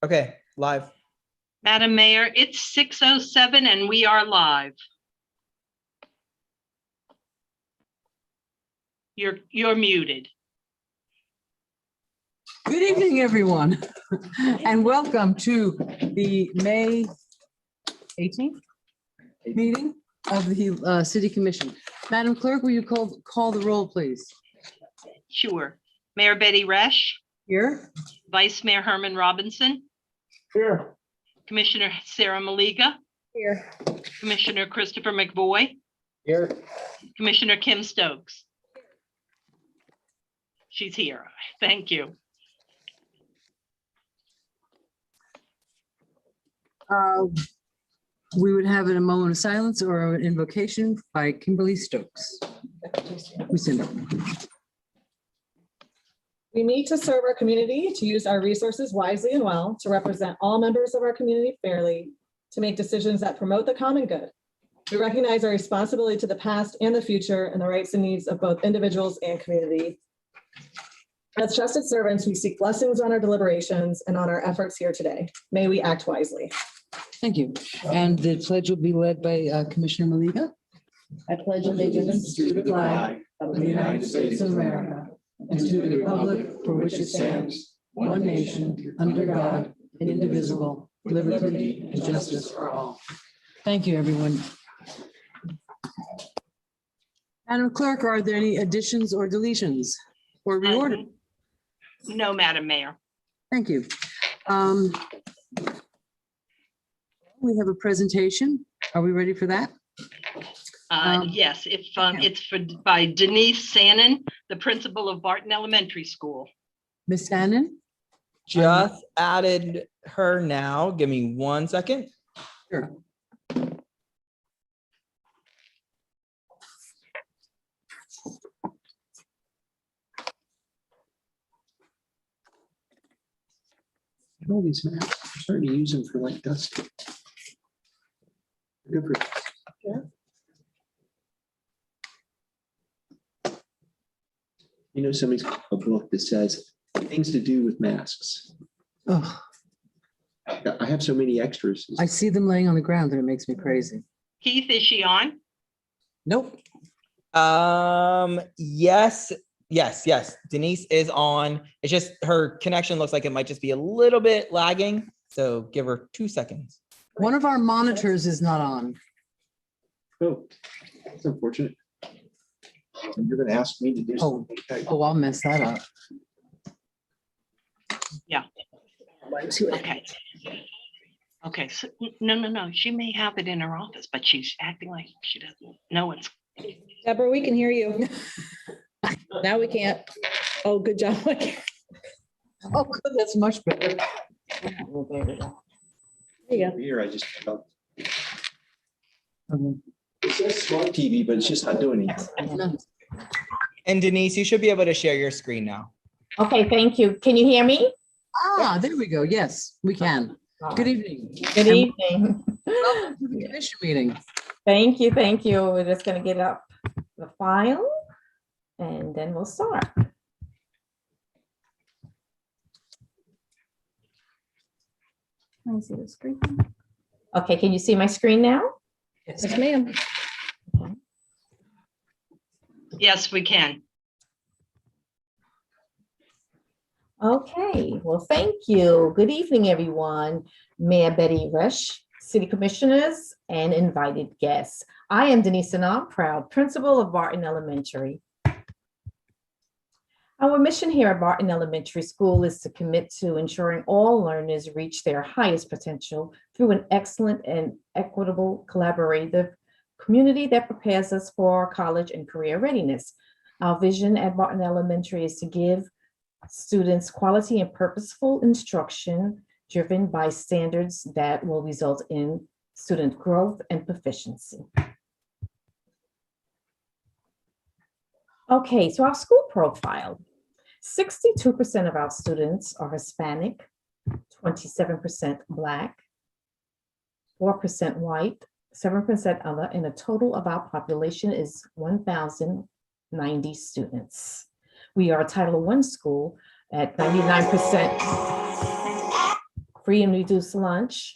Okay, live. Madam Mayor, it's 6:07 and we are live. You're muted. Good evening, everyone, and welcome to the May 18th meeting of the City Commission. Madam Clerk, will you call the roll, please? Sure. Mayor Betty Resch, Here. Vice Mayor Herman Robinson, Here. Commissioner Sarah Maliga, Here. Commissioner Christopher McVoy, Here. Commissioner Kim Stokes. She's here. Thank you. We would have a moment of silence or an invocation by Kimberly Stokes. We meet to serve our community, to use our resources wisely and well, to represent all members of our community fairly, to make decisions that promote the common good. We recognize our responsibility to the past and the future and the rights and needs of both individuals and community. As trusted servants, we seek blessings on our deliberations and on our efforts here today. May we act wisely. Thank you. And the pledge will be led by Commissioner Maliga. I pledge allegiance to the flag of the United States of America and to the republic for which it stands, one nation, under God, indivisible, with liberty and justice for all. Thank you, everyone. Madam Clerk, are there any additions or deletions or reorder? No, Madam Mayor. Thank you. We have a presentation. Are we ready for that? Yes, if it's by Denise Sannon, the principal of Barton Elementary School. Ms. Shannon? Just added her now. Give me 1 second. Sure. All these maps, I'm starting to use them for like dust. Good for You know, somebody's got a book that says things to do with masks. Oh, I have so many extras. I see them laying on the ground and it makes me crazy. Keith, is she on? Nope. Yes. Denise is on. It's just her connection looks like it might just be a little bit lagging. So give her 2 seconds. One of our monitors is not on. Oh, that's unfortunate. You're going to ask me to do Oh. something. Oh, I'll mess that up. Yeah. Okay. Okay, so no. She may have it in her office, but she's acting like she doesn't know it's. Deborah, we can hear you. Now we can't. Oh, good job. Oh, good. That's much better. There you go. Here, I just Okay. it says smart TV, but it's just not doing anything. And Denise, you should be able to share your screen now. Okay, thank you. Can you hear me? Ah, there we go. Yes, we can. Good evening. Good evening. Welcome to the commission meeting. Thank you, thank you. We're just gonna get up the file and then we'll start. Let me see the screen. Okay, can you see my screen now? Yes, ma'am. Yes, we can. Okay, well, thank you. Good evening, everyone. Mayor Betty Resch, City Commissioners, and invited guests. I am Denise Sanam, proud principal of Barton Elementary. Our mission here at Barton Elementary School is to commit to ensuring all learners reach their highest potential through an excellent and equitable collaborative community that prepares us for college and career readiness. Our vision at Barton Elementary is to give students quality and purposeful instruction driven by standards that will result in student growth and proficiency. Okay, so our school profile. 62% of our students are Hispanic, 27% Black, 4% white, 7% other, and a total of our population is 1,090 students. We are a Title I school at 99%. free and reduced lunch,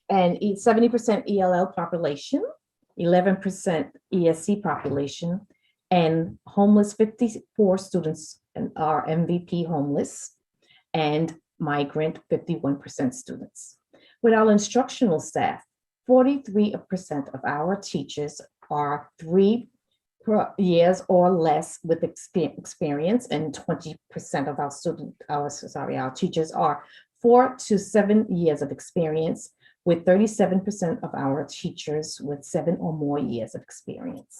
and 70% ELL population, 11% ESC population, and homeless 54 students are MVP homeless, and migrant 51% students. With our instructional staff, 43% of our teachers are 3 years or less with experience, and 20% of our teachers are 4 to 7 years of experience, with 37% of our teachers with 7 or more years of experience.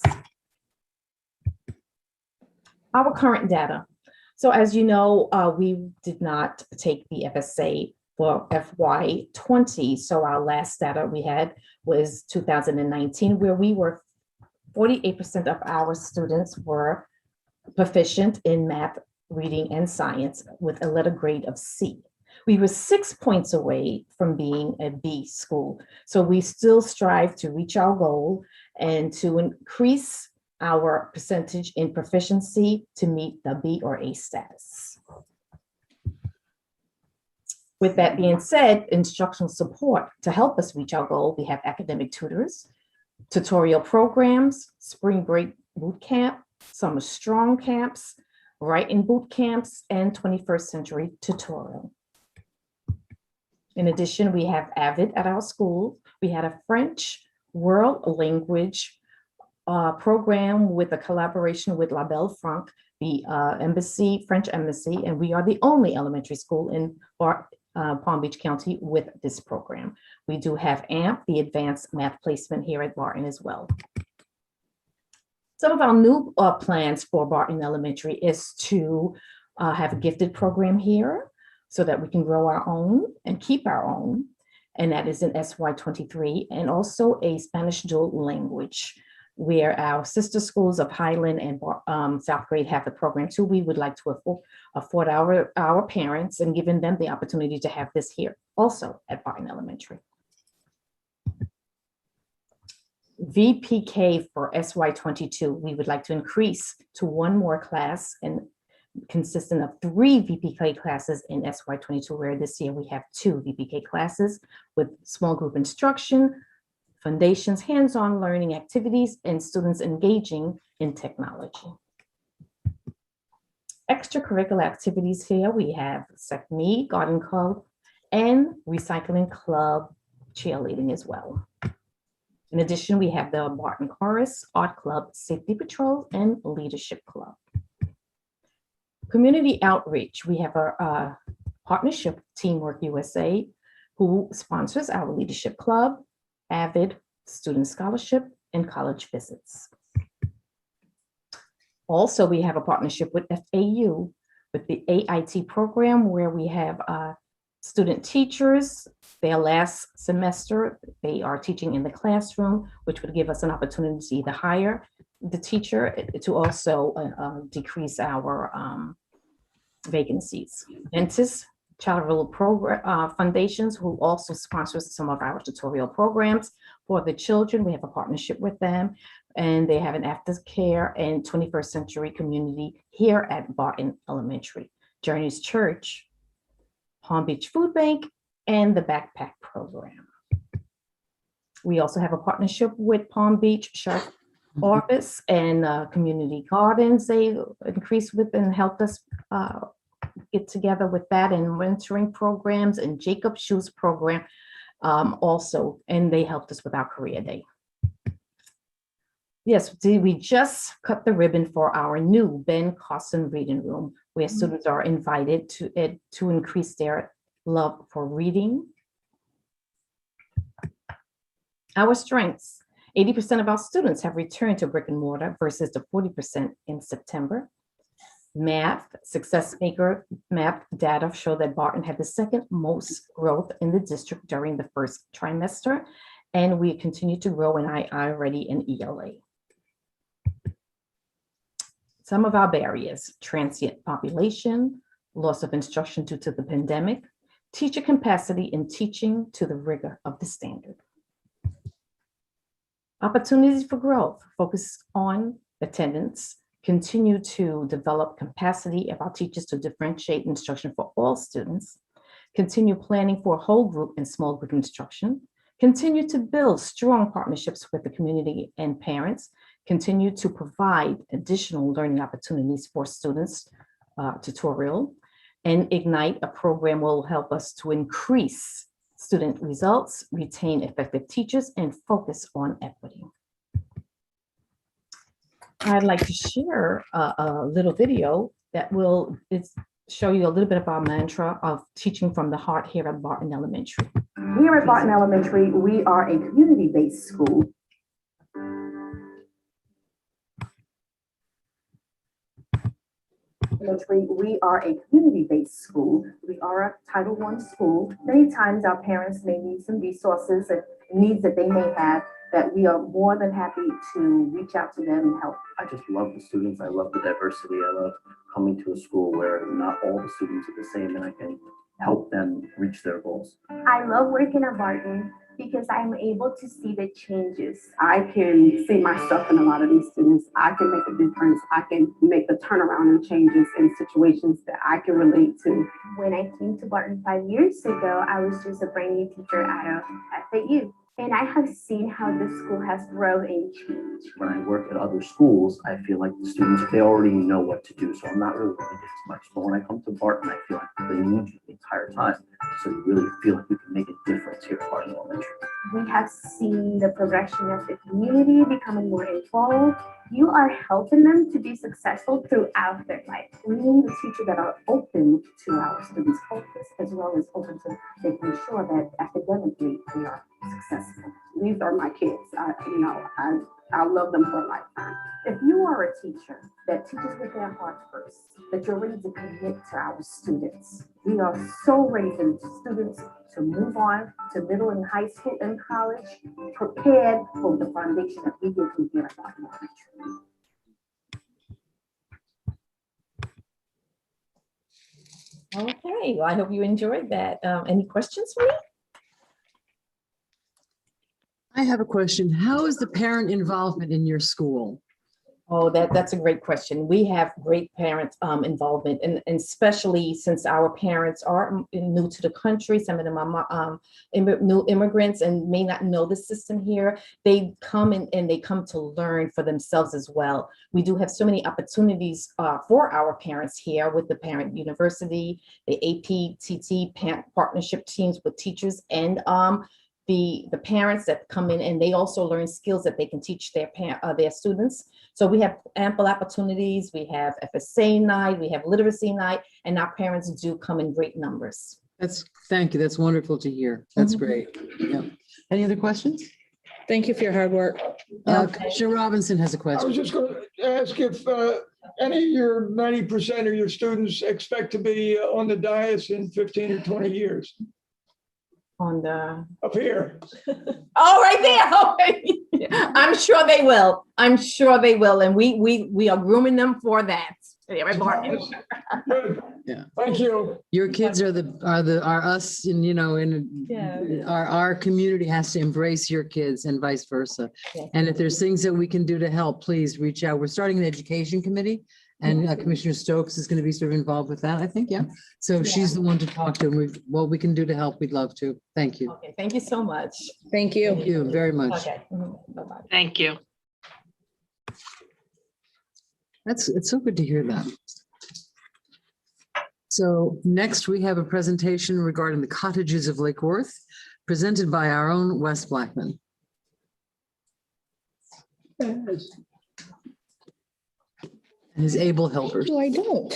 Our current data. So as you know, we did not take the FSA for FY20. So our last data we had was 2019, where we were 48% of our students were proficient in math, reading, and science with a letter grade of C. We were 6 points away from being a B school. So we still strive to reach our goal and to increase our percentage in proficiency to meet the B or A status. With that being said, instructional support to help us reach our goal, we have academic tutors, tutorial programs, spring break boot camp, summer strong camps, writing boot camps, and 21st century tutorial. In addition, we have AVID at our school. We had a French world language program with a collaboration with La Belle Franc, the French embassy, and we are the only elementary school in Palm Beach County with this program. We do have AMP, the advanced math placement here at Barton as well. Some of our new plans for Barton Elementary is to have a gifted program here so that we can grow our own and keep our own, and that is in SY23, and also a Spanish dual language, where our sister schools of Highland and South Grade have the program too. We would like to afford our parents and giving them the opportunity to have this here also at Barton Elementary. VPK for SY22, we would like to increase to 1 more class and consisting of 3 VPK classes in SY22, where this year we have 2 VPK classes with small group instruction, foundations, hands-on learning activities, and students engaging in technology. Extracurricular activities here, we have SecMe, Garden Club, and Recycling Club, cheerleading as well. In addition, we have the Barton Chorus, Art Club, Safety Patrol, and Leadership Club. Community outreach, we have our partnership, Teamwork USA, who sponsors our Leadership Club, AVID, Student Scholarship, and college visits. Also, we have a partnership with FAU with the AIT program, where we have student teachers. Their last semester, they are teaching in the classroom, which would give us an opportunity to hire the teacher to also decrease our vacancies. Dentists, charitable program foundations, who also sponsors some of our tutorial programs for the children. We have a partnership with them, and they have an aftercare and 21st century community here at Barton Elementary. Journeys Church, Palm Beach Food Bank, and the Backpack Program. We also have a partnership with Palm Beach Sheriff Office and Community Gardens. They increased with and helped us get together with that, and mentoring programs, and Jacob Shoes program also, and they helped us with our career day. Yes, we just cut the ribbon for our new Ben Carson Reading Room, where students are invited to increase their love for reading. Our strengths, 80% of our students have returned to brick and mortar versus the 40% in September. Math, Success Maker math data show that Barton had the second most growth in the district during the first trimester, and we continue to grow in II Ready and ELA. Some of our barriers: transient population, loss of instruction due to the pandemic, teacher capacity in teaching to the rigor of the standard. Opportunities for growth, focus on attendance, continue to develop capacity of our teachers to differentiate instruction for all students, continue planning for whole group and small group instruction, continue to build strong partnerships with the community and parents, continue to provide additional learning opportunities for students, tutorial, and Ignite, a program will help us to increase student results, retain effective teachers, and focus on equity. I'd like to share a little video that will show you a little bit of our mantra of teaching from the heart here at Barton Elementary. Here at Barton Elementary, we are a community-based school. We are a community-based school. We are a Title I school. Many times our parents may need some resources and needs that they may have that we are more than happy to reach out to them and help. I just love the students. I love the diversity. I love coming to a school where not all the students are the same and I can help them reach their goals. I love working at Barton because I'm able to see the changes. I can see myself in a lot of these students. I can make a difference. I can make the turnaround and changes in situations that I can relate to. When I came to Barton 5 years ago, I was just a brand new teacher out of FAU. And I have seen how the school has grown and changed. When I work at other schools, I feel like the students, they already know what to do. So I'm not really limited as much. But when I come to Barton, I feel like they need you the entire time. So you really feel like you can make a difference here at Barton Elementary. We have seen the progression of the community becoming more involved. You are helping them to be successful throughout their life. We need a teacher that are open to our students' focus as well as open to making sure that academically they are successful. These are my kids. I love them for a lifetime. If you are a teacher that teaches with their heart first, that you're ready to commit to our students, we are so ready for the students to move on to middle and high school and college, prepared for the foundation that we give them here at Barton Elementary. Okay, well, I hope you enjoyed that. Any questions for me? I have a question. How is the parent involvement in your school? Oh, that's a great question. We have great parent involvement, and especially since our parents are new to the country, some of them are new immigrants and may not know the system here. They come and they come to learn for themselves as well. We do have so many opportunities for our parents here with the Parent University, the APTT parent partnership teams with teachers and the parents that come in, and they also learn skills that they can teach their students. So we have ample opportunities. We have FSA night, we have literacy night, and our parents do come in great numbers. Thank you. That's wonderful to hear. That's great. Yeah. Any other questions? Thank you for your hard work. Commissioner Robinson has a I question. was just going to ask if any of your 90% of your students expect to be on the dais in 15 or 20 years On the up here. right there. Oh, I'm sure they will. I'm sure they will, and we are grooming them for that. Good. Yeah. Thank you. Your kids are us, and our community has to embrace your kids and vice versa. Yes. And if there's things that we can do to help, please reach out. We're starting an education committee, and Commissioner Stokes is going to be sort of involved with that, I think. Yeah. So she's the one to talk to, and what we can do to help, we'd love to. Thank you. Okay, thank you so much. Thank you. Thank you very much. Okay. Bye-bye. Thank you. It's so good to hear that. So next we have a presentation regarding the cottages of Lake Worth, presented by our own Wes Blackman. And his able helpers. No, I don't.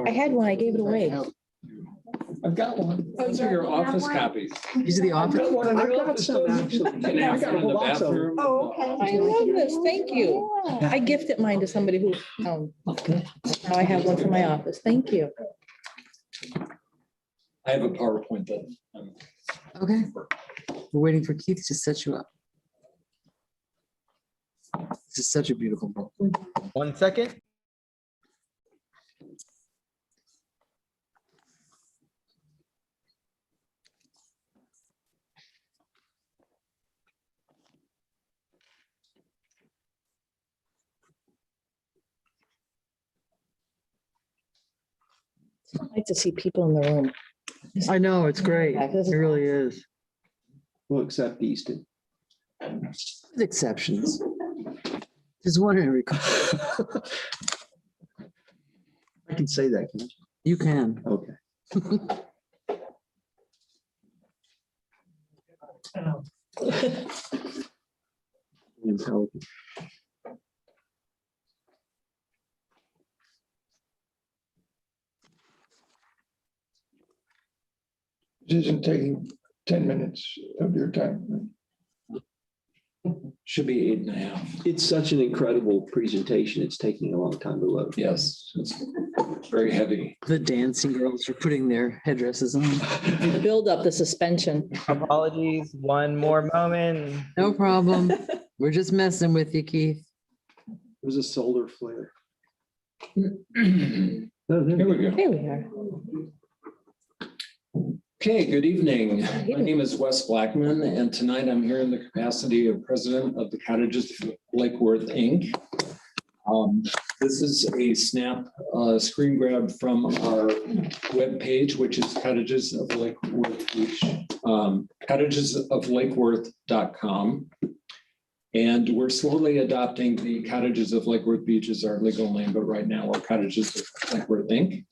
I had one. I gave it away. I've got one. Those are your office copies. These are the I've office. got one in the I've got office. some, actually. I got a whole box of them. Oh, okay. I love this. Thank you. I gifted mine to somebody who, now I have one for my office. Thank you. I have a PowerPoint that. Okay. We're waiting for Keith to set you up. This is such a beautiful book. 1 second. I like to see people in the room. I know, it's great. It really is. Well, except Easton. With exceptions. There's one in every. I can say that, can You can. I? Okay. Intelligent. This isn't taking 10 minutes of your time. Should be 8.5. It's such an incredible presentation. It's taking a long time to load. Yes, it's very heavy. The dancing girls are putting their headdresses on. The build up, the suspension. Apologies, one more moment. No problem. We're just messing with you, Keith. There's a solar flare. Here we go. Here we are. Okay, good evening. My name is Wes Blackman, and tonight I'm here in the capacity of president of the Cottages of Lake Worth, Inc. This is a snap screen grab from our webpage, which is Cottages of Lake Worth Beach, cottagesoflakeworth.com. And we're slowly adopting the Cottages of Lake Worth Beach as our legal name, but right now we're Cottages of Lake Worth, Inc.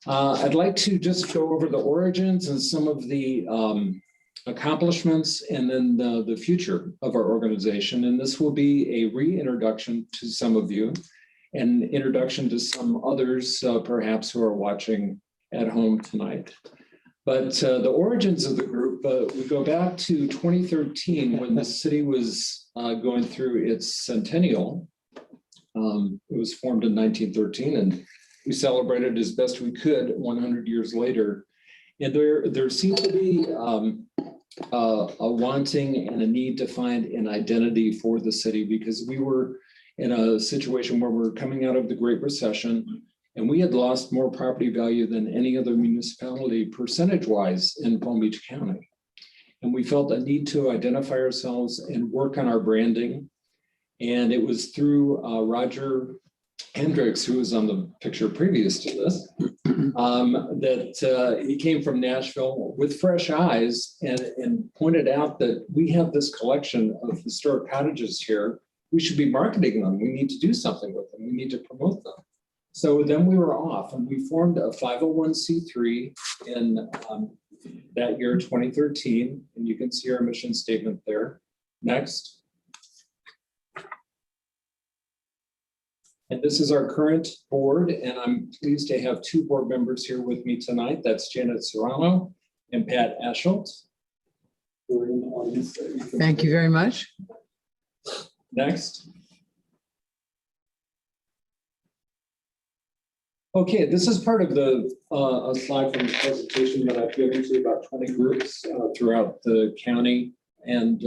I'd like to just go over the origins and some of the accomplishments and then the future of our organization. And this will be a reintroduction to some of you and introduction to some others, perhaps who are watching at home tonight. But the origins of the group, we go back to 2013 when the city was going through its centennial. It was formed in 1913 and we celebrated as best we could 100 years later. And there seemed to be a wanting and a need to find an identity for the city because we were in a situation where we're coming out of the Great Recession and we had lost more property value than any other municipality percentage-wise in Palm Beach County. And we felt a need to identify ourselves and work on our branding. And it was through Roger Hendricks, who was on the picture previous to this, that he came from Nashville with fresh eyes and pointed out that we have this collection of historic cottages here. We should be marketing them. We need to do something with them. We need to promote them. So then we were off and we formed a 501c3 in that year, 2013. And you can see our mission statement there. Next. And this is our current board, and I'm pleased to have two board members here with me tonight. That's Janet Serrano and Pat Ashholt. Thank you very much. Next. Okay, this is part of the a slide from the presentation that I've given to about 20 groups throughout the county. And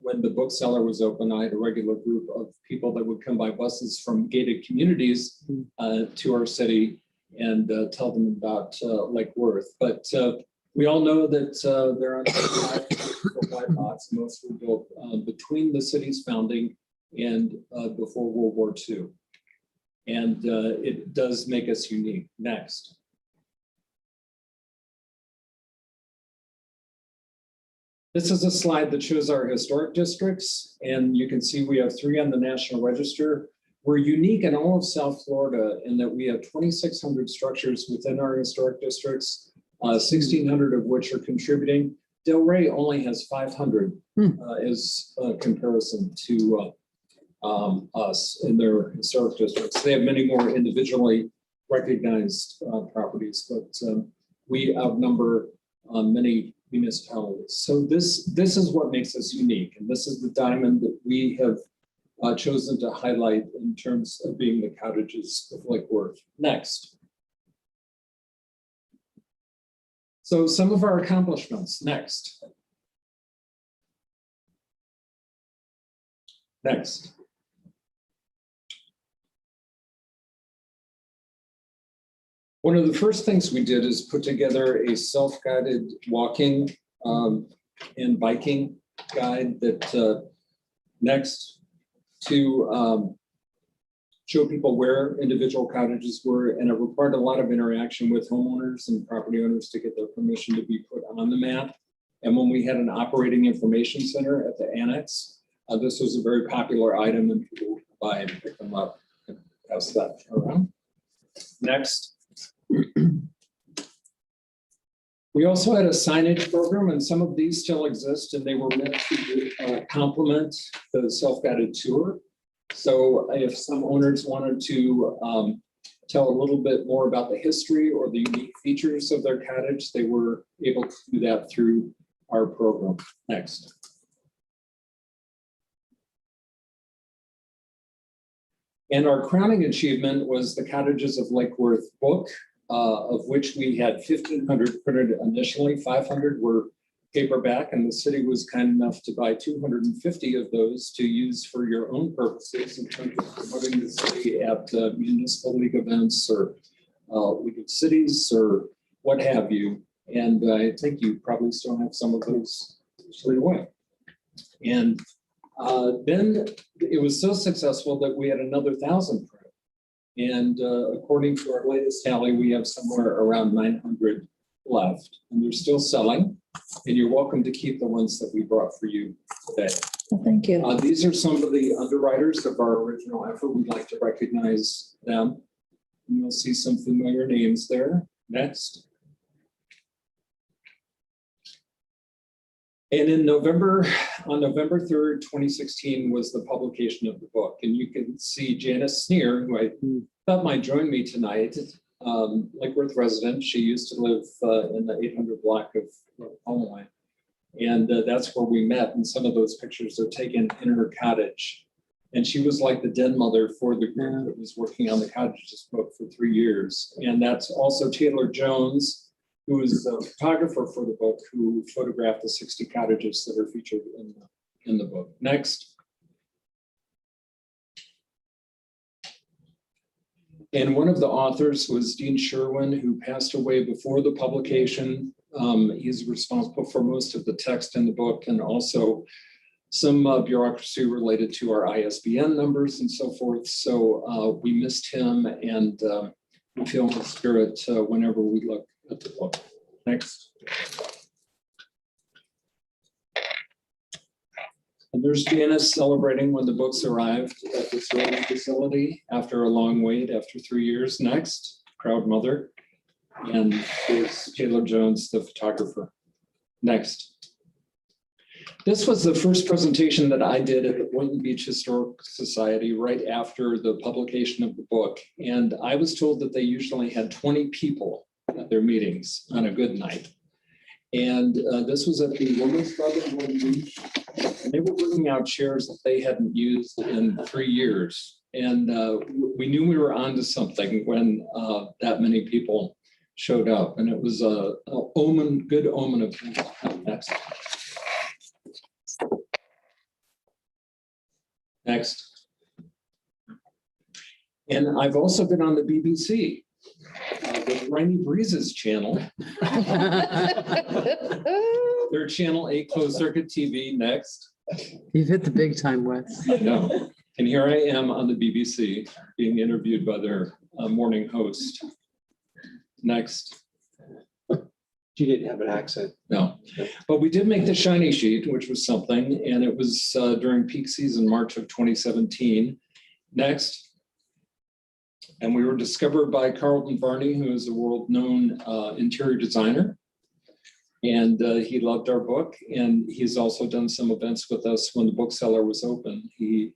when the bookseller was open, I had a regular group of people that would come by buses from gated communities to our city and tell them about Lake Worth. But we all know that there are five lots. Most were built between the city's founding and before World War II. And it does make us unique. Next. This is a slide that shows our historic districts, and you can see we have 3 on the National Register. We're unique in all of South Florida in that we have 2,600 structures within our historic districts, 1,600 of which are contributing. Delray only has 500 as a comparison to us in their historic districts. They have many more individually recognized properties, but we outnumber many municipalities. So this is what makes us unique. And this is the diamond that we have chosen to highlight in terms of being the Cottages of Lake Worth. Next. So some of our accomplishments. Next. Next. One of the first things we did is put together a self-guided walking and biking guide that next to show people where individual cottages were, and it required a lot of interaction with homeowners and property owners to get their permission to be put on the map. And when we had an operating information center at the annex, this was a very popular item, and people would buy and pick them up and pass that around. Next. We also had a signage program, and some of these still exist, and they were meant to complement the self-guided tour. So if some owners wanted to tell a little bit more about the history or the unique features of their cottage, they were able to do that through our program. Next. And our crowning achievement was the Cottages of Lake Worth book, of which we had 1,500 printed initially. 500 were paperback, and the city was kind enough to buy 250 of those to use for your own purposes in terms of promoting the city at municipal league events or League of Cities or what have you. And I think you probably still have some of those straight away. And then it was so successful that we had another 1,000 print. And according to our latest tally, we have somewhere around 900 left, and they're still selling. And you're welcome to keep the ones that we brought for you today. Well, thank you. These are some of the underwriters of our original effort. We'd like to recognize them. And you'll see some familiar names there. Next. And in November, on November 3rd, 2016 was the publication of the book. And you can see Janice Sneer, who I thought might join me tonight, Lake Worth resident. She used to live in the 800 block of Homeland. And that's where we met. And some of those pictures are taken in her cottage. And she was like the den mother for the group that was working on the cottages book for 3 years. And that's also Taylor Jones, who is the photographer for the book, who photographed the 60 cottages that are featured in the book. Next. And one of the authors was Dean Sherwin, who passed away before the publication. He's responsible for most of the text in the book and also some bureaucracy related to our ISBN numbers and so forth. So we missed him, and we feel his spirit whenever we look at the book. Next. And there's Janice celebrating when the books arrived at the sorting facility after a long wait, after 3 years. Next, proud mother. And there's Taylor Jones, the photographer. Next. This was the first presentation that I did at the Boynton Beach Historic Society right after the publication of the book. And I was told that they usually had 20 people at their meetings on a good night. And this was at the Women's Club in Boynton Beach. And they were bringing out chairs that they hadn't used in 3 years. And we knew we were onto something when that many people showed up. And it was a good omen of things to come next. Next. And I've also been on the BBC, the Rainy Breezes channel. Their channel 8 closed circuit TV. Next. You've hit the big time, Wes. I know. And here I am on the BBC being interviewed by their morning host. Next. You didn't have an accent. No, but we did make the shiny sheet, which was something, and it was during peak season, March of 2017. Next. And we were discovered by Carlton Varney, who is a world-known interior designer. And he loved our book, and he's also done some events with us when the bookseller was open. He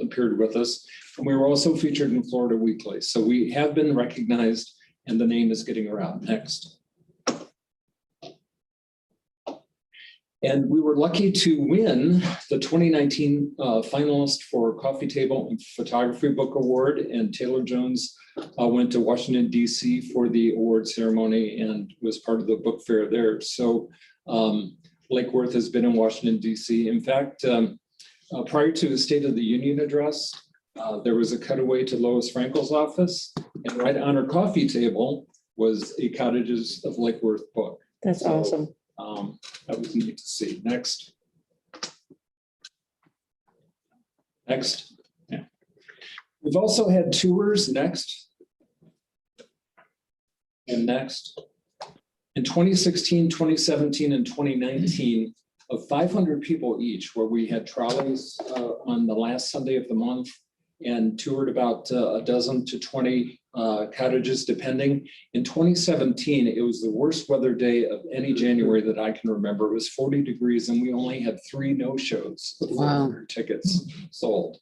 appeared with us, and we were also featured in Florida Weekly. So we have been recognized, and the name is getting around. Next. And we were lucky to win the 2019 finalist for Coffee Table and Photography Book Award. And Taylor Jones went to Washington, D.C. for the award ceremony and was part of the book fair there. So Lake Worth has been in Washington, D.C. In fact, prior to the State of the Union address, there was a cutaway to Lois Frankel's office. And right on her coffee table was a Cottages of Lake Worth book. That's awesome. That was neat to see. Next. Next. Yeah. We've also had tours next. And next. In 2016, 2017, and 2019, of 500 people each, where we had trolleys on the last Sunday of the month and toured about a dozen to 20 cottages, depending. In 2017, it was the worst weather day of any January that I can remember. It was 40 degrees and we only had 3 no-shows. Wow. Tickets sold.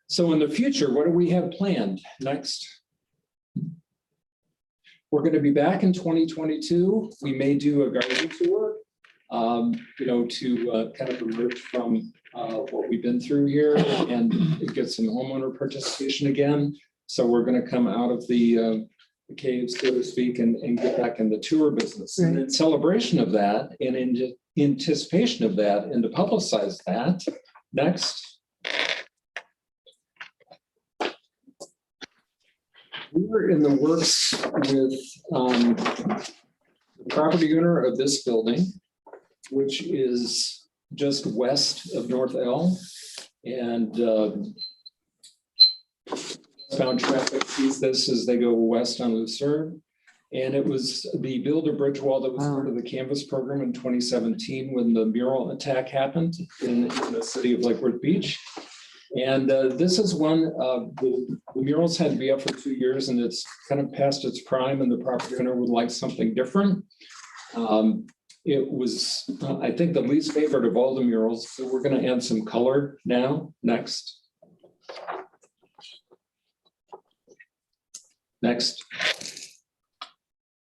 So in the future, what do we have planned? Next. We're going to be back in 2022. We may do a garden tour, to kind of emerge from what we've been through here and get some homeowner participation again. So we're going to come out of the cave, so to speak, and get back in the tour business. And in celebration of that, and in anticipation of that, and to publicize that, next. We're in the works with the property owner of this building, which is just west of North L. And found traffic sees this as they go west on Lucerne. And it was the builder bridge wall that was part of the Canvas program in 2017 when the mural attack happened in the city of Lake Worth Beach. And this is one, the murals had to be up for 2 years and it's kind of past its prime and the property owner would like something different. It was, I think, the least favorite of all the murals. So we're going to add some color now. Next. Next.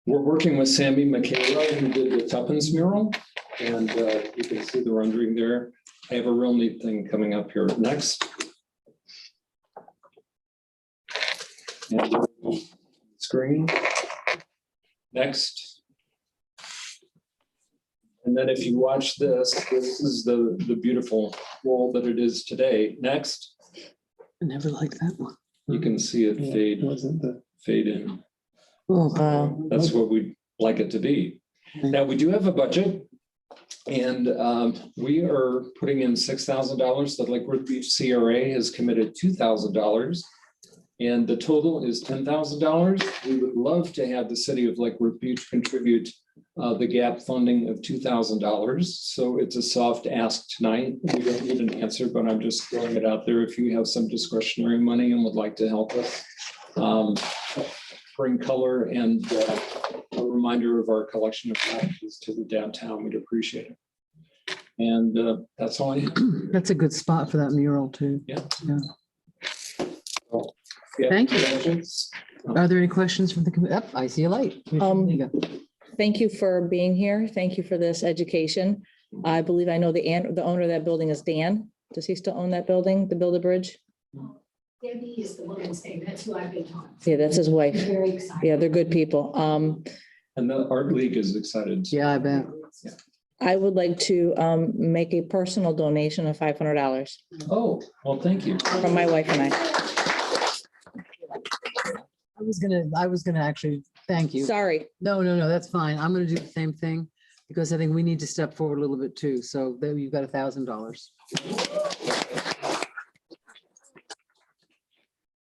We're working with Sammy Michaela, who did the Tuppence mural. And you can see the rendering there. I have a real neat thing coming up here. Next. And screen. Next. And then if you watch this, this is the beautiful wall that it is today. Next. I never liked that one. You can see it fade in. Oh, wow. That's what we'd like it to be. Now, we do have a budget. And we are putting in $6,000. The Lake Worth Beach CRA has committed $2,000. And the total is $10,000. We would love to have the city of Lake Worth Beach contribute the gap funding of $2,000. So it's a soft ask tonight. We don't need an answer, but I'm just throwing it out there. If you have some discretionary money and would like to help us bring color and a reminder of our collection of packages to the downtown, we'd appreciate it. And that's all I have. That's a good spot for that mural too. Yeah. Well, yeah. thank you. Are there any questions from the committee? Oh, I see a light. Thank you for being here. Thank you for this education. I believe I know the owner of that building is Dan. Does he still own that building, the Build a Bridge? Debbie is the woman's name. That's who I've been talking to. Yeah, that's his wife. Very excited. Yeah, they're good people. And the Art League is excited. Yeah, I bet. Yeah. I would like to make a personal donation of $500 Oh, well, thank you. from my wife and I. I was gonna actually thank you. Sorry. No, that's fine. I'm gonna do the same thing because I think we need to step forward a little bit too. So there you've got $1,000.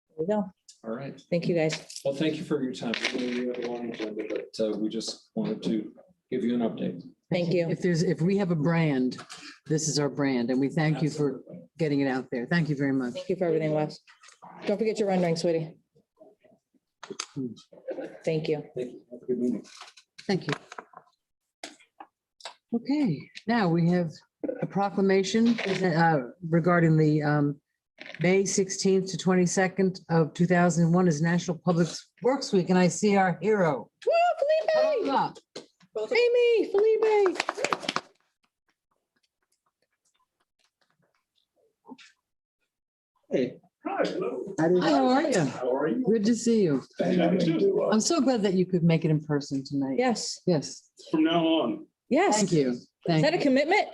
There we go. All right. Thank you, guys. Well, thank you for your time. We have a long agenda, but we just wanted to give you an update. Thank you. If we have a brand, this is our brand, and we thank you for getting it out there. Thank you very much. Thank you for everything, Wes. Don't forget your rendering, sweetie. Thank you. Thank you. Have a good meeting. Thank you. Okay, now we have a proclamation regarding the May 16th to 22nd of 2001 is National Public Works Week, and I see our hero. Woo, Felipe! Amy, Felipe! Hey. Hi, hello. How are you? How are you? Good to see you. From I'm so glad that you could make it in person tonight. Yes. Yes. now on, Yes. Thank you. Is Thank that a you. commitment?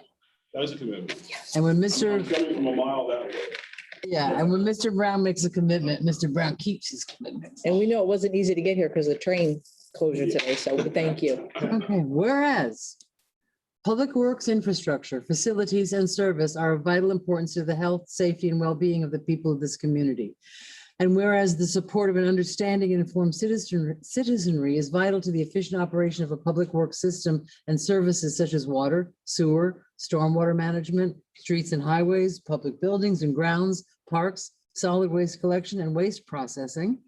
that is a commitment. And when I'm Mr. coming from a mile that way. Yeah, and when Mr. Brown makes a commitment, Mr. Brown keeps his commitment. And we know it wasn't easy to get here because of the train closure today, so thank you. Okay, whereas public works infrastructure, facilities, and service are of vital importance to the health, safety, and well-being of the people of this community. And whereas the support of an understanding and informed citizenry is vital to the efficient operation of a public works system and services such as water, sewer, stormwater management, streets and highways, public buildings and grounds, parks, solid waste collection and waste processing.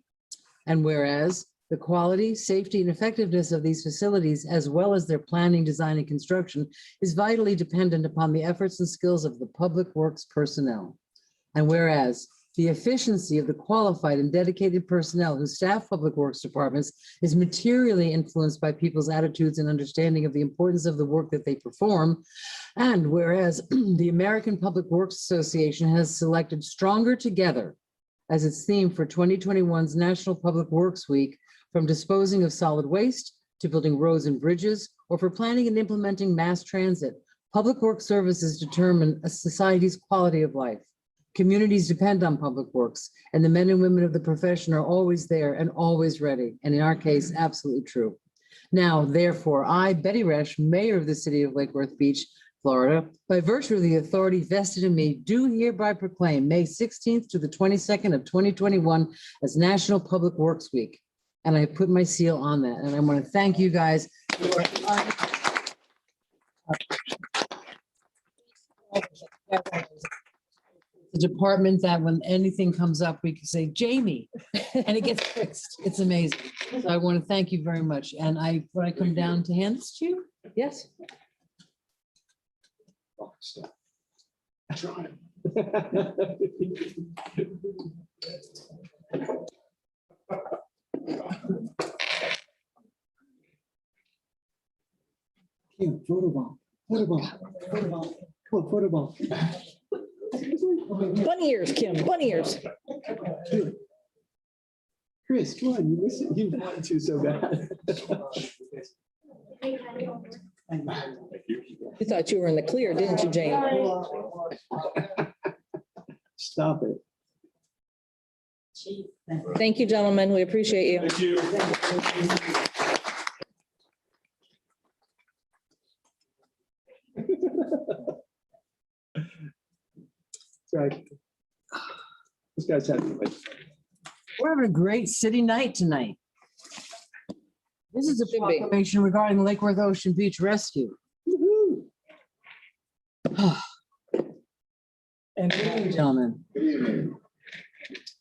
And whereas the quality, safety, and effectiveness of these facilities, as well as their planning, design, and construction, is vitally dependent upon the efforts and skills of the public works personnel. And whereas the efficiency of the qualified and dedicated personnel who staff public works departments is materially influenced by people's attitudes and understanding of the importance of the work that they perform. And whereas the American Public Works Association has selected Stronger Together as its theme for 2021's National Public Works Week, from disposing of solid waste to building roads and bridges, or for planning and implementing mass transit, public works services determine a society's quality of life. Communities depend on public works, and the men and women of the profession are always there and always ready, and in our case, absolutely true. Now, therefore, I, Betty Resch, Mayor of the City of Lake Worth Beach, Florida, by virtue of the authority vested in me, do hereby proclaim May 16th to the 22nd of 2021 as National Public Works Week. And I put my seal on that, and I want to thank you guys for the department that when anything comes up, we can say, Jamie, and it gets fixed. It's amazing. So I want to thank you very much. And when I come down to hand this to you? Yes. Kim, photo bomb. Come on, photo bomb. Bunny ears, Kim, bunny ears. Chris, come on, you wanted to so bad. You thought you were in the clear, didn't you, Jane? Stop it. Thank you, gentlemen. We appreciate you. Thank you. Right. This guy's having fun. We're having a great city night tonight. This is a Should be. proclamation regarding Lake Worth Ocean Beach Rescue. And good evening, gentlemen.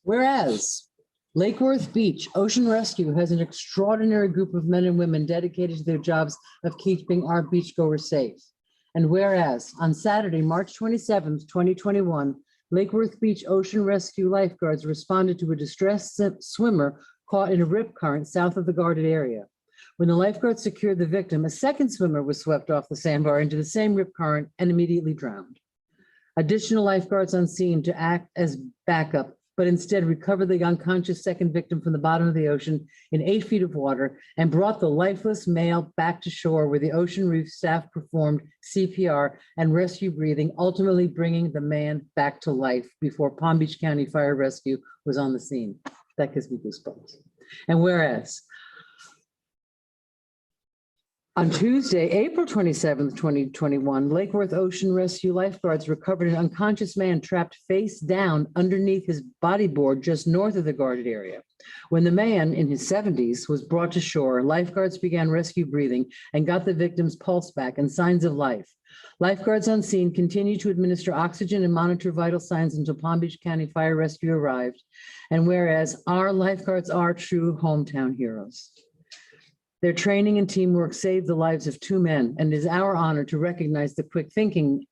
Whereas Lake Worth Beach Ocean Rescue has an extraordinary group of men and women dedicated to their jobs of keeping our beachgoers safe. And whereas on Saturday, March 27th, 2021, Lake Worth Beach Ocean Rescue lifeguards responded to a distressed swimmer caught in a rip current south of the guarded area. When the lifeguards secured the victim, a second swimmer was swept off the sandbar into the same rip current and immediately drowned. Additional lifeguards on scene to act as backup, but instead recovered the unconscious second victim from the bottom of the ocean in 8 feet of water and brought the lifeless male back to shore, where the Ocean Reef staff performed CPR and rescue breathing, ultimately bringing the man back to life before Palm Beach County Fire Rescue was on the scene. That gives me goosebumps. And whereas on Tuesday, April 27th, 2021, Lake Worth Ocean Rescue lifeguards recovered an unconscious man trapped face down underneath his bodyboard just north of the guarded area. When the man, in his 70s, was brought to shore, lifeguards began rescue breathing and got the victim's pulse back and signs of life. Lifeguards on scene continued to administer oxygen and monitor vital signs until Palm Beach County Fire Rescue arrived. And whereas our lifeguards are true hometown heroes. Their training and teamwork saved the lives of 2 men, and it is our honor to recognize the quick thinking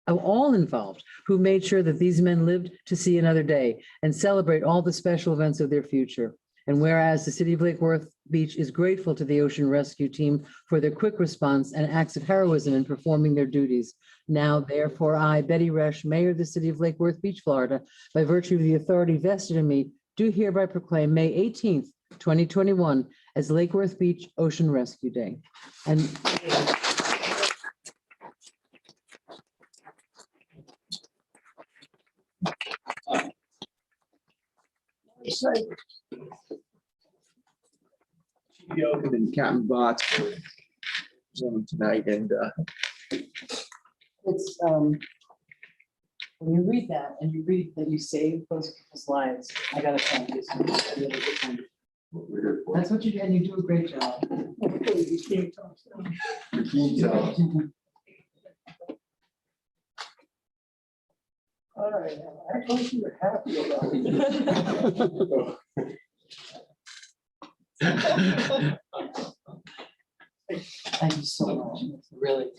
of all involved who made sure that these men lived to see another day and celebrate all the special events of their future. And whereas the City of Lake Worth Beach is grateful to the Ocean Rescue Team for their quick response and acts of heroism in performing their duties. Now, therefore, I, Betty Resch, Mayor of the City of Lake Worth Beach, Florida, by virtue of the authority vested in me, do hereby proclaim May 18th, 2021 as Lake Worth Beach Ocean Rescue Day. And Yogan and Captain Bots tonight, and it's when you read that and you read that you save those people's lives, I gotta thank you. So much. Really good thank you. That's what you do, and you do a great job. All right, I hope you're happy about Thank you so much. Really.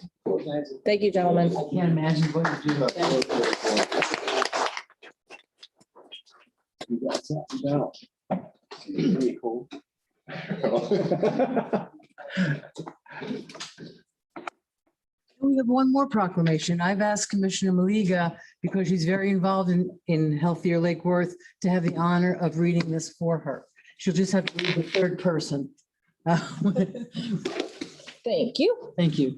Thank you, gentlemen. I can't imagine what you do. Pretty cool. We have one more proclamation. I've asked Commissioner Maliga, because she's very involved in Healthier Lake Worth, to have the honor of reading this for her. She'll just have to read the third person. Thank you. Thank you.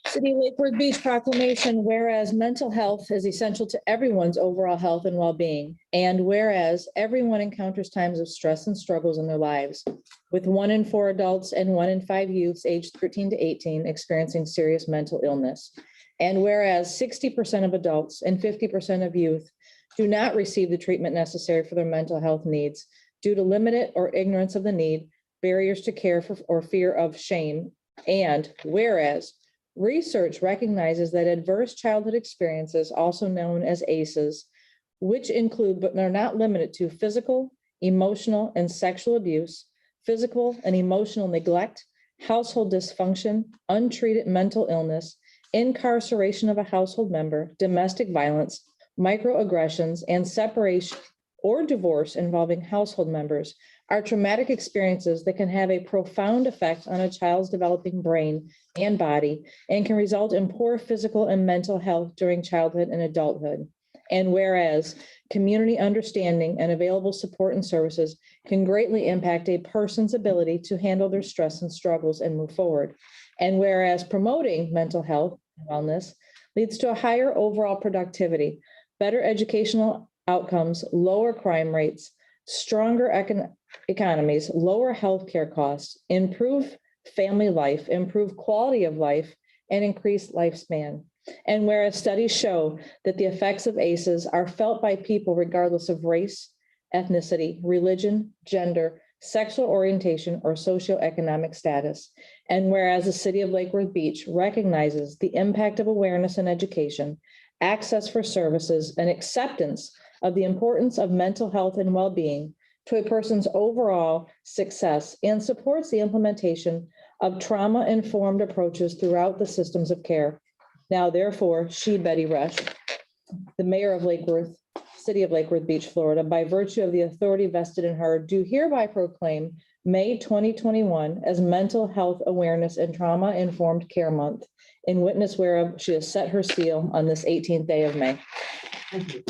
City of Lake Worth Beach proclamation, whereas mental health is essential to everyone's overall health and well-being, and whereas everyone encounters times of stress and struggles in their lives, with 1 in 4 adults and 1 in 5 youths aged 13 to 18 experiencing serious mental illness, and whereas 60% of adults and 50% of youth do not receive the treatment necessary for their mental health needs due to limited or ignorance of the need, barriers to care for, or fear of shame, and whereas research recognizes that adverse childhood experiences, also known as ACEs, which include but are not limited to physical, emotional, and sexual abuse, physical and emotional neglect, household dysfunction, untreated mental illness, incarceration of a household member, domestic violence, microaggressions, and separation or divorce involving household members are traumatic experiences that can have a profound effect on a child's developing brain and body and can result in poor physical and mental health during childhood and adulthood. And whereas community understanding and available support and services can greatly impact a person's ability to handle their stress and struggles and move forward. And whereas promoting mental health and wellness leads to a higher overall productivity, better educational outcomes, lower crime rates, stronger economies, lower healthcare costs, improve family life, improve quality of life, and increase lifespan. And whereas studies show that the effects of ACEs are felt by people regardless of race, ethnicity, religion, gender, sexual orientation, or socioeconomic status. And whereas the City of Lake Worth Beach recognizes the impact of awareness and education, access for services, and acceptance of the importance of mental health and well-being to a person's overall success, and supports the implementation of trauma-informed approaches throughout the systems of care. Now, therefore, she, Betty Rush, the mayor of Lake Worth, City of Lake Worth Beach, Florida, by virtue of the authority vested in her, do hereby proclaim May 2021 as Mental Health Awareness and Trauma-Informed Care Month, in witness whereof she has set her seal on this 18th day of May. Thank you.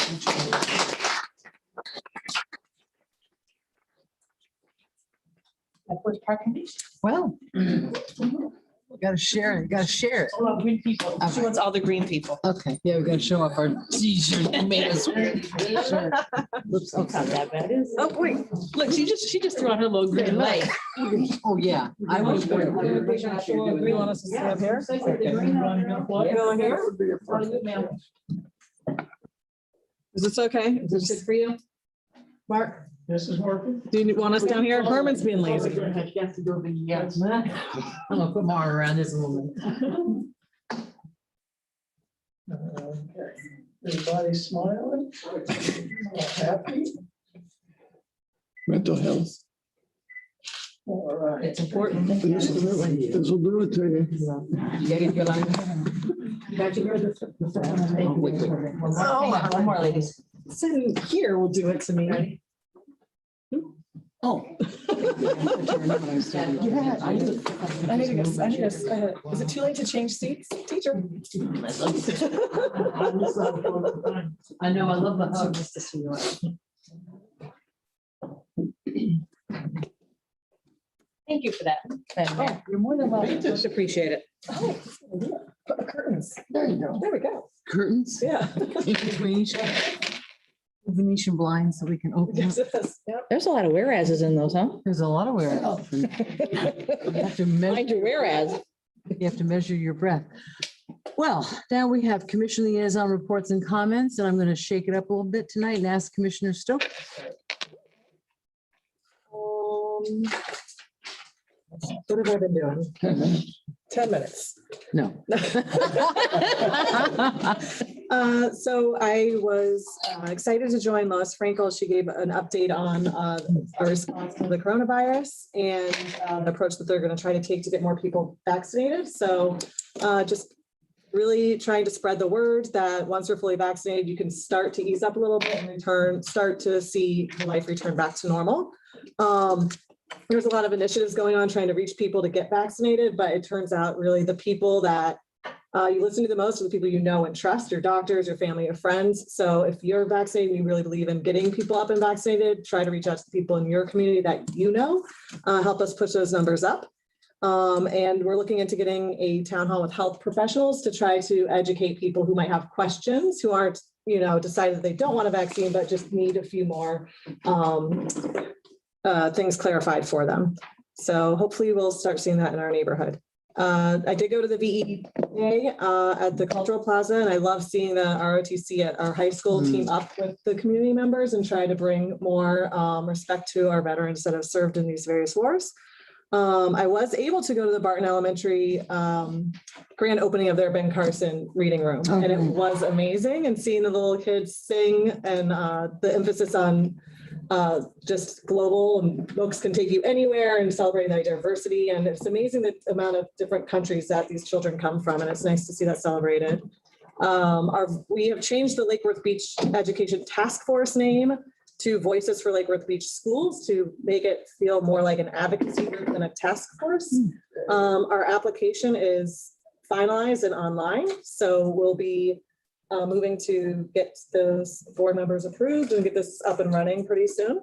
Well, you gotta share it. You gotta share it. Oh, green people. All She right. wants all the green people. Okay, yeah, we gotta show off our t-shirt. You made us. Oops, okay. Oh, boy. Look, she just threw out her little green light. Oh, yeah. I would. You want us to sit up here? Go here? Is this okay? Is this good for you? Mark, This is working. do you want us down here? Herman's being lazy. I'm gonna put my arm around this woman. Okay. Everybody smiling? Happy? Mental health. All right. It's important. This will do it to you. You gotta get on. One more, ladies. Sitting here will do it to me. Oh. Yeah, I need to, is it too late to change seats, teacher? I know, I love the hug. Just to see you. Thank you for that. Oh, you're more than welcome. Most appreciate it. Oh, put the curtains. There you go. There we go. Curtains. Yeah. In between. Venetian blinds so we can open Yes, it. yes, yep. There's a lot of whereases in those, huh? There's a lot of wear. You have to measure, Mind your whereas. you have to measure your breath. Well, now we have commission liaison reports and comments, and I'm going to shake it up a little bit tonight and ask Commissioner Stokes. What have I been doing? 10 minutes. No. So I was excited to join Lois Frankel. She gave an update on our response to the coronavirus and the approach that they're going to try to take to get more people vaccinated. So just really trying to spread the word that once we're fully vaccinated, you can start to ease up a little bit and start to see life return back to normal. There's a lot of initiatives going on trying to reach people to get vaccinated, but it turns out really the people that you listen to the most are the people you know and trust, your doctors, your family, your friends. So if you're vaccinated, you really believe in getting people up and vaccinated, try to reach out to the people in your community that you know, help us push those numbers up. And we're looking into getting a town hall with health professionals to try to educate people who might have questions, who aren't, decided that they don't want a vaccine, but just need a few more things clarified for them. So hopefully we'll start seeing that in our neighborhood. I did go to the VE Day at the Cultural Plaza, and I love seeing the ROTC at our high school team up with the community members and try to bring more respect to our veterans that have served in these various wars. I was able to go to the Barton Elementary grand opening of their Ben Carson reading room, and it was amazing. And seeing the little kids sing and the emphasis on just global and books can take you anywhere and celebrating that diversity. And it's amazing the amount of different countries that these children come from. And it's nice to see that celebrated. We have changed the Lake Worth Beach Education Task Force name to Voices for Lake Worth Beach Schools to make it feel more like an advocacy group than a task force. Our application is finalized and online. So we'll be moving to get those board members approved and get this up and running pretty soon.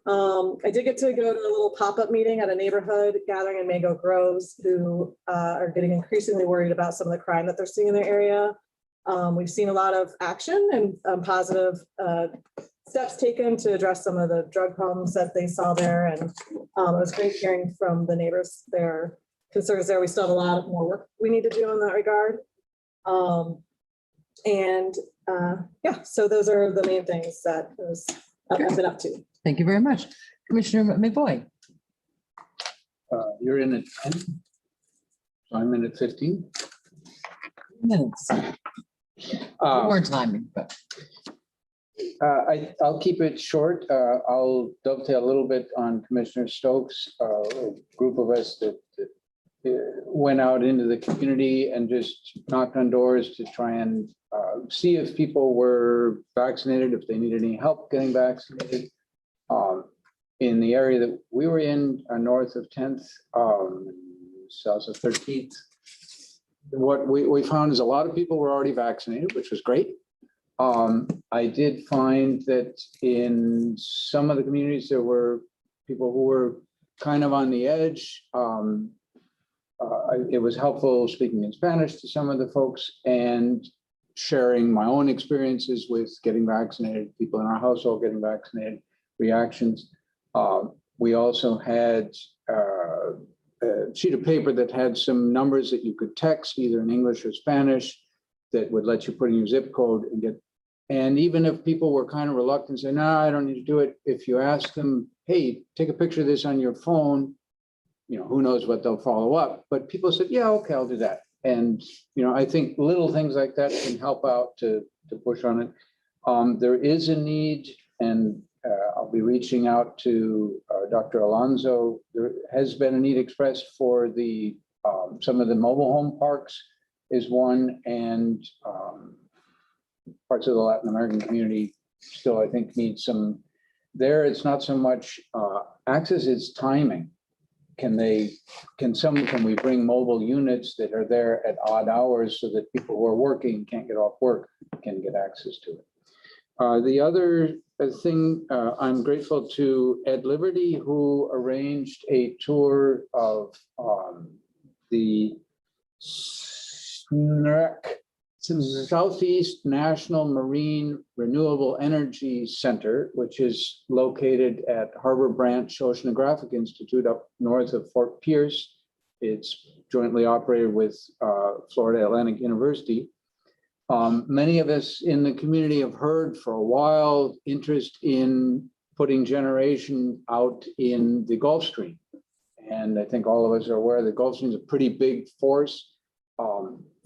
I did get to go to a little pop-up meeting at a neighborhood gathering in Mango Groves, who are getting increasingly worried about some of the crime that they're seeing in their area. We've seen a lot of action and positive steps taken to address some of the drug problems that they saw there. And it was great hearing from the neighbors, their concerns there. We still have a lot more work we need to do in that regard. Yeah, so those are the main things that I've been up to. Thank you very much. Commissioner McBoy. You're in at 10. So I'm in at 15. Minutes. More timing, but. I'll keep it short. I'll dovetail a little bit on Commissioner Stokes, a group of us that went out into the community and just knocked on doors to try and see if people were vaccinated, if they needed any help getting vaccinated. In the area that we were in, north of 10th, south of 13th, what we found is a lot of people were already vaccinated, which was great. I did find that in some of the communities, there were people who were kind of on the edge. It was helpful speaking in Spanish to some of the folks and sharing my own experiences with getting vaccinated, people in our household getting vaccinated, reactions. We also had a sheet of paper that had some numbers that you could text either in English or Spanish that would let you put in your zip code and get. And even if people were kind of reluctant, say, no, I don't need to do it. If you ask them, hey, take a picture of this on your phone, who knows what they'll follow up. But people said, yeah, okay, I'll do that. And, I think little things like that can help out to push on it. There is a need, and I'll be reaching out to Dr. Alonso. There has been a need expressed for the some of the mobile home parks is one, and parts of the Latin American community still, I think, need some. There, it's not so much access, it's timing. Can we bring mobile units that are there at odd hours so that people who are working can't get off work can get access to it? The other thing, I'm grateful to Ed Liberty, who arranged a tour of the Southeast National Marine Renewable Energy Center, which is located at Harbor Branch Oceanographic Institute up north of Fort Pierce. It's jointly operated with Florida Atlantic University. Many of us in the community have heard for a while interest in putting generation out in the Gulf Stream. And I think all of us are aware the Gulf Stream is a pretty big force.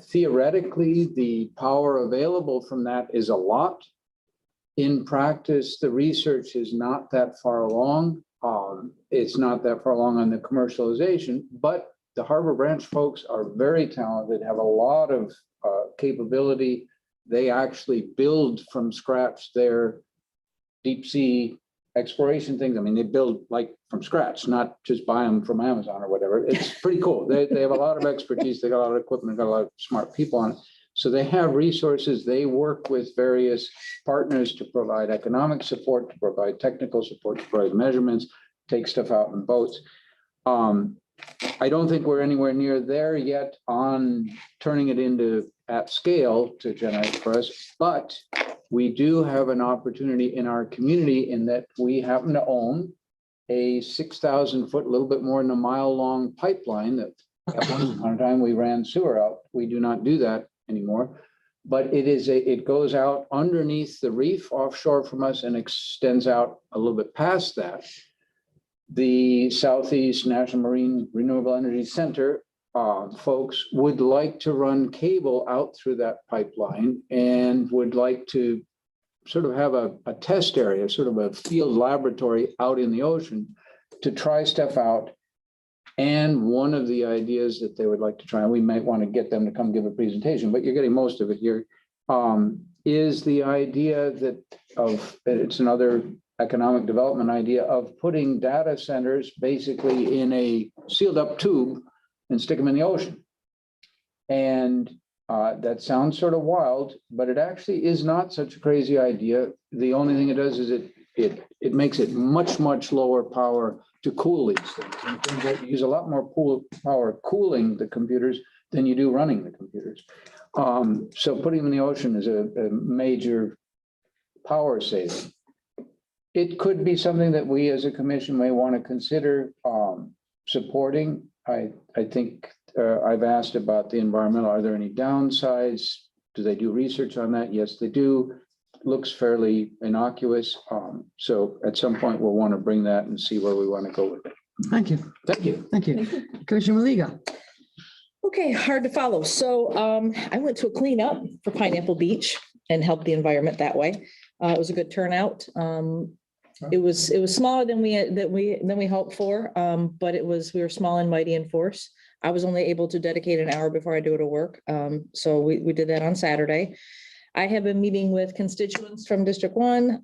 Theoretically, the power available from that is a lot. In practice, the research is not that far along. It's not that far along on the commercialization, but the Harbor Branch folks are very talented, have a lot of capability. They actually build from scratch their deep sea exploration things. I mean, they build like from scratch, not just buy them from Amazon or whatever. It's pretty cool. They have a lot of expertise. They got a lot of equipment, got a lot of smart people on it. So they have resources. They work with various partners to provide economic support, to provide technical support, to provide measurements, take stuff out in boats. I don't think we're anywhere near there yet on turning it into at scale to generate for us, but we do have an opportunity in our community in that we happen to own a 6,000 foot, a little bit more than a mile long pipeline that at one time we ran sewer out. We do not do that anymore, but it goes out underneath the reef offshore from us and extends out a little bit past that. The Southeast National Marine Renewable Energy Center folks would like to run cable out through that pipeline and would like to sort of have a test area, sort of a field laboratory out in the ocean to try stuff out. And one of the ideas that they would like to try, and we might want to get them to come give a presentation, but you're getting most of it here, is the idea that it's another economic development idea of putting data centers basically in a sealed up tube and stick them in the ocean. And that sounds sort of wild, but it actually is not such a crazy idea. The only thing it does is it makes it much, much lower power to cool these things. And things that use a lot more power cooling the computers than you do running the computers. So putting them in the ocean is a major power saving. It could be something that we as a commission may want to consider supporting. I think I've asked about the environmental. Are there any downsides? Do they do research on that? Yes, they do. Looks fairly innocuous. So at some point we'll want to bring that and see where we want to go with it. Thank you. Thank you. Thank you. Commissioner Maliga. Okay, hard to follow. So I went to a cleanup for Pineapple Beach and helped the environment that way. It was a good turnout. It was smaller than we hoped for, but we were small and mighty in force. I was only able to dedicate an hour before I do to work. So we did that on Saturday. I have been meeting with constituents from District 1,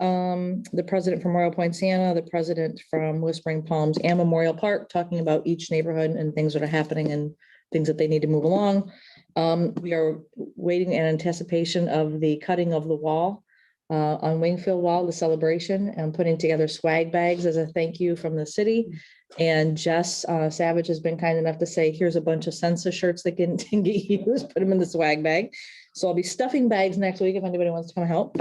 the president from Royal Point Siena, the president from Whispering Palms and Memorial Park, talking about each neighborhood and things that are happening and things that they need to move along. We are waiting in anticipation of the cutting of the wall on Wingfield Wall, the celebration, and putting together swag bags as a thank you from the city. And Jess Savage has been kind enough to say, here's a bunch of census shirts that can get used, put them in the swag bag. So I'll be stuffing bags next week if anybody wants to come help.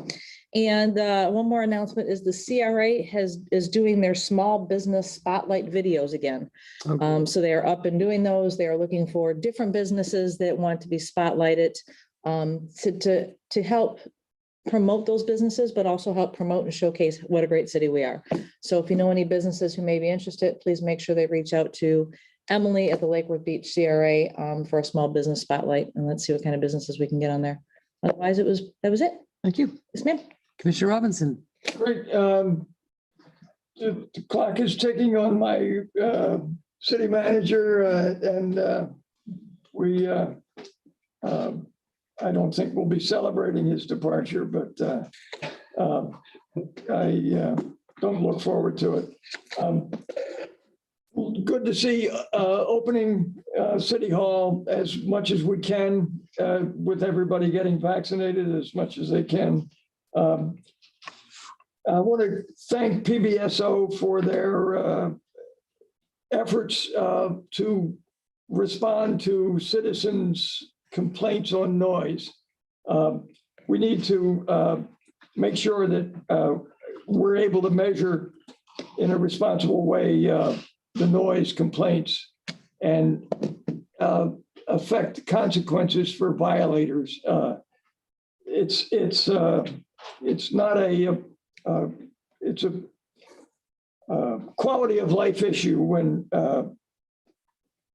And one more announcement is the CRA is doing their small business spotlight videos again. Okay. So they are up and doing those. They are looking for different businesses that want to be spotlighted to help promote those businesses, but also help promote and showcase what a great city we are. So if you know any businesses who may be interested, please make sure they reach out to Emily at the Lake Worth Beach CRA for a small business spotlight, and let's see what kind of businesses we can get on there. Otherwise, that was it. Thank you. Yes, ma'am. Commissioner Robinson. Great. The clock is ticking on my city manager, and I don't think we'll be celebrating his departure, but I don't look forward to it. Good to see opening City Hall as much as we can with everybody getting vaccinated as much as they can. I want to thank PBSO for their efforts to respond to citizens' complaints on noise. We need to make sure that we're able to measure in a responsible way the noise complaints and affect consequences for violators. It's not a, it's a quality of life issue when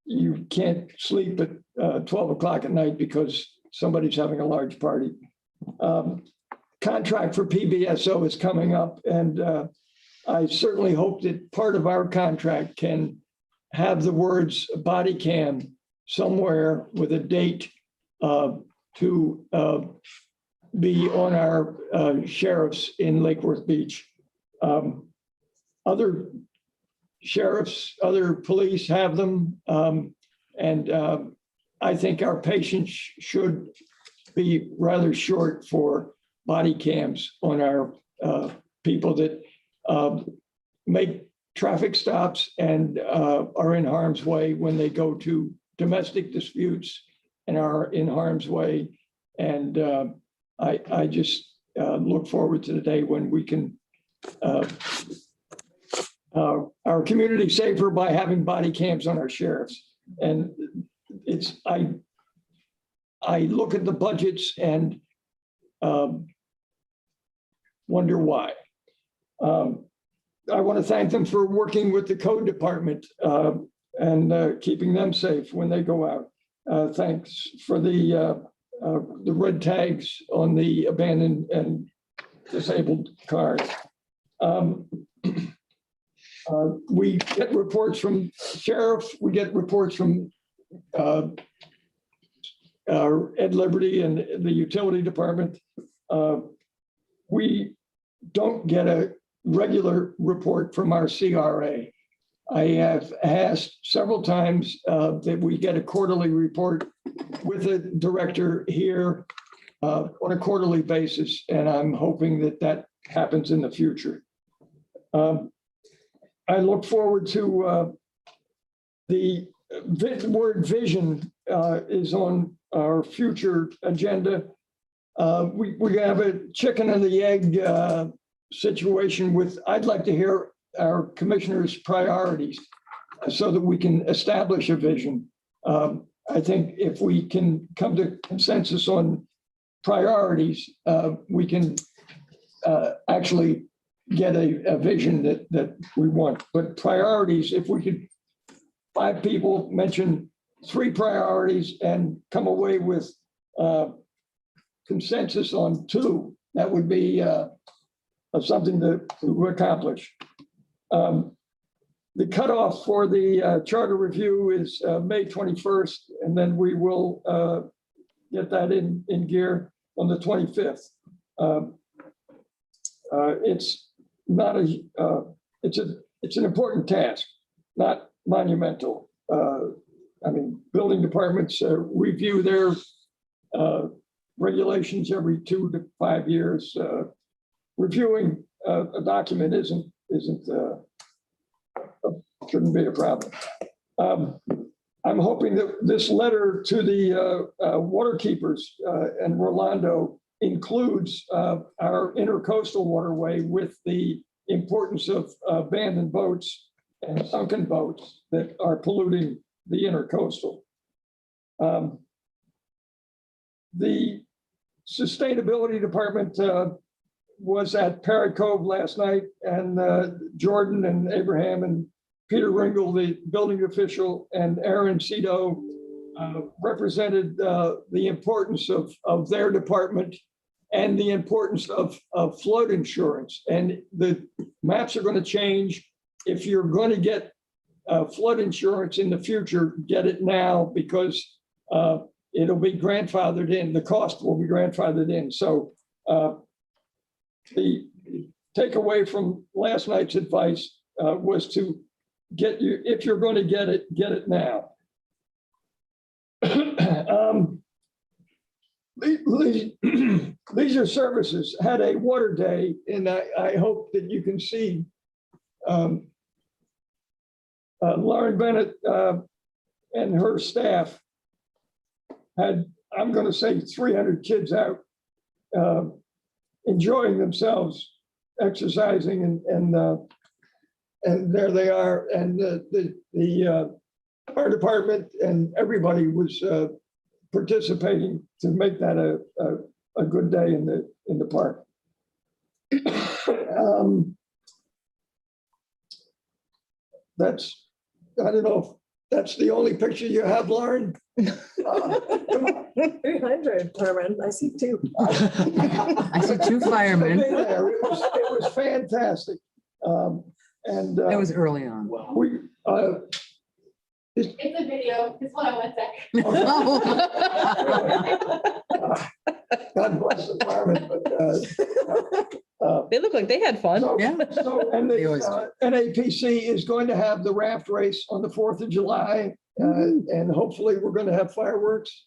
you can't sleep at 12 o'clock at night because somebody's having a large party. Contract for PBSO is coming up, and I certainly hope that part of our contract can have the words body cam somewhere with a date to be on our sheriffs in Lake Worth Beach. Other sheriffs, other police have them. And I think our patience should be rather short for body cams on our people that make traffic stops and are in harm's way when they go to domestic disputes and are in harm's way. And I just look forward to the day when we can our community safer by having body cams on our sheriffs. And it's, I look at the budgets and wonder why. I want to thank them for working with the code department and keeping them safe when they go out. Thanks for the red tags on the abandoned and disabled cars. We get reports from sheriff, we get reports from Ed Liberty and the utility department. We don't get a regular report from our CRA. I have asked several times that we get a quarterly report with a director here on a quarterly basis, and I'm hoping that that happens in the future. I look forward to the word vision is on our future agenda. We have a chicken and the egg situation with, I'd like to hear our commissioners' priorities so that we can establish a vision. I think if we can come to consensus on priorities, we can actually get a vision that we want. But priorities, if we could, 5 people mention 3 priorities and come away with consensus on 2, that would be something to accomplish. The cutoff for the charter review is May 21st, and then we will get that in gear on the 25th. It's not a, it's an important task, not monumental. I mean, building departments review their regulations every 2 to 5 years. Reviewing a document shouldn't be a problem. I'm hoping that this letter to the water keepers and Rolando includes our intercoastal waterway with the importance of abandoned boats and sunken boats that are polluting the intercoastal. The sustainability department was at Parrot Cove last night, and Jordan and Abraham and Peter Ringel, the building official, and Aaron Cito represented the importance of their department and the importance of flood insurance. And the maps are going to change. If you're going to get flood insurance in the future, get it now, because it'll be grandfathered in. The cost will be grandfathered in. So the takeaway from last night's advice was to get you, if you're going to get it now. Leisure Services had a water day, and I hope that you can see Lauren Bennett and her staff had, I'm going to say, 300 kids out enjoying themselves, exercising, and there they are. And the our department and everybody was participating to make that a good day in the park. That's, I don't know, if that's the only picture you have, Lauren? 300, Herman. I see two. I see two firemen. It was fantastic. And That was early on. we, It's a video, it's what I want God bless the firemen, but They look like they had fun. so- Yeah. So, and They always the NAPC is going to have the raft race on the 4th of July. And hopefully we're going to have fireworks.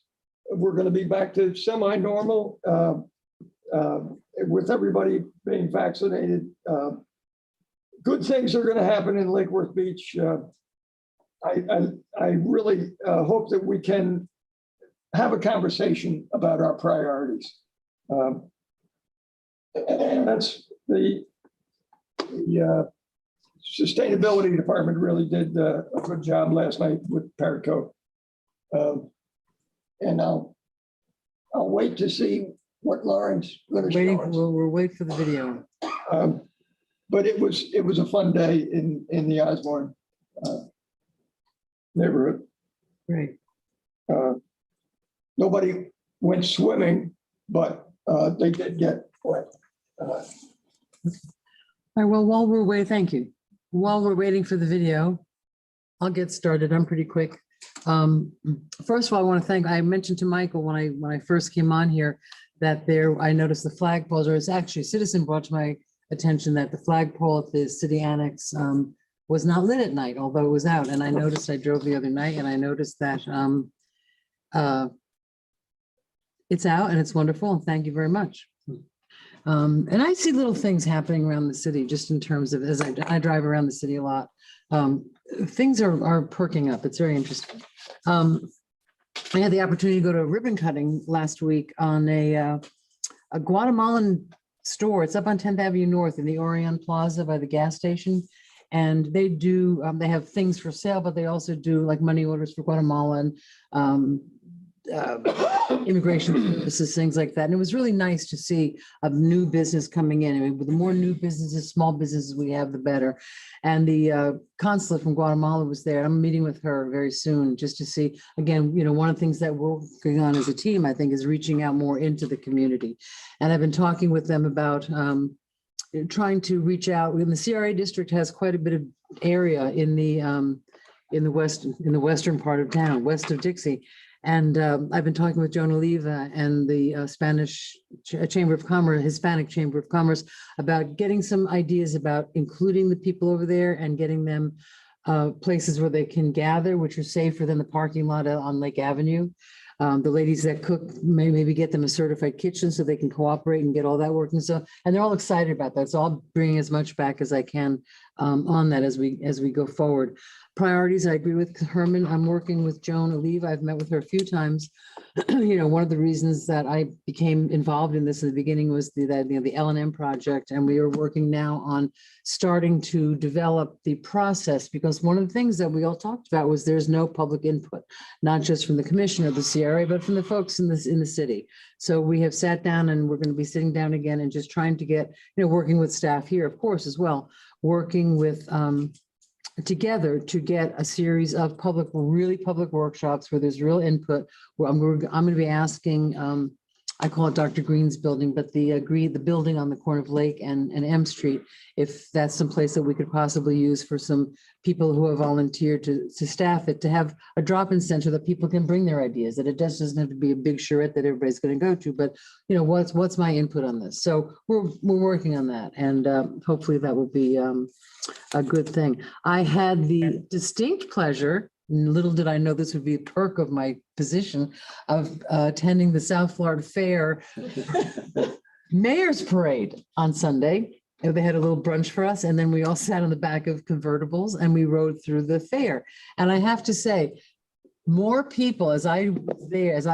We're going to be back to semi-normal with everybody being vaccinated. Good things are going to happen in Lake Worth Beach. I really hope that we can have a conversation about our priorities. That's the sustainability department really did a good job last night with Paracoat. And I'll wait to see what Lauren's going to Waiting, show us. we'll wait for the video. But it was a fun day in the Osborne neighborhood. Great. Nobody went swimming, but they did get wet. All right, well, while we're waiting, thank you. While we're waiting for the video, I'll get started. I'm pretty quick. First of all, I want to thank, I mentioned to Michael when I first came on here that I noticed the flagpoles, or it's actually a citizen brought to my attention that the flagpole at the city annex was not lit at night, although it was out. And I noticed, I drove the other night and I noticed that it's out and it's wonderful. And thank you very much. And I see little things happening around the city, just in terms of, as I drive around the city a lot, things are perking up. It's very interesting. I had the opportunity to go to a ribbon cutting last week on a Guatemalan store. It's up on 10th Avenue North in the Orion Plaza by the gas station. And they do, they have things for sale, but they also do like money orders for Guatemala and immigration services, things like that. And it was really nice to see a new business coming in. I mean, the more new businesses, small businesses we have, the better. And the consulate from Guatemala was there. I'm meeting with her very soon just to see, again, one of the things that we're working on as a team, I think, is reaching out more into the community. And I've been talking with them about trying to reach out. And the CRA district has quite a bit of area in the western part of town, west of Dixie. And I've been talking with Joan Oliva and the Spanish Chamber of Commerce, Hispanic Chamber of Commerce, about getting some ideas about including the people over there and getting them places where they can gather, which are safer than the parking lot on Lake Avenue. The ladies that cook, maybe get them a certified kitchen so they can cooperate and get all that working. So, and they're all excited about that. So I'll bring as much back as I can on that as we go forward. Priorities, I agree with Herman. I'm working with Joan Oliva. I've met with her a few times. One of the reasons that I became involved in this in the beginning was the L&M project. And we are working now on starting to develop the process, because one of the things that we all talked about was there's no public input, not just from the commission or the CRA, but from the folks in the city. So we have sat down and we're going to be sitting down again and just trying to get, working with staff here, of course, as well, working with together to get a series of really public workshops where there's real input. Where I'm going to be asking, I call it Dr. Green's building, but the building on the corner of Lake and M Street, if that's some place that we could possibly use for some people who have volunteered to staff it, to have a drop-in center that people can bring their ideas, that it just doesn't have to be a big charrette that everybody's going to go to, but what's my input on this? So we're working on that, and hopefully that will be a good thing. I had the distinct pleasure, little did I know this would be a perk of my position, of attending the South Florida Fair Mayor's Parade on Sunday. They had a little brunch for us, and then we all sat on the back of convertibles and we rode through the fair. And I have to say, more people as I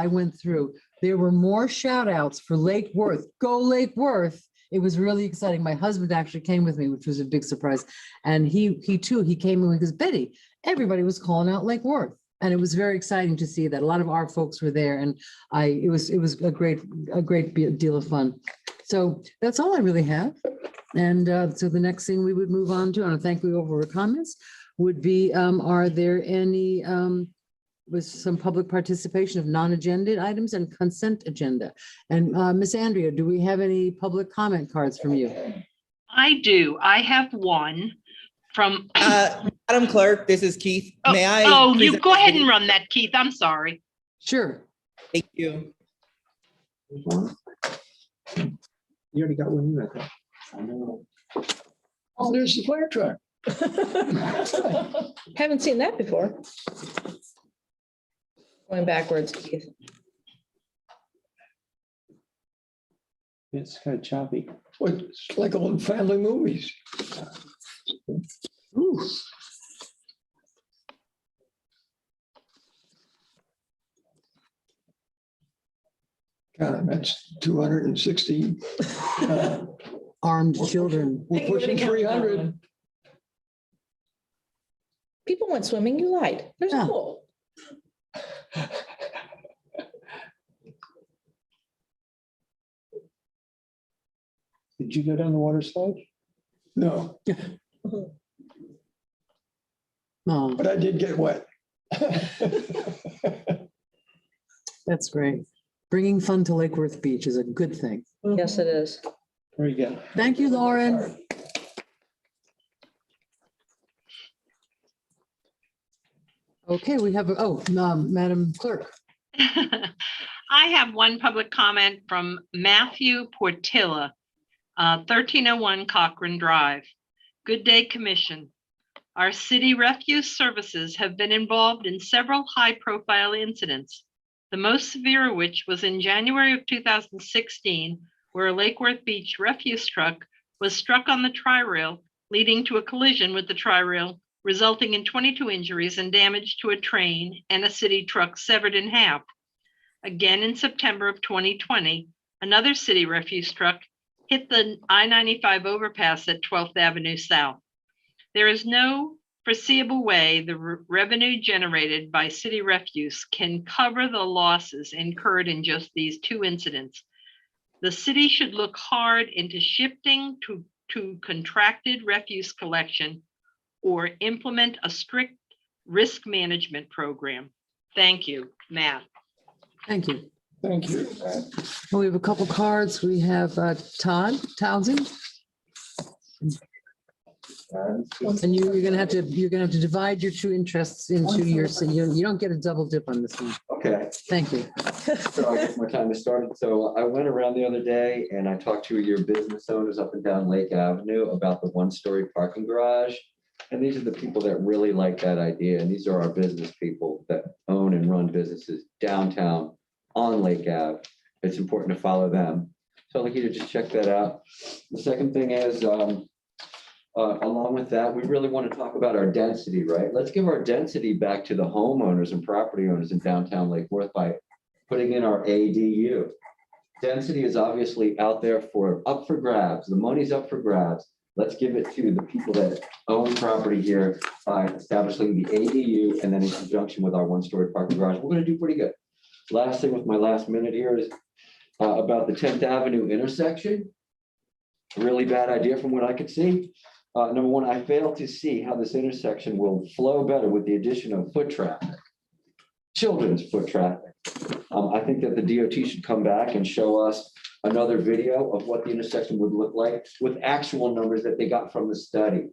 went through, there were more shout outs for Lake Worth. Go Lake Worth. It was really exciting. My husband actually came with me, which was a big surprise. And he too, he came and he goes, Betty, everybody was calling out Lake Worth. And it was very exciting to see that a lot of our folks were there, and it was a great deal of fun. So that's all I really have. And so the next thing we would move on to, and I thank you over comments, would be, are there any, with some public participation of non-agenda items and consent agenda? And Miss Andrea, do we have any public comment cards from you? I do. I have one from. Madam Clerk, this is Keith. May I? Oh, you present go this ahead video? and run that, Keith. I'm sorry. Sure. Thank you. You already got one, you think. I know. Oh, there's the fire truck. Haven't seen that before. Going backwards, Keith. It's kind of choppy. Well, it's like old family movies. Ooh. God, that's 260. Armed children. We're pushing 300. People went swimming, you lied. There's a Yeah. pool. Did you go down the water slide? No, Oh, but I did get wet. that's great. Bringing fun to Lake Worth Beach is a good thing. Yes, it is. There you go. Thank you, Lauren. Okay, we have, Madam Clerk. I have one public comment from Matthew Portilla, 1301 Cochrane Drive. Good day, Commission. Our city refuse services have been involved in several high-profile incidents, the most severe of which was in January of 2016, where a Lake Worth Beach refuse truck was struck on the tri-rail, leading to a collision with the tri-rail, resulting in 22 injuries and damage to a train and a city truck severed in half. Again, in September of 2020, another city refuse truck hit the I-95 overpass at 12th Avenue South. There is no foreseeable way the revenue generated by city refuse can cover the losses incurred in just these two incidents. The city should look hard into shifting to contracted refuse collection or implement a strict risk management program. Thank you, Matt. Thank you. Thank you. We have a couple cards. We have Todd Townsend. And you're gonna have to divide your two interests into your, so you don't get a double dip on this one. Okay, Thank you. so I guess my time is started. So I went around the other day and I talked to your business owners up and down Lake Avenue about the one-story parking garage. And these are the people that really like that idea. And these are our business people that own and run businesses downtown on Lake Ave. It's important to follow them. So I'd like you to just check that out. The second thing is, along with that, we really want to talk about our density, right? Let's give our density back to the homeowners and property owners in downtown Lake Worth by putting in our ADU. Density is obviously out there up for grabs. The money's up for grabs. Let's give it to the people that own property here by establishing the ADU and then in conjunction with our one-story parking garage. We're going to do pretty good. Last thing with my last minute here is about the 10th Avenue intersection. Really bad idea from what I could see. Number one, I fail to see how this intersection will flow better with the addition of foot traffic, children's foot traffic. I think that the DOT should come back and show us another video of what the intersection would look like with actual numbers that they got from the study,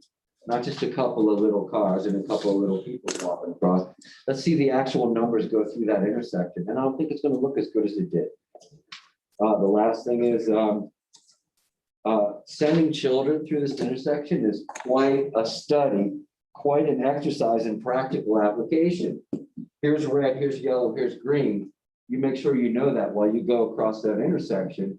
not just a couple of little cars and a couple of little people walking across. Let's see the actual numbers go through that intersection. And I don't think it's going to look as good as it did. The last thing is, sending children through this intersection is quite a study, quite an exercise in practical application. Here's red, here's yellow, here's green. You make sure you know that while you go across that intersection.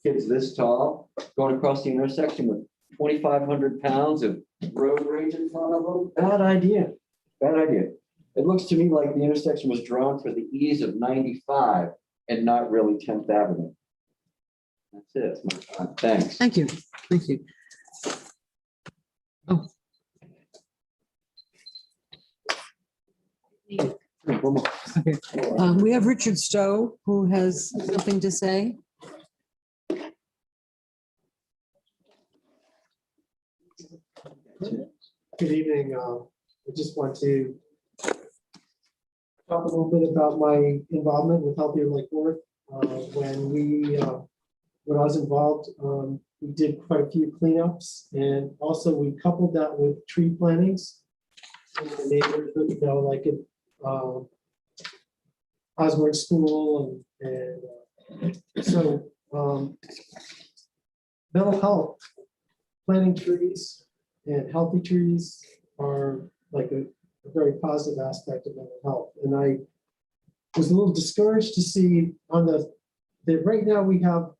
Kids this tall going across the intersection with 2,500 pounds of road rage in front of them. Bad idea. Bad idea. It looks to me like the intersection was drawn for the ease of 95 and not really 10th Avenue. That's it. It's my time. Thanks. Thank you. Thank you. Oh. Okay. We have Richard Stowe, who has something to say. Good evening. I just want to talk a little bit about my involvement with Healthier Lake Worth. When I was involved, we did quite a few cleanups, and also we coupled that with tree plantings in the neighborhood, you know, like at Osborne School and so mental health, planting trees and healthy trees are like a very positive aspect of mental health. And I was a little discouraged to see on that right now we have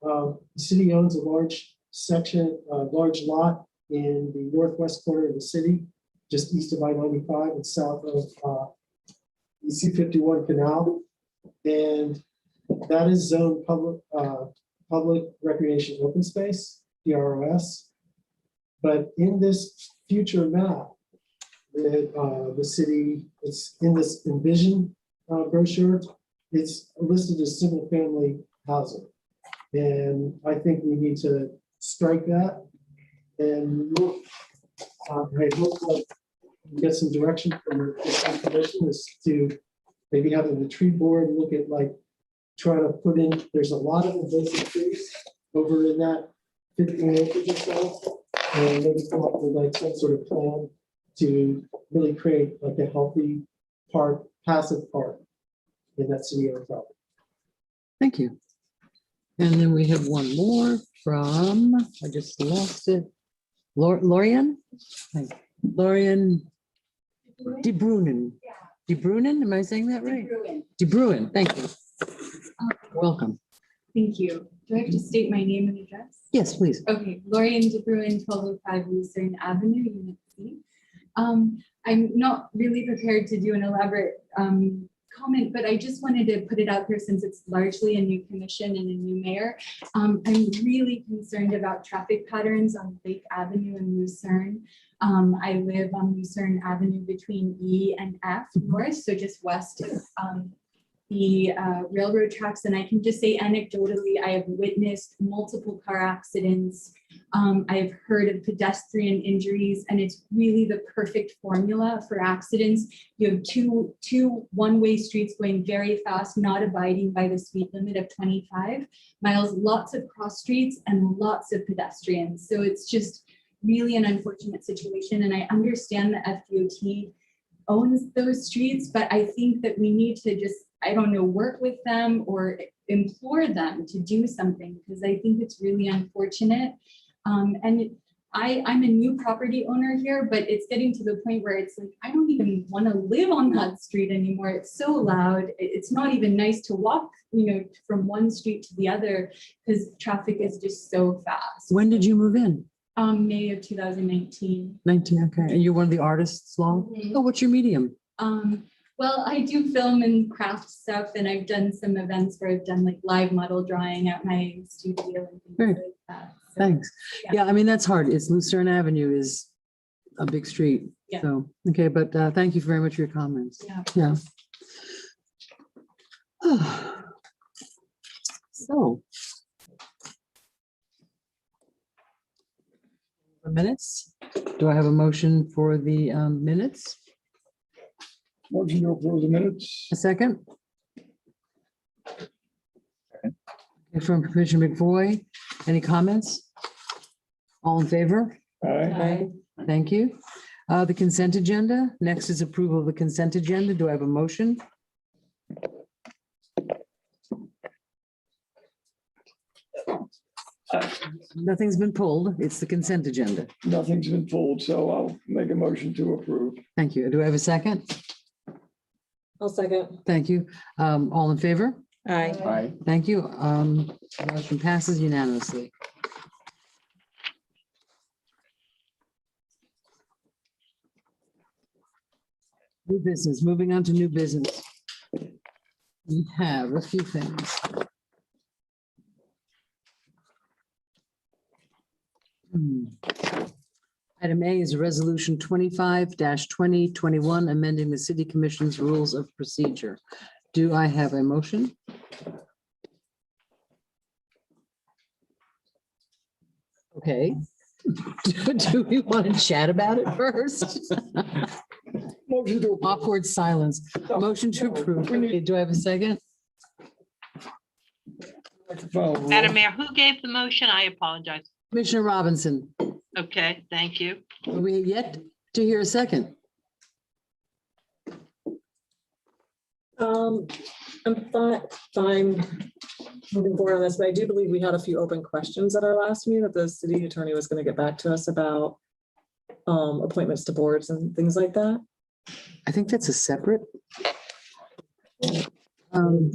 the city owns a large section, a large lot in the northwest corner of the city, just east of I-95 and south of the C-51 canal. And that is zoned public recreation open space, PROS. But in this future map, the city, it's in this envision brochure, it's listed as single family housing. And I think we need to strike that and look, I hope that we get some direction from the commission as to maybe having the tree board look at like trying to put in, there's a lot of invasive trees over in that 15 acres or so, and maybe come up with like some sort of plan to really create like a healthy park, passive park in that city of property. Thank you. And then we have one more from, I just lost it. Lorian? Lorian De Bruinen. De Bruinen, am I saying that right? De Bruin, thank you. Welcome. Thank you. Do I have to state my name and address? Yes, please. Okay, Lorian De Bruin, 1205 Lucerne Avenue, Unit C. I'm not really prepared to do an elaborate comment, but I just wanted to put it out there since it's largely a new commission and a new mayor. I'm really concerned about traffic patterns on Lake Avenue in Lucerne. I live on Lucerne Avenue between E and F north, so just west of the railroad tracks. And I can just say anecdotally, I have witnessed multiple car accidents. I've heard of pedestrian injuries, and it's really the perfect formula for accidents. You have two one-way streets going very fast, not abiding by the speed limit of 25 miles, lots of cross streets and lots of pedestrians. So it's just really an unfortunate situation. And I understand the FDOT owns those streets, but I think that we need to just, I don't know, work with them or implore them to do something, because I think it's really unfortunate. And I'm a new property owner here, but it's getting to the point where it's like, I don't even want to live on that street anymore. It's so loud. It's not even nice to walk, you know, from one street to the other because traffic is just so fast. When did you move in? May of 2019. 19, okay. And you're one of the artists, Long? Oh, what's your medium? Well, I do film and craft stuff, and I've done some events where I've done like live model drawing at my studio and things like that. So, Thanks. Yeah, I mean, that's hard. It's Lucerne Avenue is a big street. Yeah. So, okay, but thank you very much for your comments. Yeah. Yeah. So. The minutes. Do I have a motion for the minutes? Motion to approve the minutes. A second? From Commissioner McVoy, any comments? All in favor? Aye. Thank you. The consent agenda. Next is approval of the consent agenda. Do I have a motion? Nothing's been pulled. It's the consent agenda. Nothing's been pulled, so I'll make a motion to approve. Thank you. Do I have a second? I'll second. Thank you. All in favor? Aye. Aye. Thank you. Motion passes unanimously. New business, moving on to new business. We have a few things. Item A is Resolution 25-2021, amending the City Commission's Rules of Procedure. Do I have a motion? Okay. Do we want to chat about it first? Awkward silence. Motion to approve. Okay, do I have a second? Madam Mayor, who gave the motion? I apologize. Commissioner Robinson, Okay, thank you. are we yet to hear a second? I'm fine moving forward on this, but I do believe we had a few open questions at our last meeting that the city attorney was going to get back to us about appointments to boards and things like that. I think that's a separate.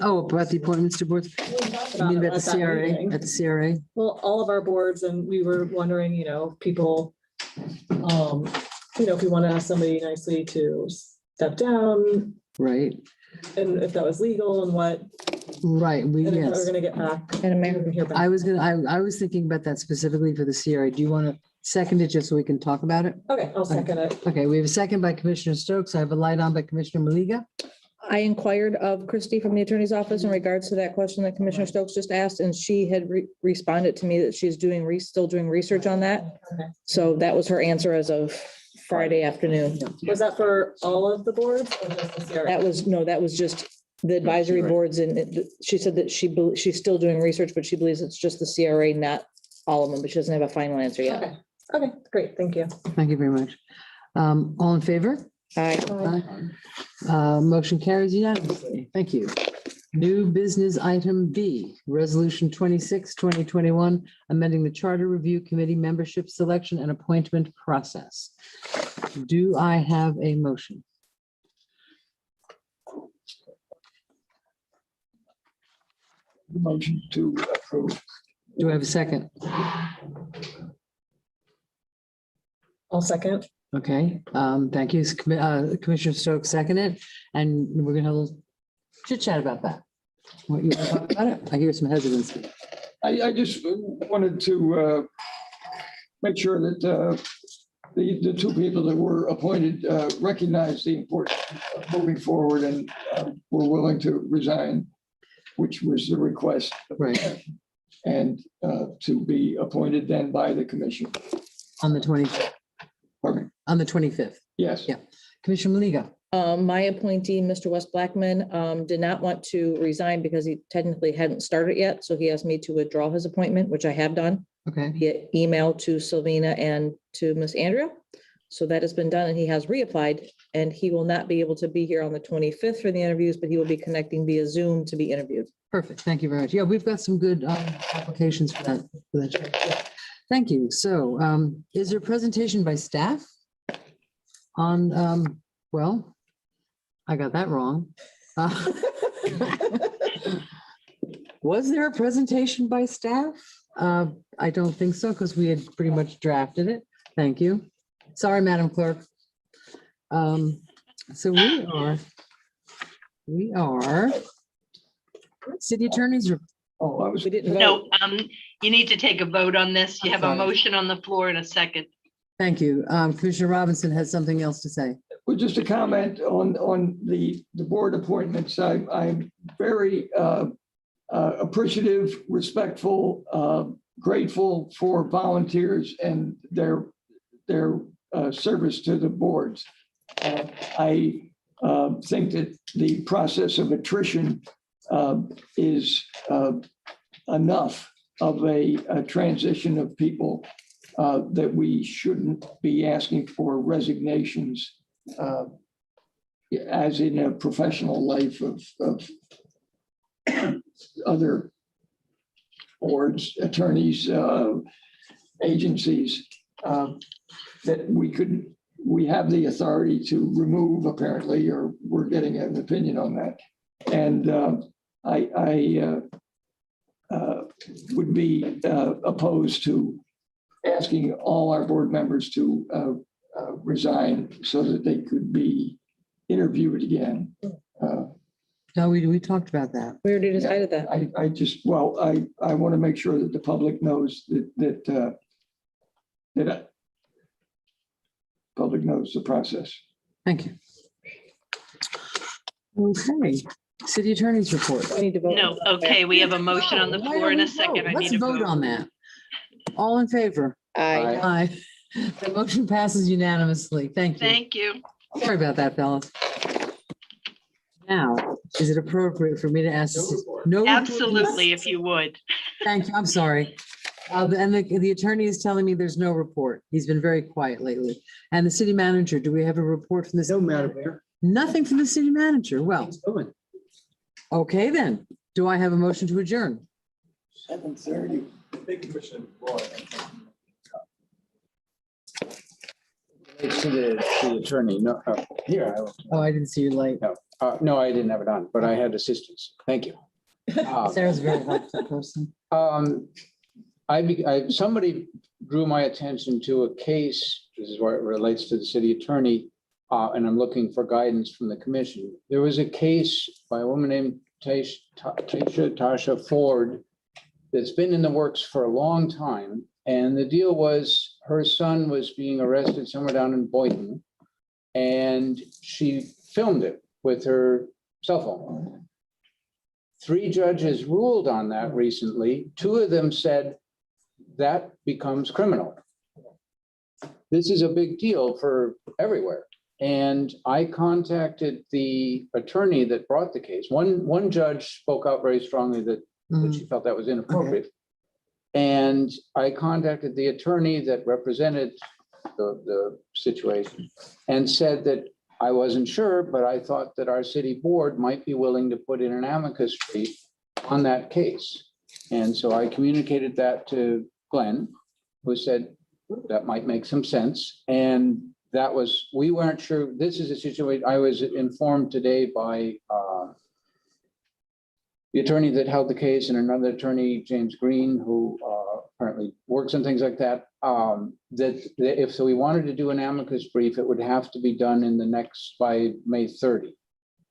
About the appointments to boards. You mean about the CRA, at the CRA? Well, all of our boards, and we were wondering, people, if we want to ask somebody nicely to step down. Right. And if that was legal and what. Right, And if we're yes. gonna get back. I was thinking about that specifically for the CRA. Do you want to second it just so we can talk about it? Okay, I'll second it. Okay, we have a second by Commissioner Stokes. I have a light on by Commissioner Maliga. I inquired of Christie from the attorney's office in regards to that question that Commissioner Stokes just asked, and she had responded to me that she's still doing research on that. Okay. So that was her answer as of Friday afternoon. Was that for all of the boards or just the CRA? That was just the advisory boards, and she said that she's still doing research, but she believes it's just the CRA, not all of them, but she doesn't have a final answer yet. Okay, okay, great, thank you. Thank you very much. All in favor? Aye. Motion carries unanimously. Thank you. New business item B, Resolution 26-2021, amending the Charter Review Committee membership selection and appointment process. Do I have a motion? Motion to approve. Do I have a second? I'll second. Okay, thank you. Commissioner Stokes seconded, and we're gonna have a little chit chat about that. What you wanna talk about it? I hear some hesitancy. I just wanted to make sure that the two people that were appointed recognize the importance of moving forward and were willing to resign, which was the request. Right. And to be appointed then by the commission. On the 25th. Pardon me? On the 25th. Yes. Yeah. Commissioner Maliga. My appointee, Mr. West Blackman, did not want to resign because he technically hadn't started yet. So he asked me to withdraw his appointment, which I have done Okay. via email to Sylvina and to Miss Andrea. So that has been done, and he has reapplied, and he will not be able to be here on the 25th for the interviews, but he will be connecting via Zoom to be interviewed. Perfect. Thank you very much. Yeah, we've got some good applications for that. Yeah. Thank you. So is there a presentation by staff on, well, I got that wrong. Was there a presentation by staff? I don't think so, because we had pretty much drafted it. Thank you. Sorry, Madam Clerk. So we are city attorneys. Oh, I was. We didn't No, vote. you need to take a vote on this. You have a Sorry. motion on the floor and a second. Thank you. Commissioner Robinson has something else to say. Well, just a comment on the board appointments. I'm very appreciative, respectful, grateful for volunteers and their service to the boards. I think that the process of attrition is enough of a transition of people that we shouldn't be asking for resignations as in a professional life of other boards, attorneys, agencies, that we have the authority to remove apparently, or we're getting an opinion on that. And I would be opposed to asking all our board members to resign so that they could be interviewed again. No, we talked about that. We already decided that. I just, well, I want to make sure that the public knows that follows the process. Thank you. Okay, city attorney's report. We need to vote. No, okay, we have a motion on the Why floor don't in a we second. vote? I Let's need to vote vote. on that. All in favor? Aye. Aye. The motion passes unanimously. Thank you. Thank you. Sorry about that, fellas. Now, is it appropriate for me to ask? No. report, please? Absolutely, if you would. Thank you. I'm sorry. And the attorney is telling me there's no report. He's been very quiet lately. And the city manager, do we have a report from this? No, Madam Mayor. Nothing from the city manager. Well, okay then. Do I have a motion to adjourn? 7:30. It's to the attorney, no, here. Oh, I didn't see your light. No, I didn't have it on, but I had assistance. Thank you. Sarah's a very helpful person. Somebody drew my attention to a case, this is where it relates to the city attorney, and I'm looking for guidance from the commission. There was a case by a woman named Tasha Ford that's been in the works for a long time. And the deal was her son was being arrested somewhere down in Boynton, and she filmed it with her cell phone. 3 judges ruled on that recently. 2 of them said that becomes criminal. This is a big deal for everywhere. And I contacted the attorney that brought the case. One judge spoke out very strongly that she felt that was inappropriate. And I contacted the attorney that represented the situation and said that I wasn't sure, but I thought that our city board might be willing to put in an amicus brief on that case. And so I communicated that to Glenn, who said that might make some sense. And that was, we weren't sure, this is a situation, I was informed today by the attorney that held the case and another attorney, James Green, who apparently works on things like that, that if so we wanted to do an amicus brief, it would have to be done in the next, by May 30.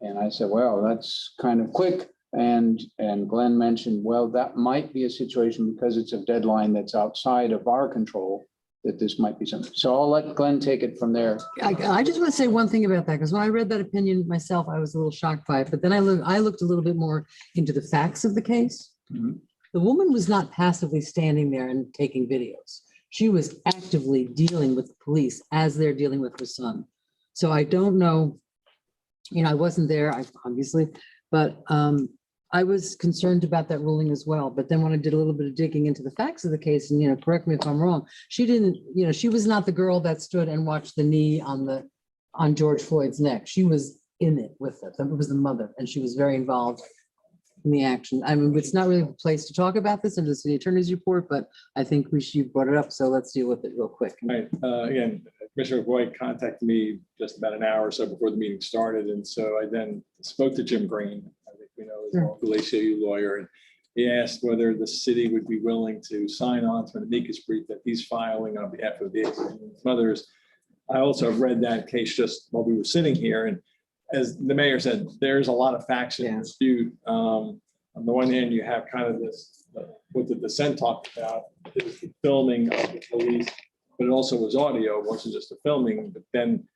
And I said, well, that's kind of quick. And Glenn mentioned, well, that might be a situation because it's a deadline that's outside of our control, that this might be something. So I'll let Glenn take it from there. I just want to say one thing about that, because when I read that opinion myself, I was a little shocked by it. But then I looked a little bit more into the facts of the case. The woman was not passively standing there and taking videos. She was actively dealing with the police as they're dealing with her son. So I don't know, I wasn't there, obviously, but I was concerned about that ruling as well. But then when I did a little bit of digging into the facts of the case, and correct me if I'm wrong, she didn't, she was not the girl that stood and watched the knee on George Floyd's neck. She was in it with it. It was the mother, and she was very involved in the action. I mean, it's not really the place to talk about this in the city attorney's report, but I think you brought it up, so let's deal with it real quick. Right. Again, Commissioner Boyd contacted me just about an hour or so before the meeting started, and so I then spoke to Jim Green. I think we know he's a ACLU lawyer, and he asked whether the city would be willing to sign on to an amicus brief that he's filing on behalf of the mothers. I also read that case just while we were sitting here, and as the mayor said, there's a lot of facts in dispute. On the one hand, you have kind of this, what the dissent talked about, is the filming of the police, but it also was audio. It wasn't just the filming, but then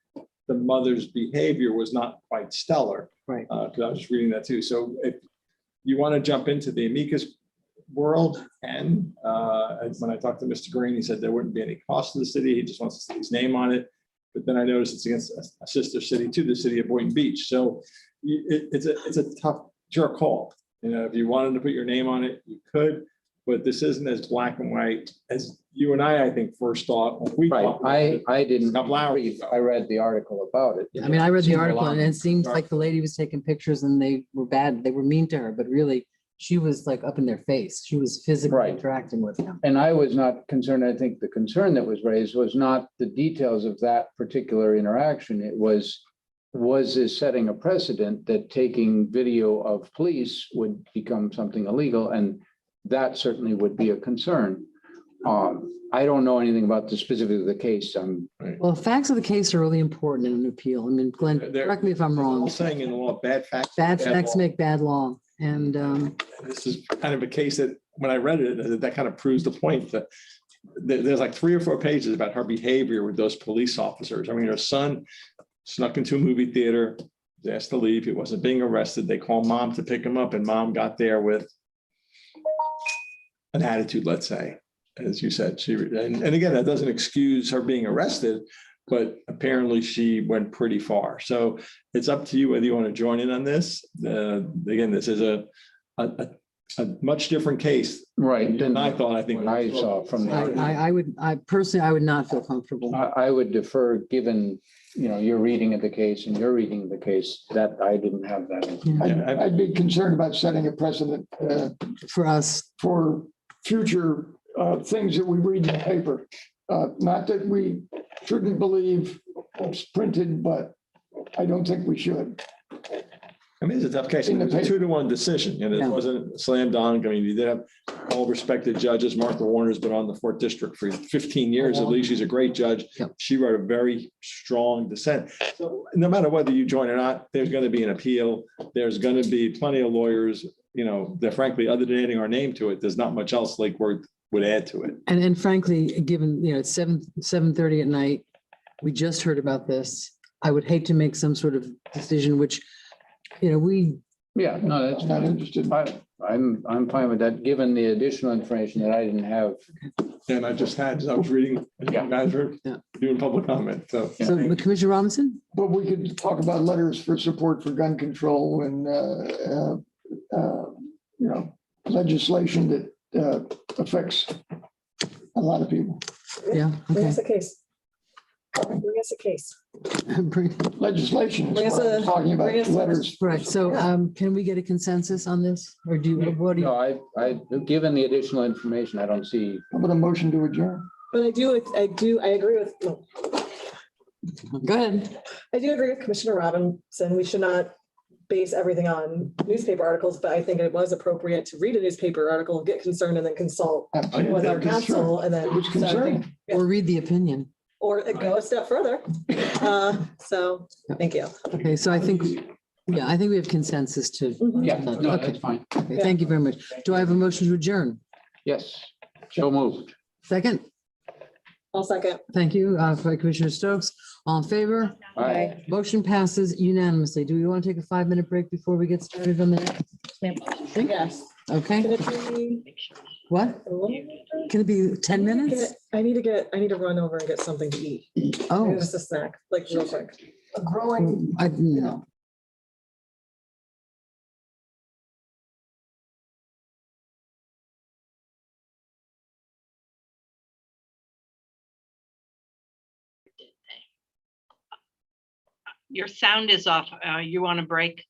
the mother's behavior was not quite stellar. Right. Because I was just reading that too. So if you want to jump into the amicus world, and when I talked to Mr. Green, he said there wouldn't be any cost to the city. He just wants the city's name on it. But then I noticed it's against a sister city to the city of Boynton Beach. So it's a tough, it's your call. If you wanted to put your name on it, you could, but this isn't as black and white as you and I think, first thought. When we Right, talked about it I didn't a couple hours read, ago. I read the article about it. I mean, I read the Seemed article and alarming. it seems like the lady was taking pictures and they were bad. They were mean to her, but really she was like up in their face. She was physically Right. interacting with them. And I was not concerned. I think the concern that was raised was not the details of that particular interaction. It was this setting a precedent that taking video of police would become something illegal? And that certainly would be a concern. I don't know anything about the specifics of the case. Well, facts of the case are really important in an appeal. I mean, Glenn, correct me if I'm wrong. All saying in the law, bad facts. Bad facts law. make bad law. And This is kind of a case that when I read it, that kind of proves the point that there's like 3 or 4 pages about her behavior with those police officers. I mean, her son snuck into a movie theater, was asked to leave. He wasn't being arrested. They called mom to pick him up, and mom got there with an attitude, let's say, as you said. And again, that doesn't excuse her being arrested, but apparently she went pretty far. So it's up to you whether you want to join in on this. Again, this is a much different case. Right. Than I thought. I think What I saw from the. I personally, I would not feel comfortable. I would defer, given, your reading of the case and your reading of the case, that I didn't have that. I'd be concerned about setting a precedent For us. for future things that we read in the paper. Not that we shouldn't believe what's printed, but I don't think we should. I mean, it's a tough case. It was a 2-1 decision, and it wasn't a slam dunk. I mean, you did have all respected judges. Martha Warner's been on the 4th District for 15 years at least. She's a great judge. She wrote a very strong dissent. So no matter whether you join or not, there's going to be an appeal. There's going to be plenty of lawyers, that frankly, other than adding our name to it, there's not much else Lake Worth would add to it. And frankly, given, it's 7:30 at night, we just heard about this. I would hate to make some sort of decision, which, Yeah, no, that's Not fine. interested. I'm fine with that, given the additional information that I didn't have. And I just had, as I was reading, you guys were doing public comment, so. So Commissioner Robinson? But we could talk about letters for support for gun control and, legislation that affects a lot of people. Yeah, Bring okay. us a case. Bring us a case. Legislation Bring is us what I'm a- talking about, bring us- letters. Right, so can we get a consensus on this? Or what do you? No, given the additional information, I don't see. How about a motion to adjourn? But I agree with, no, Go ahead. I do agree with Commissioner Robinson. We should not base everything on newspaper articles, but I think it was appropriate to read a newspaper article, get concerned, and then consult with our counsel, and then. Which concerning. Or read the opinion. Or go a step further. So, thank you. Okay, so I think we have consensus to. Yeah, no, Okay. that's fine. Okay, thank you very much. Do I have a motion to adjourn? Yes, so moved. Second? I'll second. Thank you, by Commissioner Stokes. All in favor? Aye. Motion passes unanimously. Do we want to take a 5-minute break before we get started on the next? Yes. Okay, Can it be what? a little bit? Can it be 10 minutes? I need to run over and get something to eat. Oh, Just a snack, like real quick. A growing no. Your sound is off. You want a break?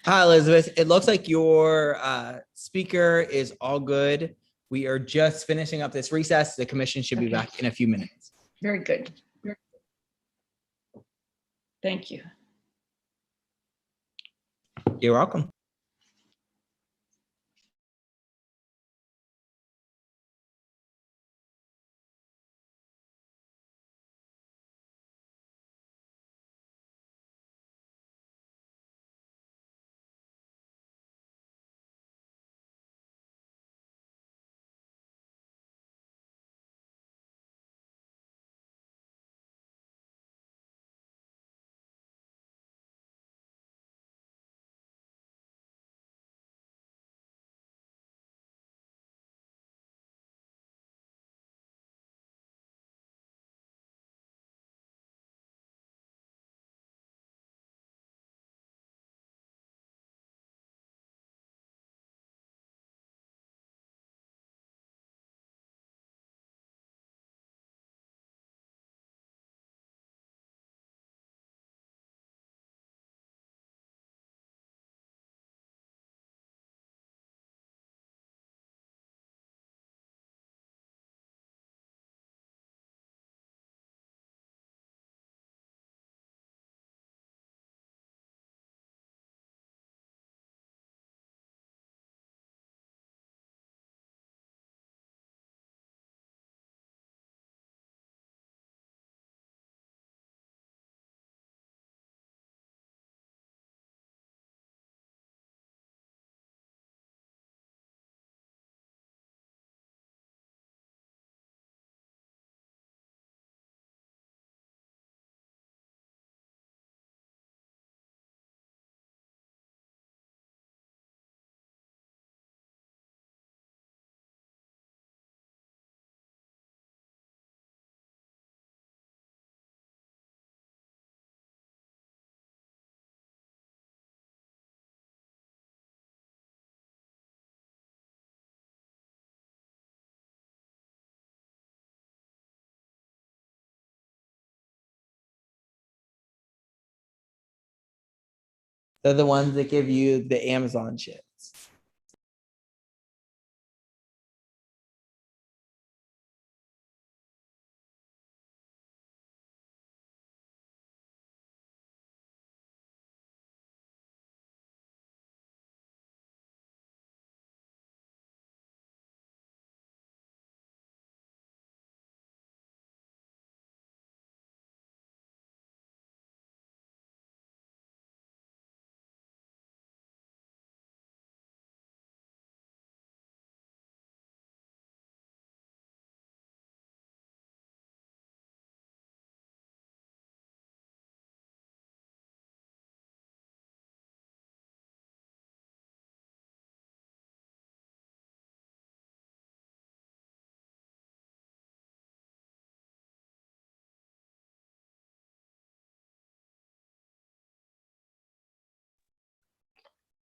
Hi, Elizabeth. It looks like your speaker is all good. We are just finishing up this recess. The commission should be back in a few minutes. Very good. Thank you. You're welcome. They're the ones that give you the Amazon chips.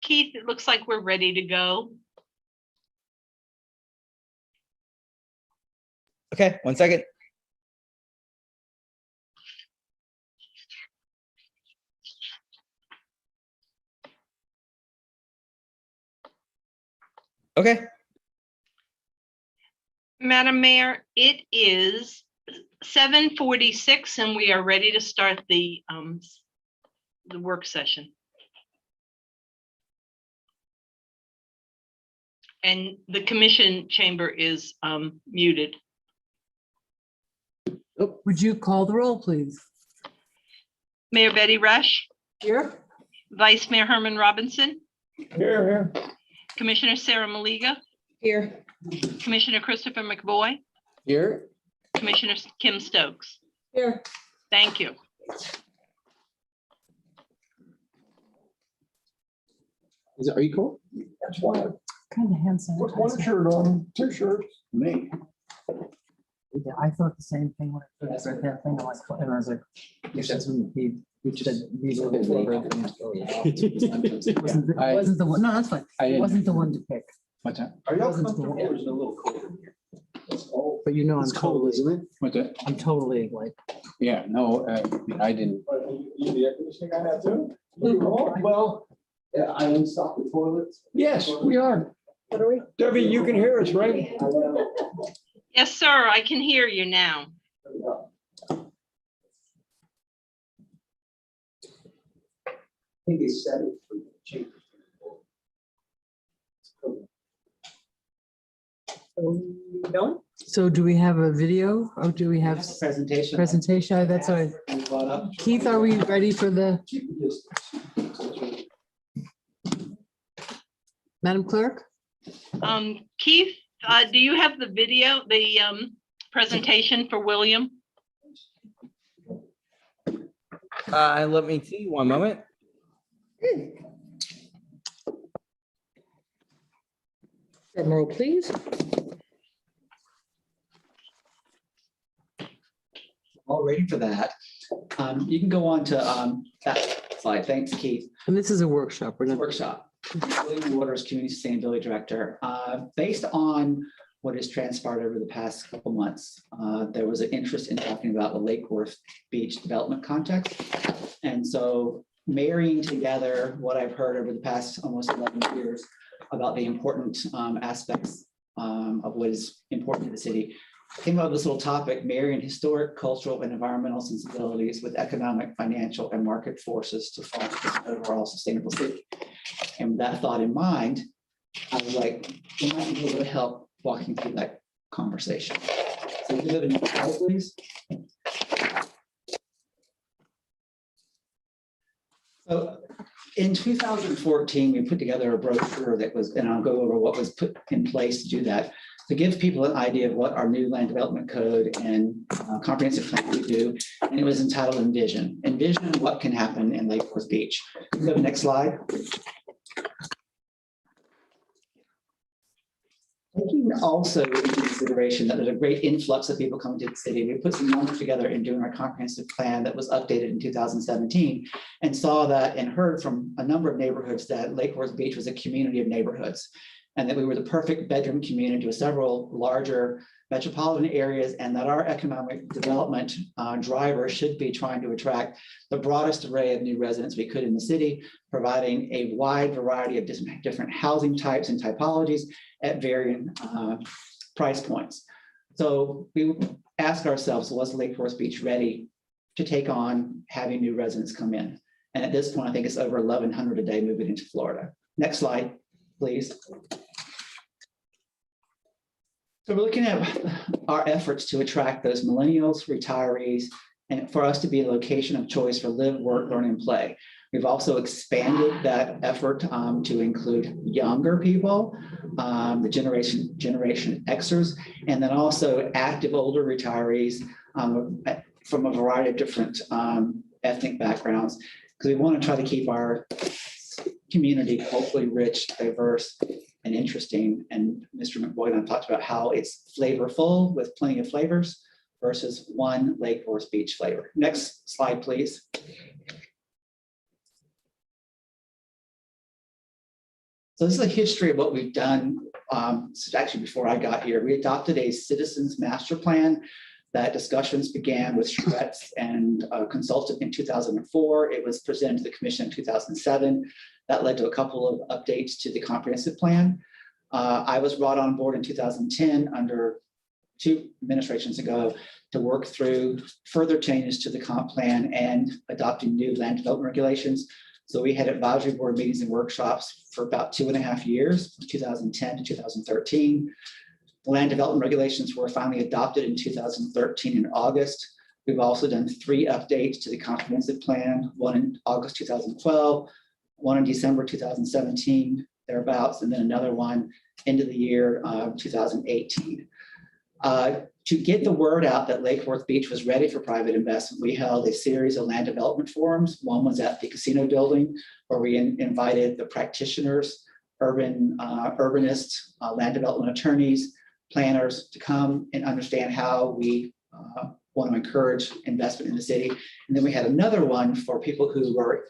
Keith, it looks like we're ready to go. Okay, 1 second. Okay. Madam Mayor, it is 7:46 and we are ready to start the work session. And the commission chamber is muted. Would you call the roll, please? Mayor Betty Rush, Here. Vice Mayor Herman Robinson, Here. Commissioner Sarah Maliga, Here. Commissioner Christopher McBoy, Here. Commissioner Kim Stokes. Here. Thank you. Are you cool? That's why. Kind of hand Put one sanitizer. shirt on, 2 shirts. Me. Yeah, I thought the same thing when I first read that thing. And I was like, he said these are the flavors. It wasn't the one. No, that's fine. It wasn't the one to pick. What's that? Are y'all Wasn't the comfortable? one. Or is it a little cold in here? But you know, I'm It's cold, totally, isn't it? What's that? I'm totally like, Yeah, no, I didn't. You the air conditioning I have too? Well, I installed the toilets. Yes, we are. What are we? Debbie, you can hear us, right? Yes, sir, I can hear you now. I think they said it for the chief. Going? So do we have a video or do we have Presentation. presentation? That's all right. Keith, are we ready for the, Madam Clerk? Keith, do you have the video, the presentation for William? Let me see, one moment. Drum roll, please. All ready for that. You can go on to that slide. Thanks, Keith. And this is a workshop. We're not. Workshop. William Waters, Community Sustainability Director. Based on what has transpired over the past couple months, there was an interest in talking about the Lake Worth Beach development context. And so marrying together what I've heard over the past almost 11 years about the important aspects of what is important to the city, came up with this little topic, marrying historic, cultural, and environmental sensibilities with economic, financial, and market forces to foster an overall sustainable city. And with that thought in mind, I was like, we might be able to help walking through that conversation. So if you have a next slide, please. So in 2014, we put together a brochure that was, and I'll go over what was put in place to do that, to give people an idea of what our new land development code and comprehensive plan would do. And it was entitled Envision. Envision what can happen in Lake Worth Beach. Go to the next slide. Taking also into consideration that there's a great influx of people coming to the city, we put some numbers together in doing our comprehensive plan that was updated in 2017 and saw that and heard from a number of neighborhoods that Lake Worth Beach was a community of neighborhoods and that we were the perfect bedroom community with several larger metropolitan areas and that our economic development driver should be trying to attract the broadest array of new residents we could in the city, providing a wide variety of different housing types and typologies at varying price points. So we ask ourselves, was Lake Worth Beach ready to take on having new residents come in? And at this point, I think it's over 1,100 a day moving into Florida. Next slide, please. So we're looking at our efforts to attract those millennials, retirees, and for us to be a location of choice for live, work, learn, and play. We've also expanded that effort to include younger people, the Generation Xers, and then also active older retirees from a variety of different ethnic backgrounds, because we want to try to keep our community culturally rich, diverse, and interesting. And Mr. McBoyd and I talked about how it's flavorful with plenty of flavors versus one Lake Worth Beach flavor. Next slide, please. So this is a history of what we've done. This is actually before I got here. We adopted a citizens master plan. That discussions began with Shretz and a consultant in 2004. It was presented to the commission in 2007. That led to a couple of updates to the comprehensive plan. I was brought on board in 2010 under 2 administrations ago to work through further changes to the comp plan and adopting new land development regulations. So we had advisory board meetings and workshops for about 2.5 years, 2010 to 2013. The land development regulations were finally adopted in 2013 in August. We've also done 3 updates to the comprehensive plan, one in August 2012, one in December 2017, thereabouts, and then another one into the year 2018. To get the word out that Lake Worth Beach was ready for private investment, we held a series of land development forums. One was at the casino building, where we invited the practitioners, urbanists, land development attorneys, planners to come and understand how we want to encourage investment in the city. And then we had another one for people who were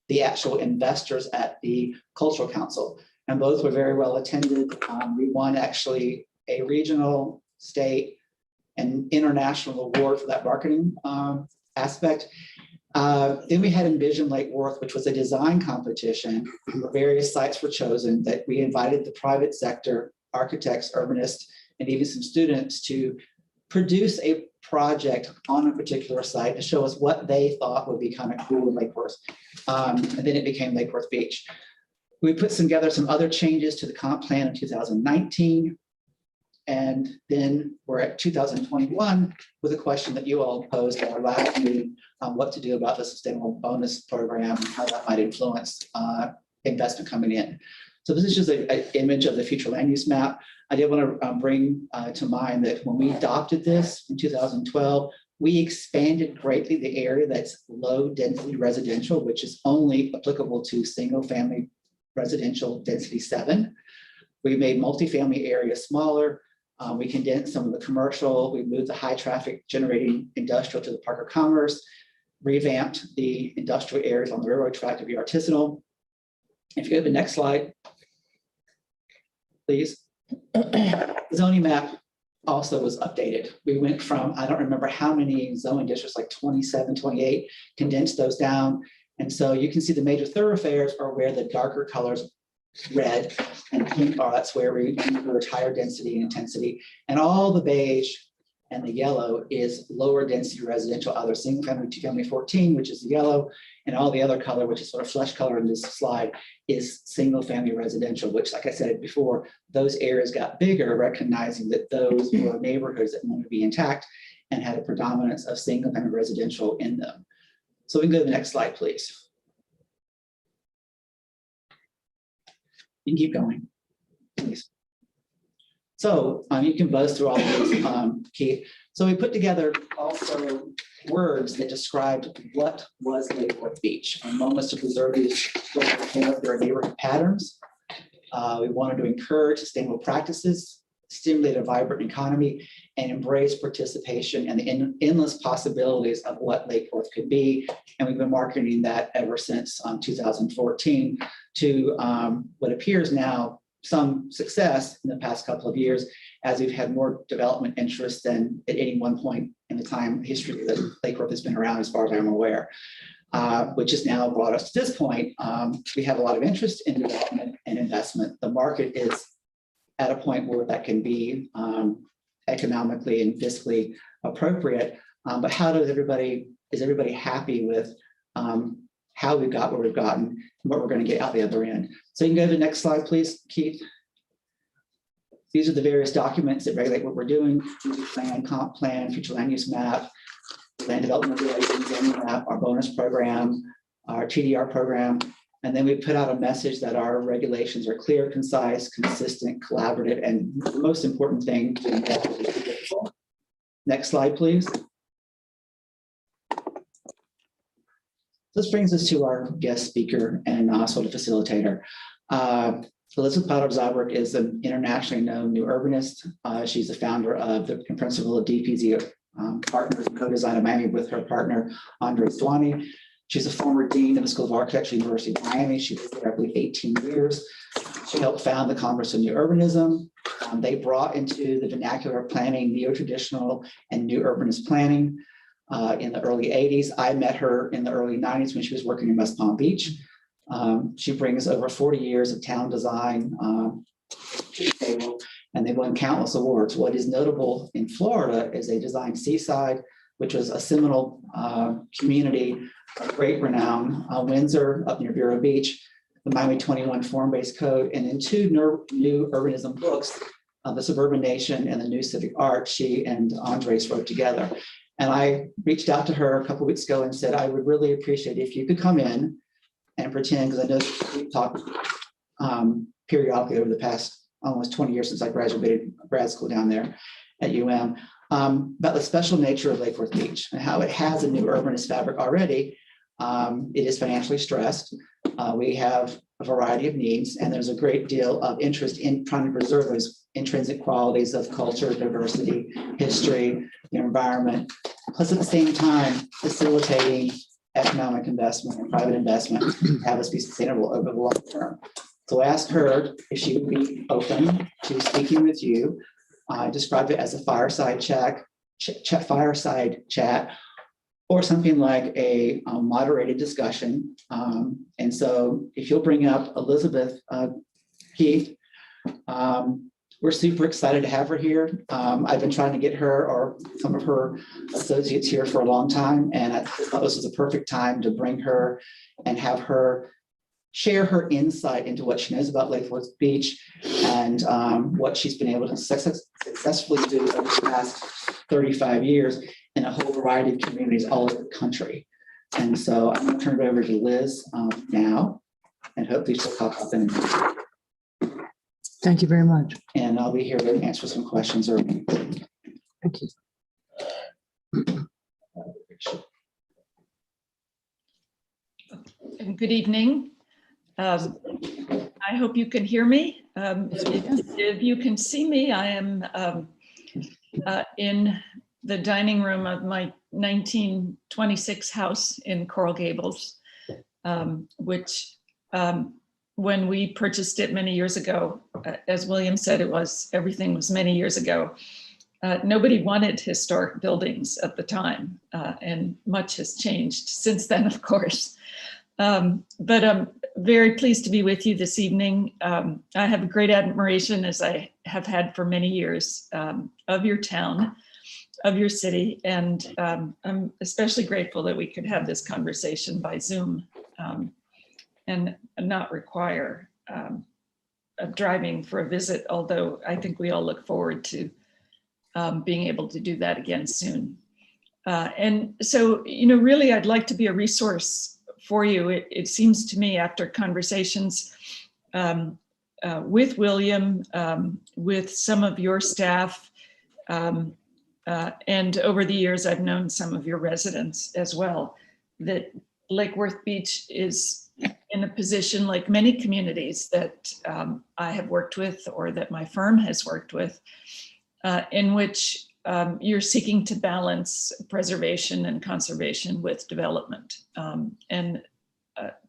the actual investors at the Cultural Council. And both were very well attended. We won actually a regional, state, and international award for that marketing aspect. Then we had Envision Lake Worth, which was a design competition where various sites were chosen that we invited the private sector, architects, urbanists, and even some students to produce a project on a particular site to show us what they thought would be kind of cool in Lake Worth. And then it became Lake Worth Beach. We put together some other changes to the comp plan in 2019. And then we're at 2021 with a question that you all posed at our last meeting on what to do about the sustainable bonus program and how that might influence investment coming in. So this is just an image of the future land use map. I did want to bring to mind that when we adopted this in 2012, we expanded greatly the area that's low density residential, which is only applicable to single family residential density 7. We made multifamily areas smaller. We condensed some of the commercial. We moved the high traffic generating industrial to the Park of Commerce, revamped the industrial areas on the railroad track to be artisanal. If you go to the next slide, please. The zoning map also was updated. We went from, I don't remember how many zoning districts, like 27, 28, condensed those down. And so you can see the major thoroughfares are where the darker colors, red and pink are. That's where we encourage higher density and intensity. And all the beige and the yellow is lower density residential, either single family, 2 family, 14, which is the yellow, and all the other color, which is sort of flesh color in this slide, is single family residential, which, like I said before, those areas got bigger, recognizing that those were neighborhoods that wanted to be intact and had a predominance of single family residential in them. So we can go to the next slide, please. You can keep going, please. So you can buzz through all of these, Keith. So we put together also words that described what was Lake Worth Beach. And one was to preserve these their neighborhood patterns. We wanted to encourage sustainable practices, stimulate a vibrant economy, and embrace participation and the endless possibilities of what Lake Worth could be. And we've been marketing that ever since 2014 to what appears now some success in the past couple of years, as we've had more development interest than at any one point in the time history that Lake Worth has been around, as far as I'm aware, which has now brought us to this point. We have a lot of interest in development and investment. The market is at a point where that can be economically and fiscally appropriate. But how does is everybody happy with how we've got where we've gotten and what we're going to get out the other end? So you can go to the next slide, please, Keith. These are the various documents that regulate what we're doing: strategic plan, comp plan, future land use map, land development regulations, zoning map, our bonus program, our TDR program. And then we put out a message that our regulations are clear, concise, consistent, collaborative, and the most important thing, next slide, please. This brings us to our guest speaker and sort of facilitator. Elizabeth Potter-Zyberg is an internationally known new urbanist. She's the founder of the principal of DPZ Partners and co-design of Miami with her partner, Andres Dwani. She's a former dean of the School of Architecture, University of Miami. She was there, I believe, 18 years. She helped found the Congress of New Urbanism. They brought into the vernacular of planning neo-traditional and new urbanist planning in the early 80s. I met her in the early 90s when she was working in West Palm Beach. She brings over 40 years of town design to the table, and they won countless awards. What is notable in Florida is they designed Seaside, which was a seminal community of great renown, Windsor up near Vero Beach, the Miami 21 Form-Based Code, and in 2 new urbanism books, The Suburban Nation and The New Civic Art, she and Andres wrote together. And I reached out to her a couple of weeks ago and said, I would really appreciate if you could come in and pretend, because I know we've talked periodically over the past almost 20 years since I graduated grad school down there at UM, about the special nature of Lake Worth Beach and how it has a new urbanist fabric already. It is financially stressed. We have a variety of needs, and there's a great deal of interest in trying to preserve those intrinsic qualities of culture, diversity, history, the environment, plus at the same time facilitating economic investment and private investment to have us be sustainable over the long term. So I asked her if she would be open to speaking with you. I described it as a fireside chat, or something like a moderated discussion. And so if you'll bring up Elizabeth Keith, we're super excited to have her here. I've been trying to get her or some of her associates here for a long time, and I thought this was a perfect time to bring her and have her share her insight into what she knows about Lake Forest Beach and what she's been able to successfully do over the past 35 years in a whole variety of communities all over the country. And so I'm going to turn it over to Liz now, and hopefully she'll pop up in. Thank you very much. And I'll be here to answer some questions or. Thank you. Good evening. I hope you can hear me. If you can see me, I am in the dining room of my 1926 house in Coral Gables, which when we purchased it many years ago, as William said, everything was many years ago. Nobody wanted historic buildings at the time, and much has changed since then, of course. But I'm very pleased to be with you this evening. I have a great admiration, as I have had for many years, of your town, of your city, and I'm especially grateful that we could have this conversation by Zoom and not require driving for a visit, although I think we all look forward to being able to do that again soon. And so, really, I'd like to be a resource for you. It seems to me, after conversations with William, with some of your staff, and over the years, I've known some of your residents as well, that Lake Worth Beach is in a position, like many communities that I have worked with or that my firm has worked with, in which you're seeking to balance preservation and conservation with development, and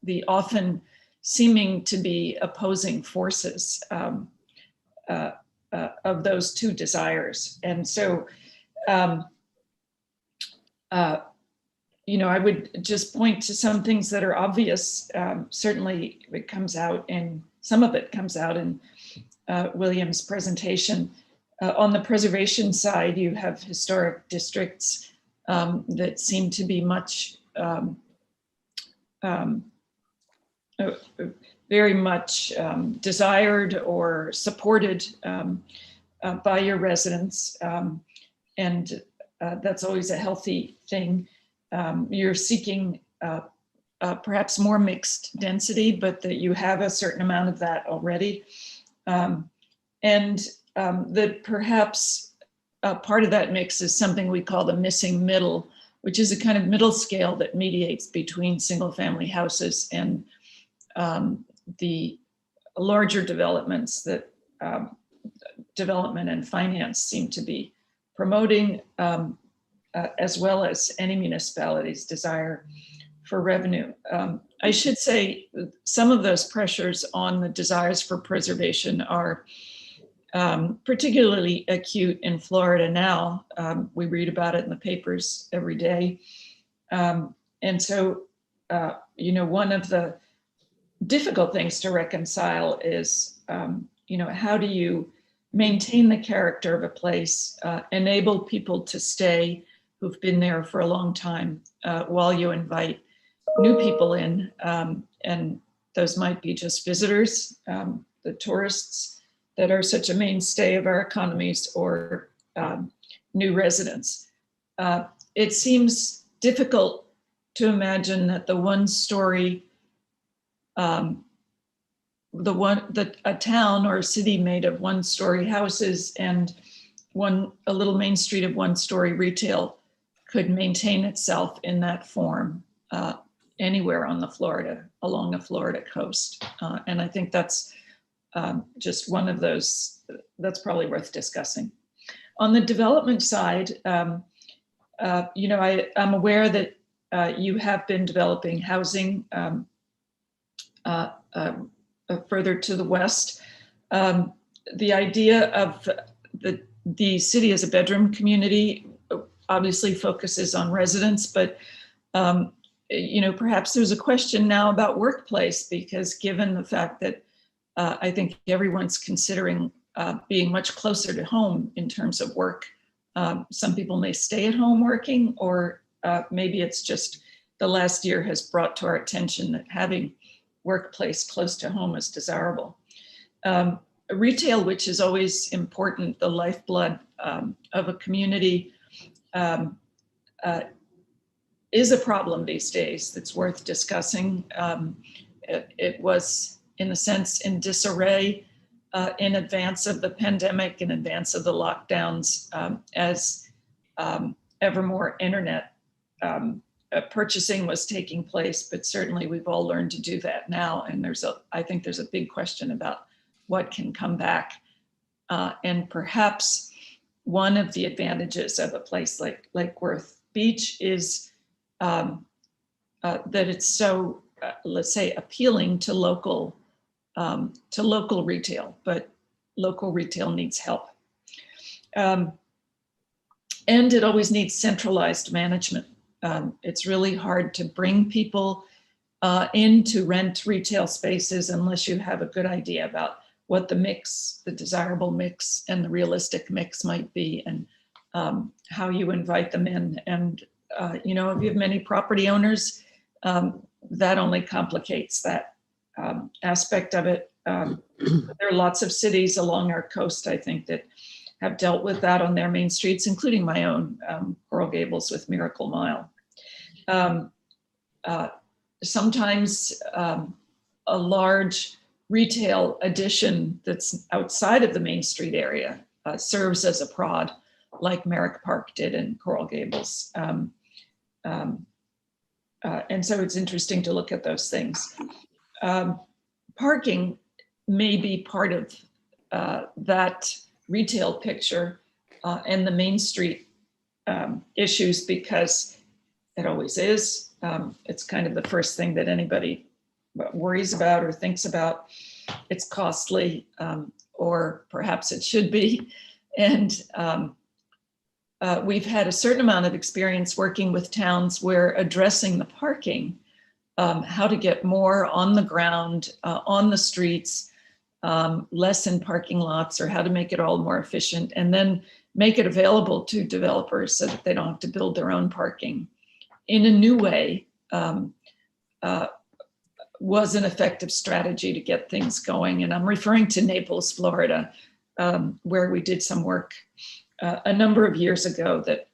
the often seeming to be opposing forces of those two desires. And so, I would just point to some things that are obvious. Certainly, it comes out in some of it comes out in William's presentation. On the preservation side, you have historic districts that seem to be much, very much desired or supported by your residents. And that's always a healthy thing. You're seeking perhaps more mixed density, but that you have a certain amount of that already. That perhaps part of that mix is something we call the missing middle, which is a kind of middle scale that mediates between single family houses and the larger developments that development and finance seem to be promoting, as well as any municipality's desire for revenue. I should say some of those pressures on the desires for preservation are particularly acute in Florida now. We read about it in the papers every day. And so, one of the difficult things to reconcile is, how do you maintain the character of a place, enable people to stay who've been there for a long time, while you invite new people in, and those might be just visitors, the tourists that are such a mainstay of our economies, or new residents. It seems difficult to imagine that the one-story, a town or a city made of one-story houses and a little main street of one-story retail could maintain itself in that form anywhere on along the Florida coast. And I think that's just one of those that's probably worth discussing. On the development side, I'm aware that you have been developing housing further to the west. The idea of the city as a bedroom community obviously focuses on residents, but perhaps there's a question now about workplace, because given the fact that I think everyone's considering being much closer to home in terms of work. Some people may stay at home working, or maybe it's just the last year has brought to our attention that having workplace close to home is desirable. Retail, which is always important, the lifeblood of a community, is a problem these days that's worth discussing. It was, in a sense, in disarray in advance of the pandemic, in advance of the lockdowns, as ever more internet purchasing was taking place. But certainly we've all learned to do that now. And I think there's a big question about what can come back. And perhaps one of the advantages of a place like Lake Worth Beach is that it's so, let's say, appealing to local retail, but local retail needs help. And it always needs centralized management. It's really hard to bring people in to rent retail spaces unless you have a good idea about what the mix, the desirable mix and the realistic mix might be, and how you invite them in. And, if you have many property owners, that only complicates that aspect of it. There are lots of cities along our coast, I think, that have dealt with that on their main streets, including my own, Coral Gables with Miracle Mile. Sometimes a large retail addition that's outside of the Main Street area serves as a prod, like Merrick Park did in Coral Gables. And so it's interesting to look at those things. Parking may be part of that retail picture and the Main Street issues, because it always is. It's kind of the first thing that anybody worries about or thinks about. It's costly, or perhaps it should be. And we've had a certain amount of experience working with towns where addressing the parking, how to get more on the ground, on the streets, less in parking lots, or how to make it all more efficient, and then make it available to developers so that they don't have to build their own parking in a new way, was an effective strategy to get things going. And I'm referring to Naples, Florida, where we did some work a number of years ago that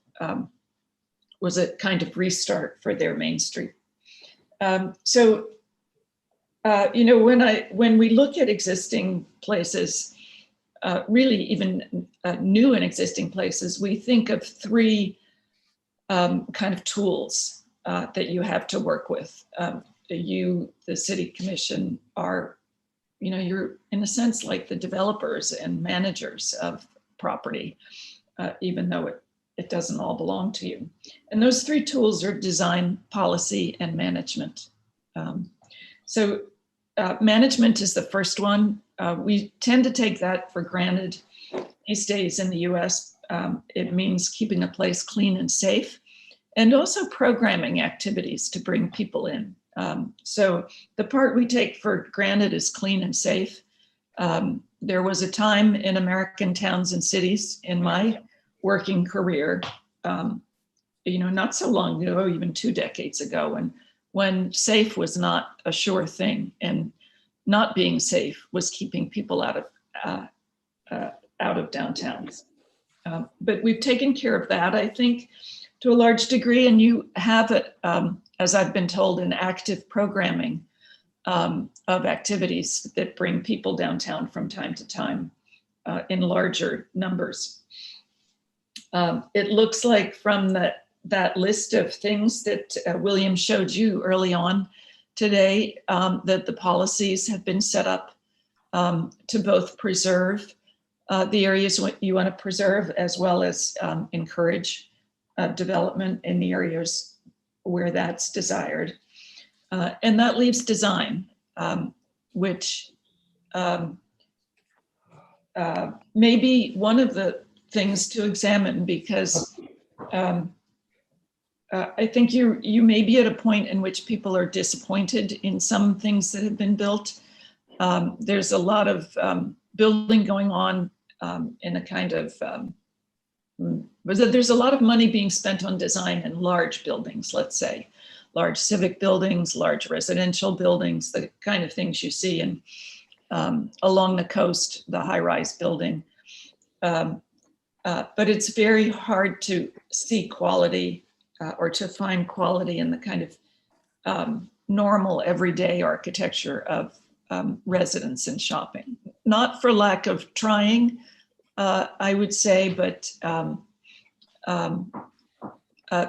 was a kind of restart for their Main Street. When we look at existing places, really even new and existing places, we think of three kind of tools that you have to work with. You, the City Commission, are, you're in a sense like the developers and managers of property, even though it doesn't all belong to you. And those three tools are design, policy, and management. Management is the first one. We tend to take that for granted these days in the US. It means keeping a place clean and safe, and also programming activities to bring people in. So the part we take for granted is clean and safe. There was a time in American towns and cities in my working career, not so long ago, even 2 decades ago, when safe was not a sure thing, and not being safe was keeping people out of downtowns. But we've taken care of that, I think, to a large degree, and you have it, as I've been told, in active programming of activities that bring people downtown from time to time in larger numbers. It looks like from that list of things that William showed you early on today, that the policies have been set up to both preserve the areas you want to preserve, as well as encourage development in the areas where that's desired. And that leaves design, which may be one of the things to examine, because I think you may be at a point in which people are disappointed in some things that have been built. There's a lot of building going on in a kind of, there's a lot of money being spent on design in large buildings, let's say, large civic buildings, large residential buildings, the kind of things you see in along the coast, the high-rise building. But it's very hard to see quality or to find quality in the kind of normal everyday architecture of residence and shopping. Not for lack of trying, I would say, but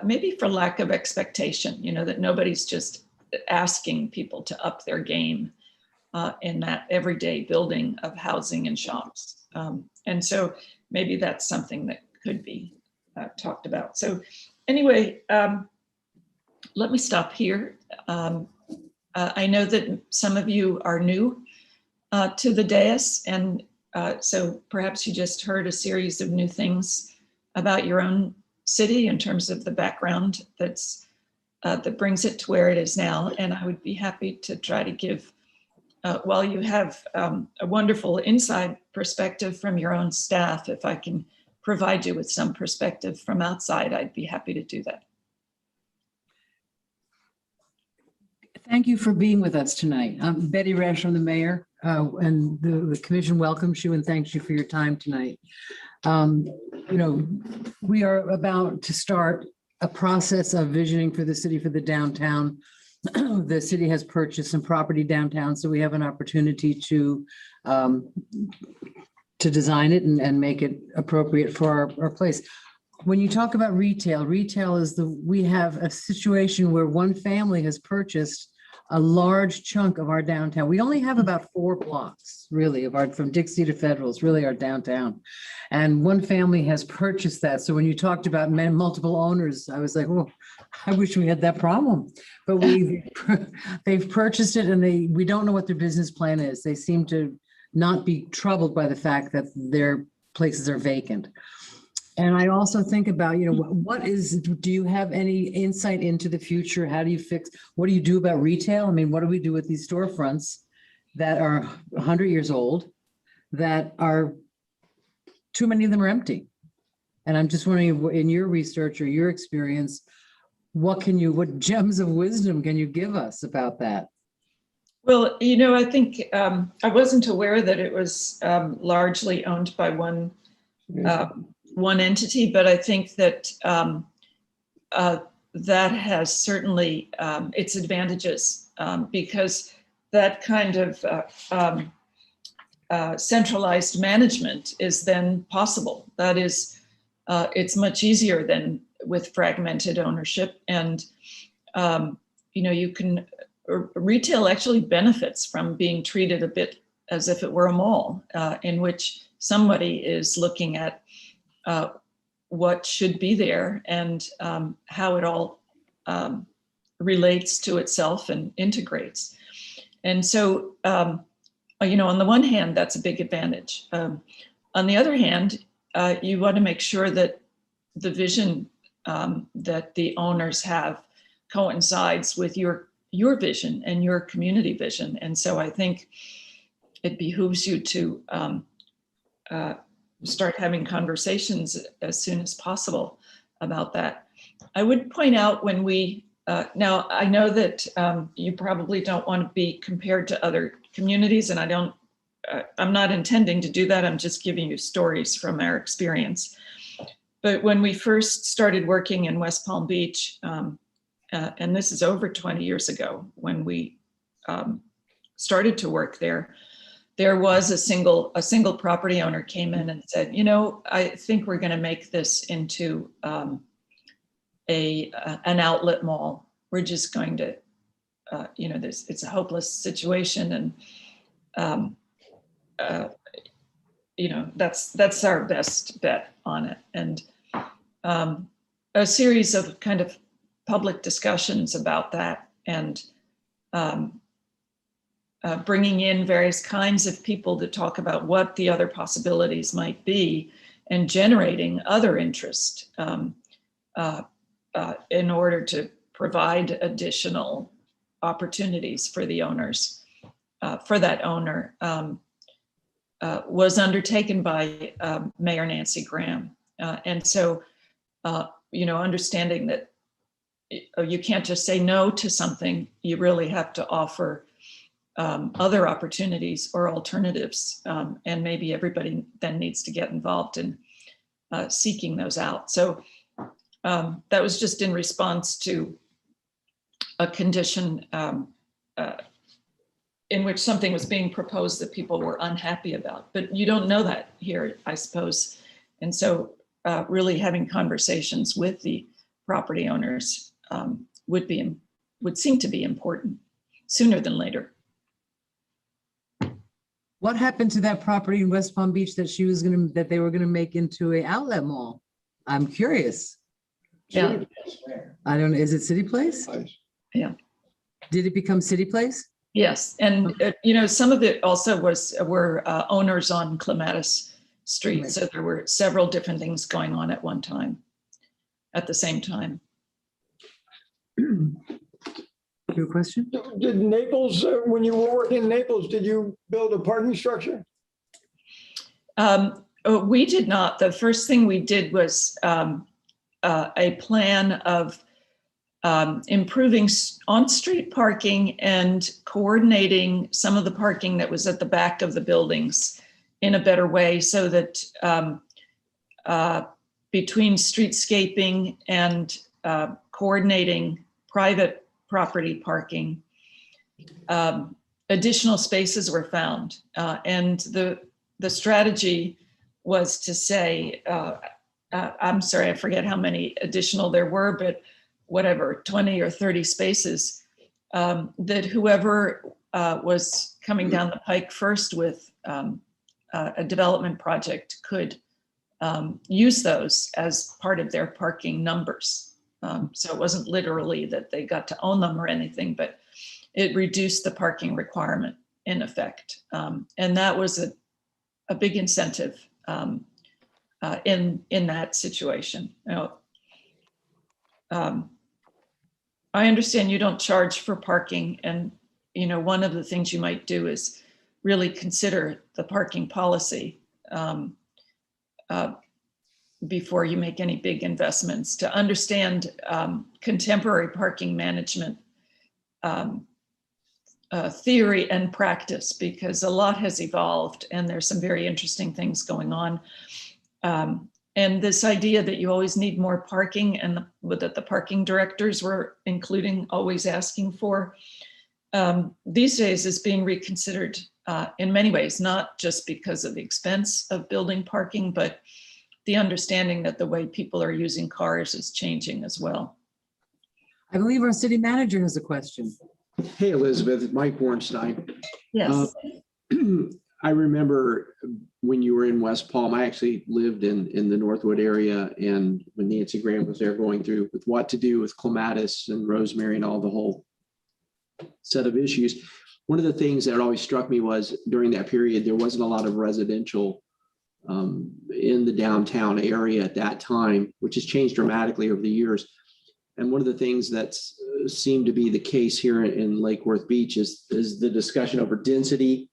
maybe for lack of expectation, you know, that nobody's just asking people to up their game in that everyday building of housing and shops. And so maybe that's something that could be talked about. So anyway, let me stop here. I know that some of you are new to the dais, and so perhaps you just heard a series of new things about your own city in terms of the background that's that brings it to where it is now. And I would be happy to try to give, while you have a wonderful inside perspective from your own staff, if I can provide you with some perspective from outside, I'd be happy to do that. Thank you for being with us tonight. I'm Betty Rash, I'm the mayor, and the commission welcomes you and thanks you for your time tonight. You know, we are about to start a process of visioning for the city for the downtown. The city has purchased some property downtown, so we have an opportunity to design it and make it appropriate for our place. When you talk about retail, retail is we have a situation where one family has purchased a large chunk of our downtown. We only have about 4 blocks really of from Dixie to Federal is really our downtown. And one family has purchased that. So when you talked about multiple owners, I was like, oh, I wish we had that problem. But they've purchased it and we don't know what their business plan is. They seem to not be troubled by the fact that their places are vacant. And I also think about, you know, do you have any insight into the future? How do you what do you do about retail? I mean, what do we do with these storefronts that are 100 years old, that are, too many of them are empty? And I'm just wondering, in your research or your experience, what gems of wisdom can you give us about that? Well, you know, I think I wasn't aware that it was largely owned by one entity, but I think that that has certainly its advantages because that kind of centralized management is then possible. That is, it's much easier than with fragmented ownership. And, you know, retail actually benefits from being treated a bit as if it were a mall in which somebody is looking at what should be there and how it all relates to itself and integrates. And so, you know, on the one hand, that's a big advantage. On the other hand, you want to make sure that the vision that the owners have coincides with your vision and your community vision. And so I think it behooves you to start having conversations as soon as possible about that. I would point out when now I know that you probably don't want to be compared to other communities, and I'm not intending to do that. I'm just giving you stories from our experience. But when we first started working in West Palm Beach, and this is over 20 years ago, when we started to work there was a single property owner came in and said, you know, I think we're going to make this into an outlet mall. We're just going to, you know, it's a hopeless situation, and you know, that's our best bet on it. And a series of kind of public discussions about that, and bringing in various kinds of people to talk about what the other possibilities might be, and generating other interest in order to provide additional opportunities for the owners, for that owner, was undertaken by Mayor Nancy Graham. And so, understanding that you can't just say no to something, you really have to offer other opportunities or alternatives. And maybe everybody then needs to get involved in seeking those out. So that was just in response to a condition in which something was being proposed that people were unhappy about. But you don't know that here, I suppose. And so really having conversations with the property owners would seem to be important sooner than later. What happened to that property in West Palm Beach that they were gonna make into an outlet mall? I'm curious. Yeah. I don't know, is it City Place? Yeah. Did it become City Place? Yes, and some of it also were owners on Clematis Street. Right. So there were several different things going on at one time, at the same time. Your question? Did Naples, when you were working in Naples, did you build a parking structure? We did not. The first thing we did was a plan of improving on-street parking and coordinating some of the parking that was at the back of the buildings in a better way, so that between streetscaping and coordinating private property parking, additional spaces were found. And the strategy was to say, I'm sorry, I forget how many additional there were, but whatever, 20 or 30 spaces, that whoever was coming down the pike first with a development project could use those as part of their parking numbers. So it wasn't literally that they got to own them or anything, but it reduced the parking requirement in effect. And that was a big incentive in that situation. I understand you don't charge for parking, and one of the things you might do is really consider the parking policy before you make any big investments, to understand contemporary parking management theory and practice, because a lot has evolved and there's some very interesting things going on. And this idea that you always need more parking, and that the parking directors were including always asking for, these days is being reconsidered in many ways, not just because of the expense of building parking, but the understanding that the way people are using cars is changing as well. I believe our city manager has a question. Hey, Elizabeth, Mike Warnstein. Yes. I remember when you were in West Palm, I actually lived in the Northwood area, and when Nancy Graham was there going through with what to do with Clematis and Rosemary and all the whole set of issues. One of the things that always struck me was during that period, there wasn't a lot of residential in the downtown area at that time, which has changed dramatically over the years. And one of the things that's seemed to be the case here in Lake Worth Beach is the discussion over density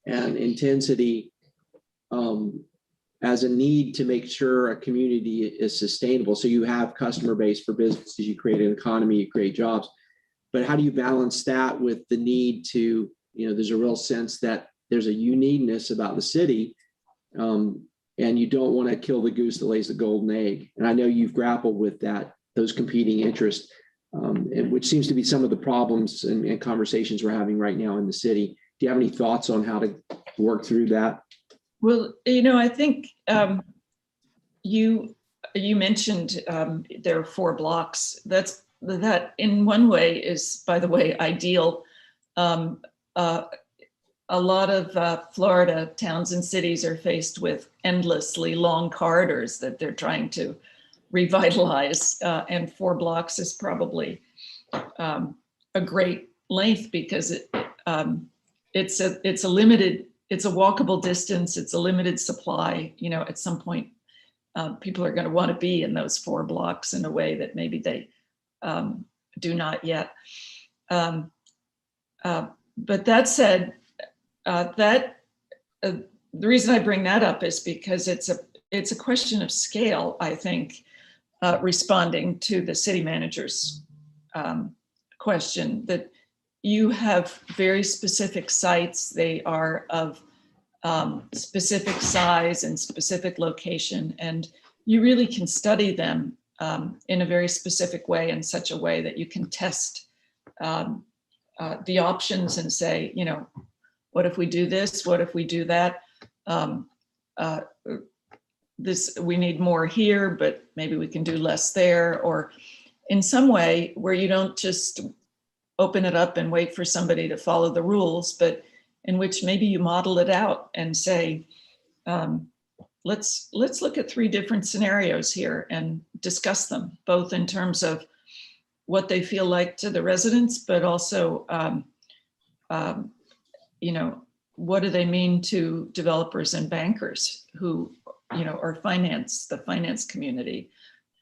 and intensity as a need to make sure a community is sustainable. So you have customer base for businesses, you create an economy, you create jobs. But how do you balance that with the need to, there's a real sense that there's a uniqueness about the city, and you don't want to kill the goose that lays the golden egg. And I know you've grappled with those competing interests, which seems to be some of the problems and conversations we're having right now in the city. Do you have any thoughts on how to work through that? Well, I think you mentioned there are 4 blocks. That in one way is, by the way, ideal. A lot of Florida towns and cities are faced with endlessly long corridors that they're trying to revitalize, and 4 blocks is probably a great length, because it's a walkable distance, it's a limited supply. At some point people are going to want to be in those 4 blocks in a way that maybe they do not yet. But that said, the reason I bring that up is because it's a question of scale, I think, responding to the city manager's question, that you have very specific sites. They are of specific size and specific location, and you really can study them in a very specific way, in such a way that you can test the options and say, you know, what if we do this? What if we do that? This, we need more here, but maybe we can do less there, or in some way where you don't just open it up and wait for somebody to follow the rules, but in which maybe you model it out and say, let's look at 3 different scenarios here and discuss them, both in terms of what they feel like to the residents, but also, you know, what do they mean to developers and bankers who, you know, or the finance community,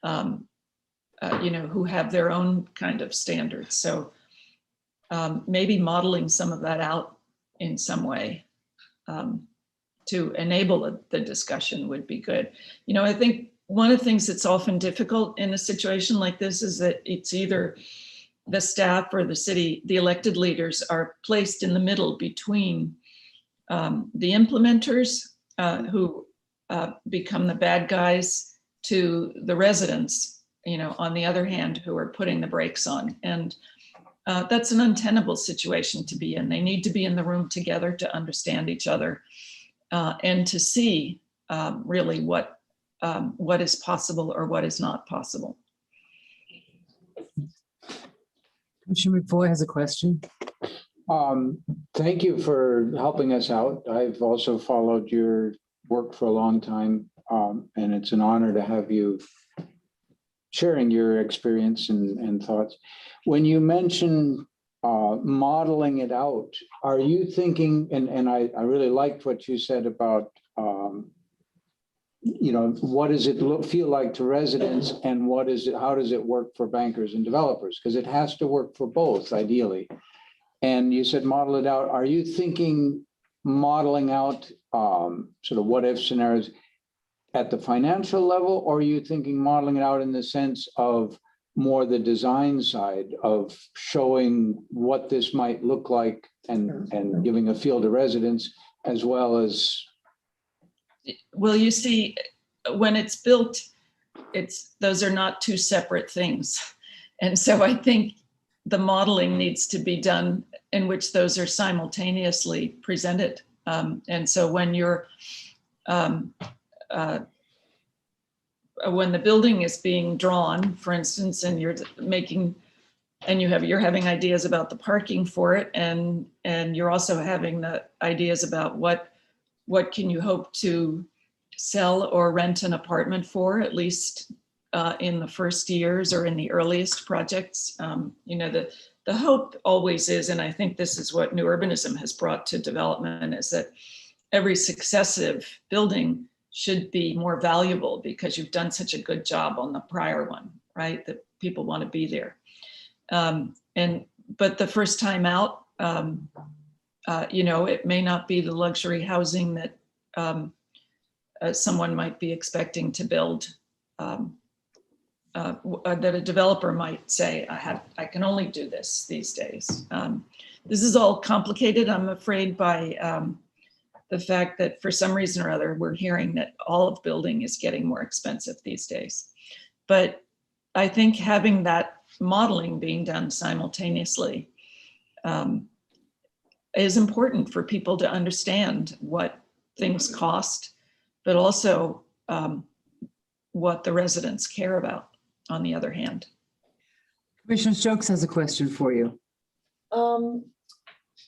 you know, who have their own kind of standards. So maybe modeling some of that out in some way to enable the discussion would be good. You know, I think one of the things that's often difficult in a situation like this is that it's either the staff or the city, the elected leaders are placed in the middle between the implementers who become the bad guys to the residents, you know, on the other hand, who are putting the brakes on. And that's an untenable situation to be in. They need to be in the room together to understand each other and to see really what is possible or what is not possible. Commissioner McFoy has a question. Thank you for helping us out. I've also followed your work for a long time, and it's an honor to have you sharing your experience and thoughts. When you mention modeling it out, are you thinking, and I really liked what you said about, you know, what does it feel like to residents, and how does it work for bankers and developers? Because it has to work for both, ideally. And you said model it out. Are you thinking modeling out sort of what if scenarios at the financial level, or are you thinking modeling it out in the sense of more the design side of showing what this might look like and giving a feel to residents as well as? Well, you see, when it's built, those are not 2 separate things. And so I think the modeling needs to be done in which those are simultaneously presented. And so when you're, when the building is being drawn, for instance, and you're having ideas about the parking for it, and you're also having the ideas about what can you hope to sell or rent an apartment for, at least in the first years or in the earliest projects. You know, the hope always is, and I think this is what new urbanism has brought to development, is that every successive building should be more valuable because you've done such a good job on the prior one, right? That people want to be there. But the first time out, you know, it may not be the luxury housing that someone might be expecting to build, that a developer might say, I can only do this these days. This is all complicated, I'm afraid, by the fact that for some reason or other, we're hearing that all of building is getting more expensive these days. But I think having that modeling being done simultaneously is important for people to understand what things cost, but also what the residents care about, on the other hand. Commissioner Stokes has a question for you.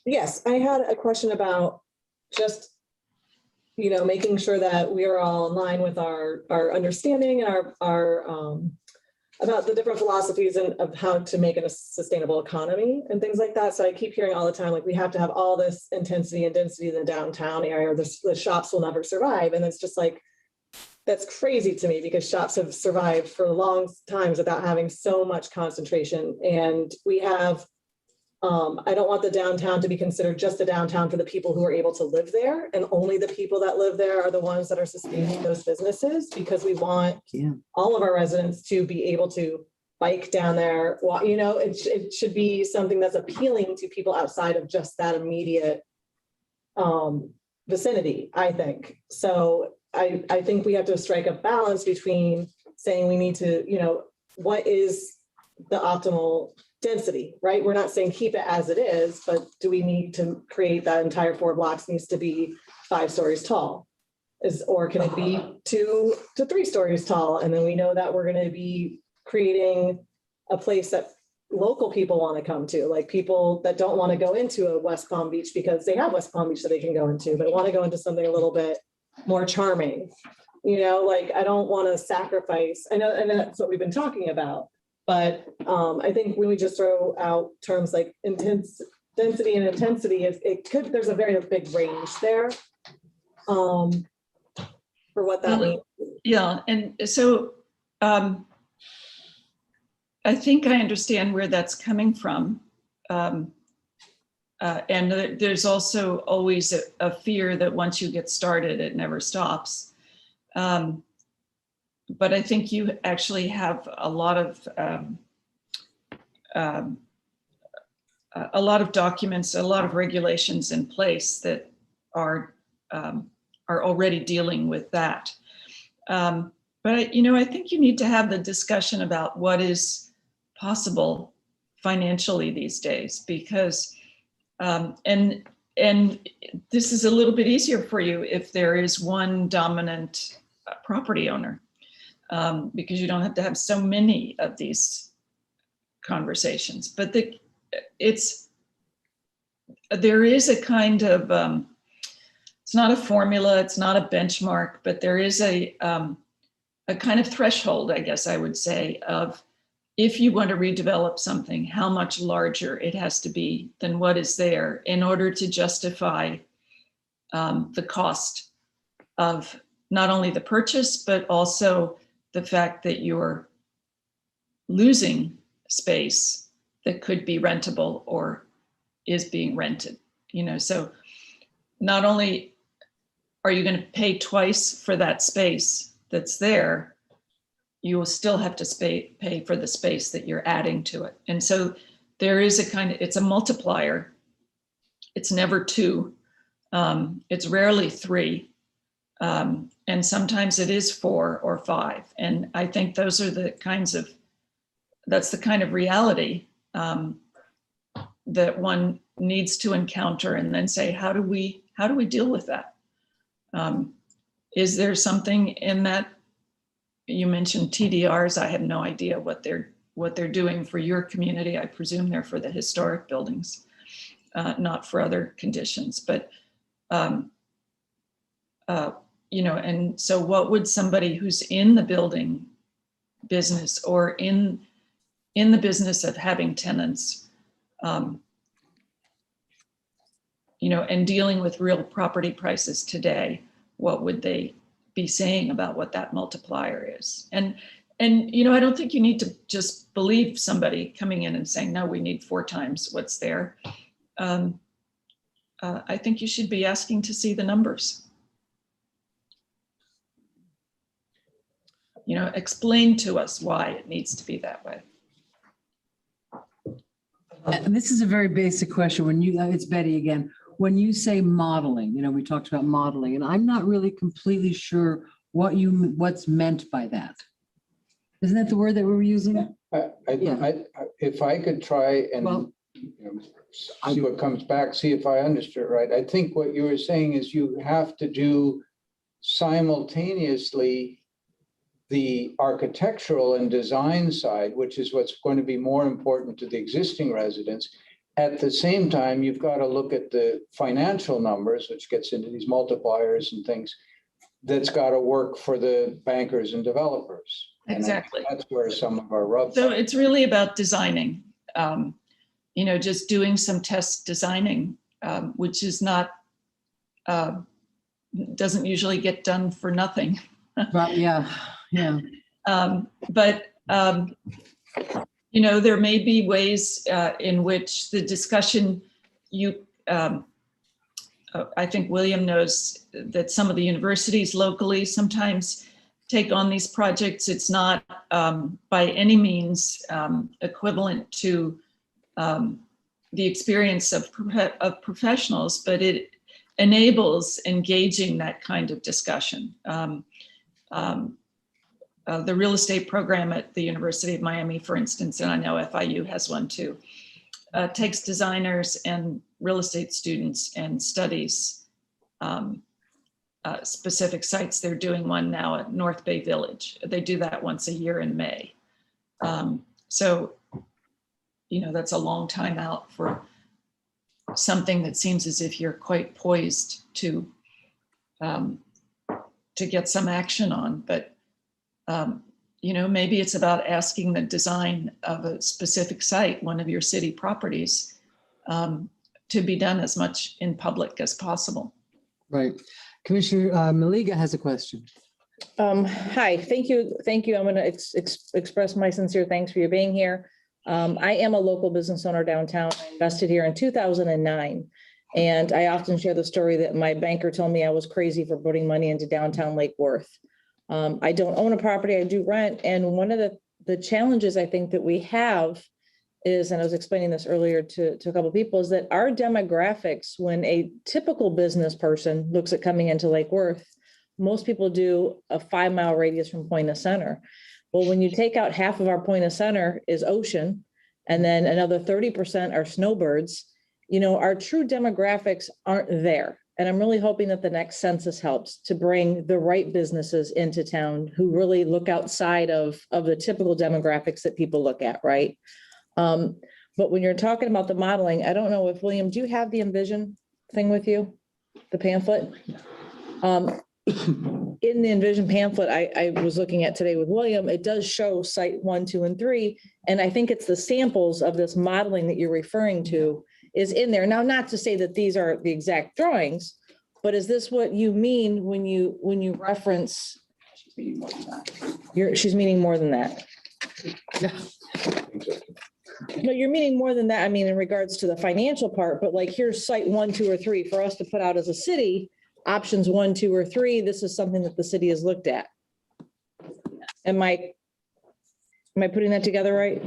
Yes, I had a question about just, you know, making sure that we are all in line with our understanding and our about the different philosophies and of how to make it a sustainable economy and things like that. So I keep hearing all the time, like, we have to have all this intensity and density in the downtown area, or the shops will never survive. And it's just like, that's crazy to me because shops have survived for long times without having so much concentration. And we have, I don't want the downtown to be considered just a downtown for the people who are able to live there. And only the people that live there are the ones that are sustaining those businesses, because we want all of our residents to be able to bike down there. Well, you know, it should be something that's appealing to people outside of just that immediate vicinity, I think. So I think we have to strike a balance between saying we need to, you know, what is the optimal density, right? We're not saying keep it as it is, but do we need to create that entire 4 blocks needs to be 5 stories tall? Or can it be 2 to 3 stories tall? And then we know that we're going to be creating a place that local people want to come to, like people that don't want to go into a West Palm Beach because they have West Palm Beach that they can go into, but want to go into something a little bit more charming. You know, like I don't want to sacrifice, I know, and that's what we've been talking about, but I think when we just throw out terms like density and intensity, it could, there's a very big range there for what that means. Yeah, and so I think I understand where that's coming from. And there's also always a fear that once you get started, it never stops. But I think you actually have a lot of documents, a lot of regulations in place that are already dealing with that. But you know, I think you need to have the discussion about what is possible financially these days, because and this is a little bit easier for you if there is one dominant property owner, because you don't have to have so many of these conversations. But there is a kind of it's not a formula, it's not a benchmark, but there is a kind of threshold, I guess I would say, of if you want to redevelop something, how much larger it has to be than what is there in order to justify the cost of not only the purchase, but also the fact that you're losing space that could be rentable or is being rented. You know, so not only are you going to pay twice for that space that's there, you will still have to pay for the space that you're adding to it. And so there is a kind of, it's a multiplier. It's never 2. It's rarely 3. And sometimes it is 4 or 5. And I think those are the kinds of, that's the kind of reality that one needs to encounter and then say, how do we deal with that? Is there something in that? You mentioned TDRs. I have no idea what they're doing for your community. I presume they're for the historic buildings, not for other conditions. But you know, and so what would somebody who's in the building business or in the business of having tenants, you know, and dealing with real property prices today, what would they be saying about what that multiplier is? And you know, I don't think you need to just believe somebody coming in and saying, no, we need 4 times what's there. I think you should be asking to see the numbers. You know, explain to us why it needs to be that way. And this is a very basic question. When you, it's Betty again. When you say modeling, you know, we talked about modeling, and I'm not really completely sure what's meant by that. Isn't that the word that we were using? If I could try and see what comes back, see if I understood it right. I think what you were saying is you have to do simultaneously the architectural and design side, which is what's going to be more important to the existing residents. At the same time, you've got to look at the financial numbers, which gets into these multipliers and things that's got to work for the bankers and developers. Exactly. And that's where some of our rubs. So it's really about designing, you know, just doing some test designing, which is not, doesn't usually get done for nothing. But yeah. But you know, there may be ways in which the discussion I think William knows that some of the universities locally sometimes take on these projects. It's not by any means equivalent to the experience of professionals, but it enables engaging that kind of discussion. The real estate program at the University of Miami, for instance, and I know FIU has one too, takes designers and real estate students and studies specific sites. They're doing one now at North Bay Village. They do that once a year in May. So, you know, that's a long time out for something that seems as if you're quite poised to get some action on. But you know, maybe it's about asking the design of a specific site, one of your city properties, to be done as much in public as possible. Right. Commissioner Maliga has a question. Hi, thank you. Thank you. I'm going to express my sincere thanks for you being here. I am a local business owner downtown. I invested here in 2009. And I often share the story that my banker told me I was crazy for putting money into downtown Lake Worth. I don't own a property, I do rent. And one of the challenges I think that we have is, and I was explaining this earlier to a couple of people, is that our demographics, when a typical business person looks at coming into Lake Worth, most people do a 5-mile radius from point of center. Well, when you take out half of our point of center is ocean, and then another 30% are snowbirds, you know, our true demographics aren't there. And I'm really hoping that the next census helps to bring the right businesses into town who really look outside of the typical demographics that people look at, right? But when you're talking about the modeling, I don't know if, William, do you have the Envision thing with you? The pamphlet? In the Envision pamphlet I was looking at today with William, it does show site 1, 2, and 3. And I think it's the samples of this modeling that you're referring to is in there. Now, not to say that these are the exact drawings, but is this what you mean when you reference? She's meaning more than that. She's meaning more than that. No, you're meaning more than that. I mean, in regards to the financial part, but like here's site 1, 2, or 3 for us to put out as a city, options 1, 2, or 3. This is something that the city has looked at. Am I putting that together right?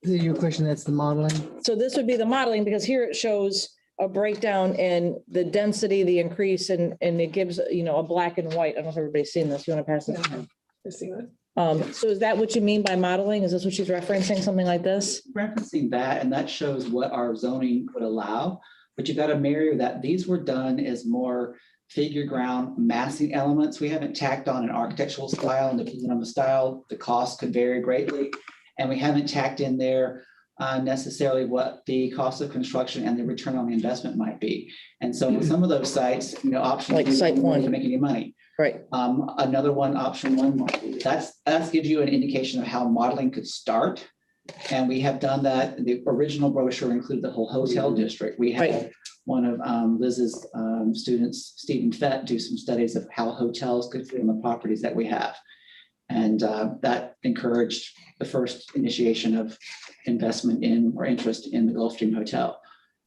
Your question, that's the modeling. So this would be the modeling, because here it shows a breakdown in the density, the increase, and it gives, you know, a black and white. I don't know if everybody's seen this. You want to pass it? I've seen it. So is that what you mean by modeling? Is this what she's referencing, something like this? Referencing that, and that shows what our zoning would allow, but you got to marry that. These were done as more figure ground massing elements. We haven't tacked on an architectural style, and depending on the style, the cost could vary greatly. And we haven't tacked in there necessarily what the cost of construction and the return on the investment might be. And so with some of those sites, you know, option like site 1 to make any money. Right. Another one, option 1, that gives you an indication of how modeling could start. And we have done that. The original brochure included the whole hotel district. We had one of Liz's students, Stephen Fett, do some studies of how hotels could fit in the properties that we have. And that encouraged the first initiation of investment in or interest in the Gulfstream Hotel.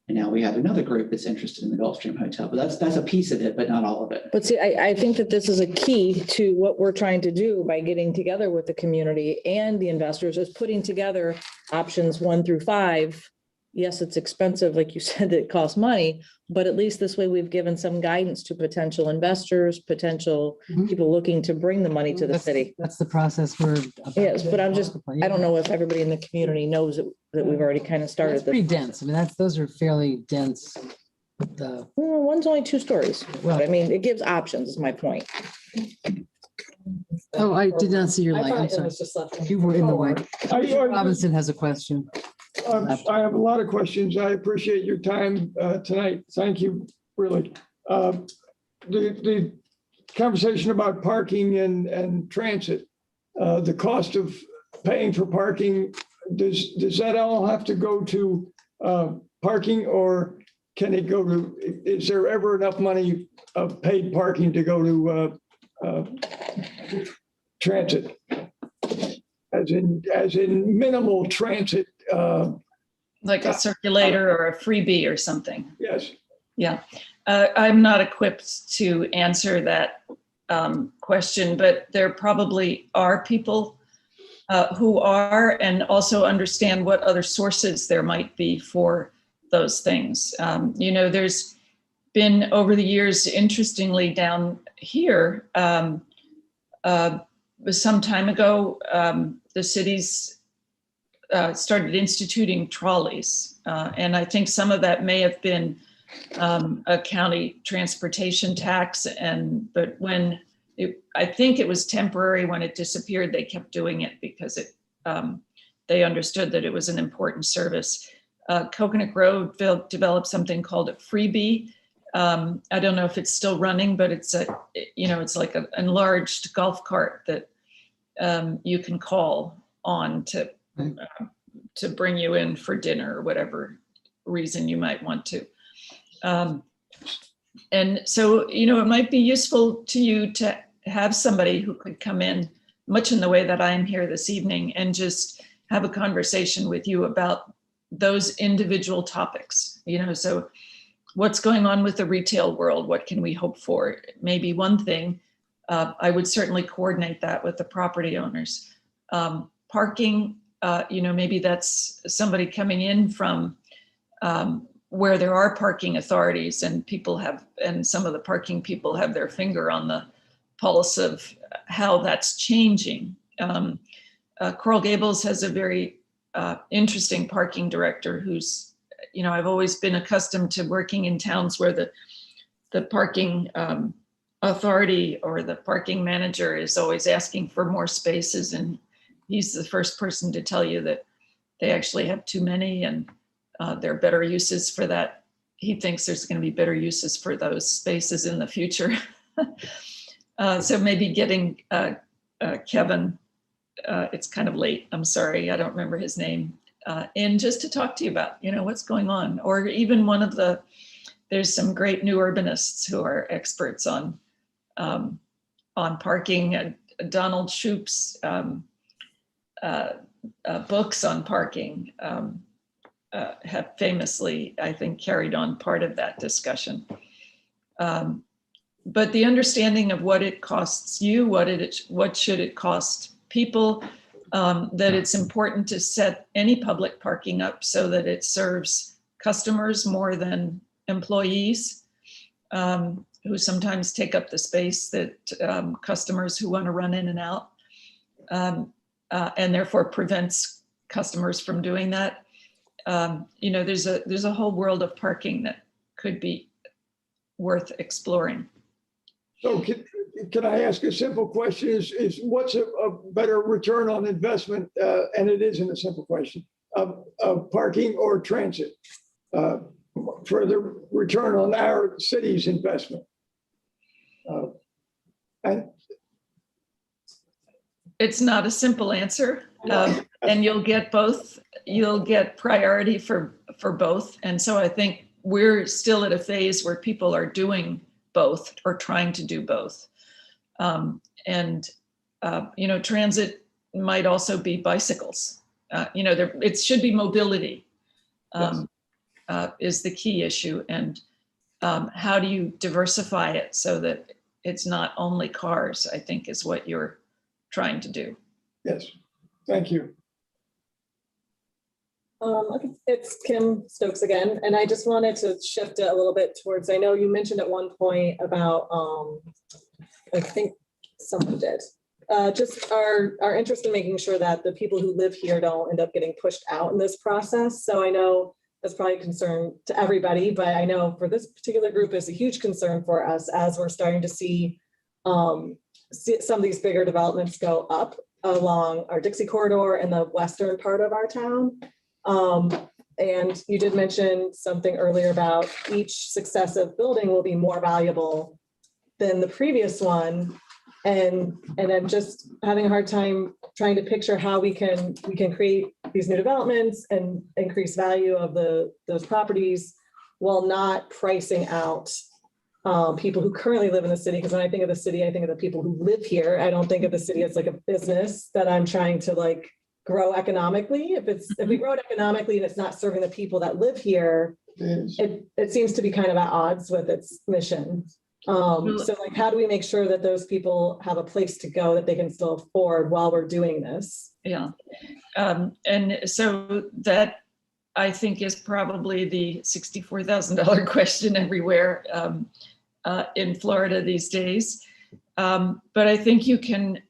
And now we have another group that's interested in the Gulfstream Hotel, but that's a piece of it, but not all of it. But see, I think that this is a key to what we're trying to do by getting together with the community and the investors, is putting together options 1 through 5. Yes, it's expensive, like you said, it costs money, but at least this way we've given some guidance to potential investors, potential people looking to bring the money to the city. That's the process we're. Yes, but I don't know if everybody in the community knows that we've already kind of started. It's pretty dense. I mean, those are fairly dense. Well, one's only 2 stories. Well, I mean, it gives options, is my point. Oh, I did not see your I light. I'm thought it sorry. was just left. You were in the way. Robinson has a question. I have a lot of questions. I appreciate your time tonight. Thank you, really. The conversation about parking and transit, the cost of paying for parking, does that all have to go to parking, or can it go to, is there ever enough money of paid parking to go to transit, as in minimal transit. Like a circulator or a freebie or something. Yes. Yeah, I'm not equipped to answer that question, but there probably are people who are, and also understand what other sources there might be for those things. You know, there's been over the years, interestingly down here, some time ago, the cities started instituting trolleys. And I think some of that may have been a county transportation tax. But when I think it was temporary, when it disappeared, they kept doing it because they understood that it was an important service. Coconut Grove developed something called a freebie. I don't know if it's still running, but it's it's like an enlarged golf cart that you can call on to bring you in for dinner or whatever reason you might want to. And so, it might be useful to you to have somebody who could come in, much in the way that I am here this evening, and just have a conversation with you about those individual topics. So what's going on with the retail world? What can we hope for? Maybe one thing, I would certainly coordinate that with the property owners. Parking, maybe that's somebody coming in from where there are parking authorities, and some of the parking people have their finger on the pulse of how that's changing. Coral Gables has a very interesting parking director who's, I've always been accustomed to working in towns where the parking authority or the parking manager is always asking for more spaces, and he's the first person to tell you that they actually have too many, and there are better uses for that. He thinks there's going to be better uses for those spaces in the future. So maybe getting Kevin, it's kind of late, I'm sorry, I don't remember his name, in just to talk to you about, what's going on. Or even there's some great new urbanists who are experts on parking. Donald Shoup's books on parking have famously, I think, carried on part of that discussion. But the understanding of what it costs you, what should it cost people, that it's important to set any public parking up so that it serves customers more than employees, who sometimes take up the space that customers who want to run in and out, and therefore prevents customers from doing that. There's a whole world of parking that could be worth exploring. So can I ask a simple question? Is what's a better return on investment? And it isn't a simple question of parking or transit for the return on our city's investment. And it's not a simple answer, and you'll get both. You'll get priority for both, and so I think we're still at a phase where people are doing both or trying to do both. Transit might also be bicycles. It should be mobility is the key issue. And how do you diversify it so that it's not only cars, I think is what you're trying to do. Yes, thank you. Okay, it's Kim Stokes again, and I just wanted to shift it a little bit towards, I know you mentioned at one point about, I think someone did, just our interest in making sure that the people who live here don't end up getting pushed out in this process. So I know that's probably a concern to everybody, but I know for this particular group is a huge concern for us as we're starting to see some of these bigger developments go up along our Dixie corridor and the western part of our town. And you did mention something earlier about each successive building will be more valuable than the previous one. And I'm just having a hard time trying to picture how we can create these new developments and increase value of those properties while not pricing out people who currently live in the city, because when I think of the city, I think of the people who live here. I don't think of the city as like a business that I'm trying to like grow economically. If we grow it economically and it's not serving the people that live here, it seems to be kind of at odds with its mission. So like, how do we make sure that those people have a place to go that they can still afford while we're doing this? Yeah. And so that I think is probably the $64,000 question everywhere in Florida these days. But I think you can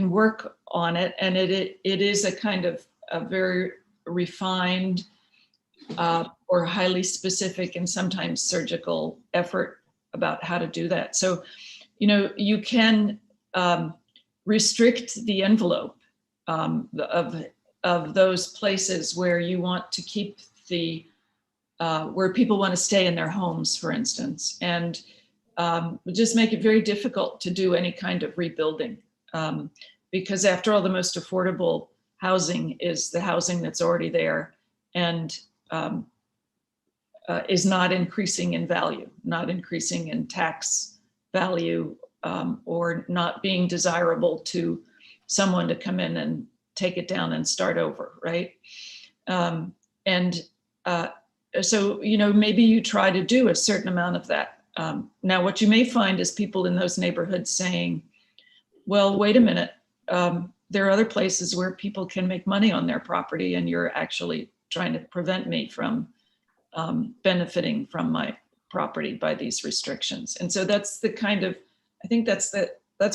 work on it, and it is a kind of a very refined or highly specific and sometimes surgical effort about how to do that. So, you can restrict the envelope of those places where you want to keep where people want to stay in their homes, for instance, and just make it very difficult to do any kind of rebuilding. Because after all, the most affordable housing is the housing that's already there and is not increasing in value, not increasing in tax value, or not being desirable to someone to come in and take it down and start over, right? So, maybe you try to do a certain amount of that. Now, what you may find is people in those neighborhoods saying, well, wait a minute, there are other places where people can make money on their property, and you're actually trying to prevent me from benefiting from my property by these restrictions. And so that's the kind of, I think that's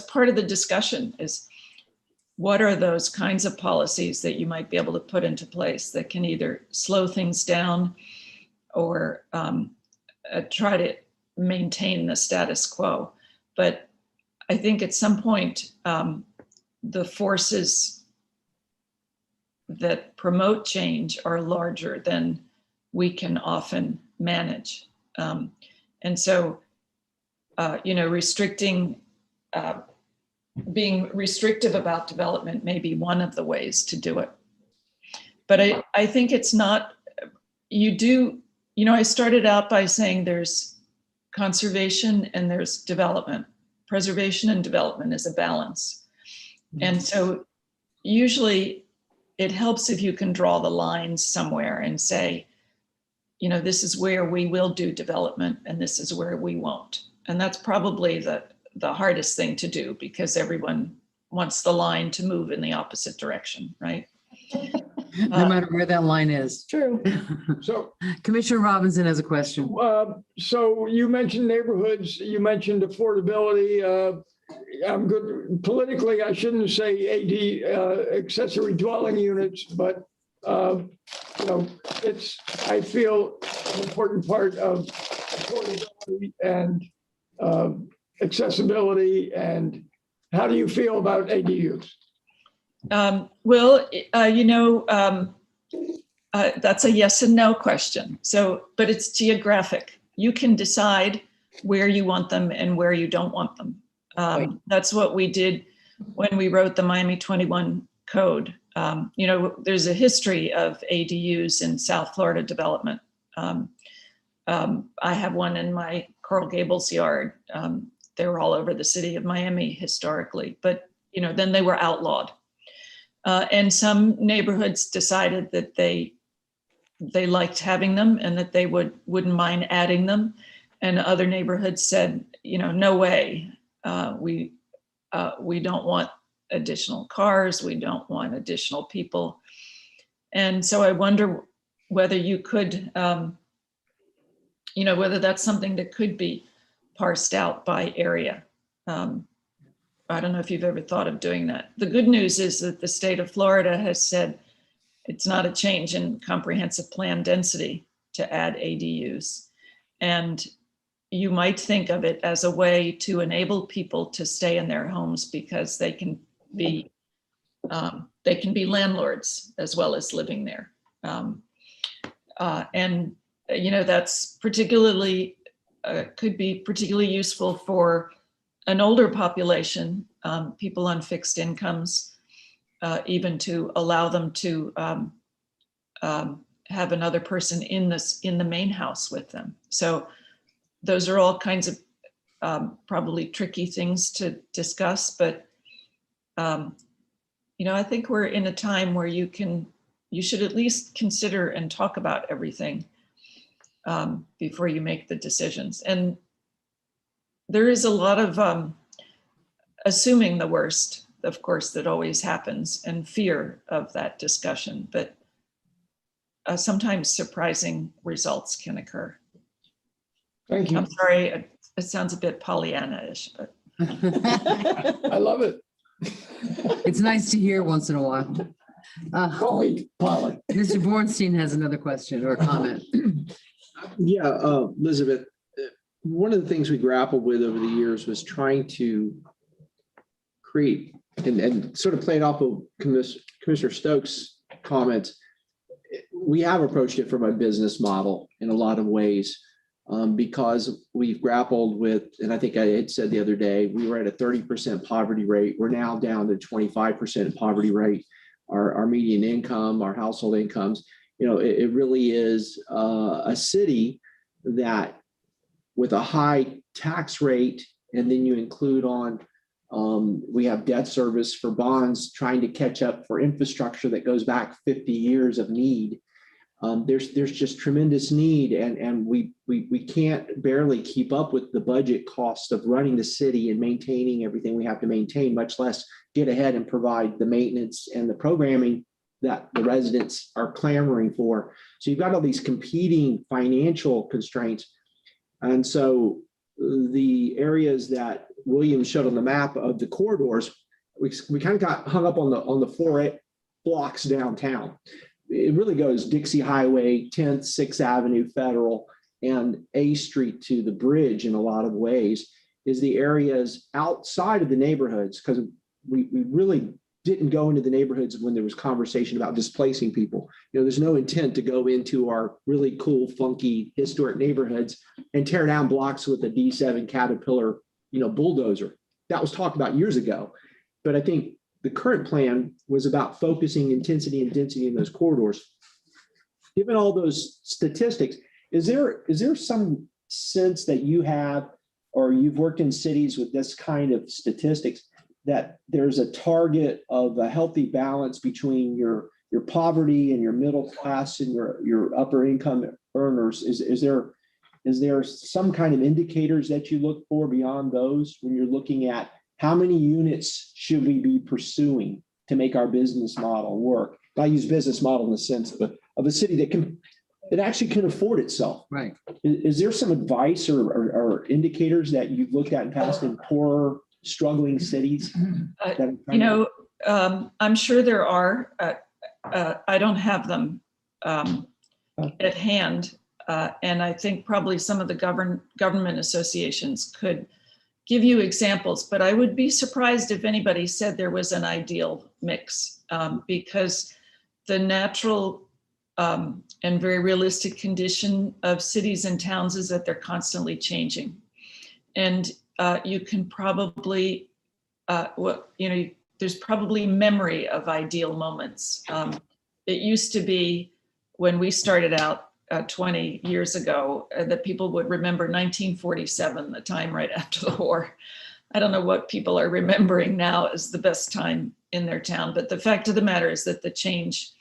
part of the discussion is, what are those kinds of policies that you might be able to put into place that can either slow things down or try to maintain the status quo? But I think at some point, the forces that promote change are larger than we can often manage. And so, being restrictive about development may be one of the ways to do it. But I think it's not, I started out by saying there's conservation and there's development. Preservation and development is a balance. And so usually it helps if you can draw the lines somewhere and say, this is where we will do development and this is where we won't. And that's probably the hardest thing to do because everyone wants the line to move in the opposite direction, right? No matter where that line is. True. So Commissioner Robinson has a question. So you mentioned neighborhoods, you mentioned affordability. I'm good politically, I shouldn't say AD accessory dwelling units, but it's, I feel, an important part of affordability and accessibility. And how do you feel about ADUs? That's a yes and no question. So, but it's geographic. You can decide where you want them and where you don't want them. That's what we did when we wrote the Miami 21 code. There's a history of ADUs in South Florida development. I have one in my Coral Gables yard. They were all over the city of Miami historically, but then they were outlawed. And some neighborhoods decided that they liked having them and that they wouldn't mind adding them. And other neighborhoods said, no way. We don't want additional cars. We don't want additional people. And so I wonder whether you could, whether that's something that could be parsed out by area. I don't know if you've ever thought of doing that. The good news is that the state of Florida has said it's not a change in comprehensive plan density to add ADUs. And you might think of it as a way to enable people to stay in their homes because they can be landlords as well as living there. That's particularly, could be particularly useful for an older population, people on fixed incomes, even to allow them to have another person in the main house with them. So those are all kinds of probably tricky things to discuss, but I think we're in a time where you should at least consider and talk about everything before you make the decisions. And there is a lot of assuming the worst, of course, that always happens, and fear of that discussion, but sometimes surprising results can occur. Thank you. I'm sorry, it sounds a bit Pollyanna-ish, but. I love it. It's nice to hear once in a while. Mr. Bornstein has another question or comment. Yeah, Elizabeth, one of the things we grappled with over the years was trying to create and sort of playing off of Commissioner Stokes' comments. We have approached it from a business model in a lot of ways because we've grappled with, and I think I had said the other day, we were at a 30% poverty rate. We're now down to 25% poverty rate. Our median income, our household incomes, it really is a city that with a high tax rate, and then you include on, we have debt service for bonds trying to catch up for infrastructure that goes back 50 years of need. There's just tremendous need, and we can't barely keep up with the budget cost of running the city and maintaining everything we have to maintain, much less get ahead and provide the maintenance and the programming that the residents are clamoring for. So you've got all these competing financial constraints. And so the areas that William showed on the map of the corridors, we kind of got hung up on the 4 blocks downtown. It really goes Dixie Highway, 10th, 6th Avenue, Federal, and A Street to the bridge in a lot of ways, is the areas outside of the neighborhoods, because we really didn't go into the neighborhoods when there was conversation about displacing people. There's no intent to go into our really cool, funky, historic neighborhoods and tear down blocks with a D7 Caterpillar, bulldozer. That was talked about years ago. But I think the current plan was about focusing intensity and density in those corridors. Given all those statistics, is there some sense that you have, or you've worked in cities with this kind of statistics, that there's a target of a healthy balance between your poverty and your middle class and your upper income earners? Is there some kind of indicators that you look for beyond those when you're looking at how many units should we be pursuing to make our business model work? I use business model in the sense of a city that actually can afford itself. Right. Is there some advice or indicators that you've looked at in past in poorer, struggling cities? I'm sure there are. I don't have them at hand. And I think probably some of the government associations could give you examples, but I would be surprised if anybody said there was an ideal mix, because the natural and very realistic condition of cities and towns is that they're constantly changing. And you can probably, there's probably memory of ideal moments. It used to be when we started out 20 years ago that people would remember 1947, the time right after the war. I don't know what people are remembering now as the best time in their town, but the fact of the matter is that the change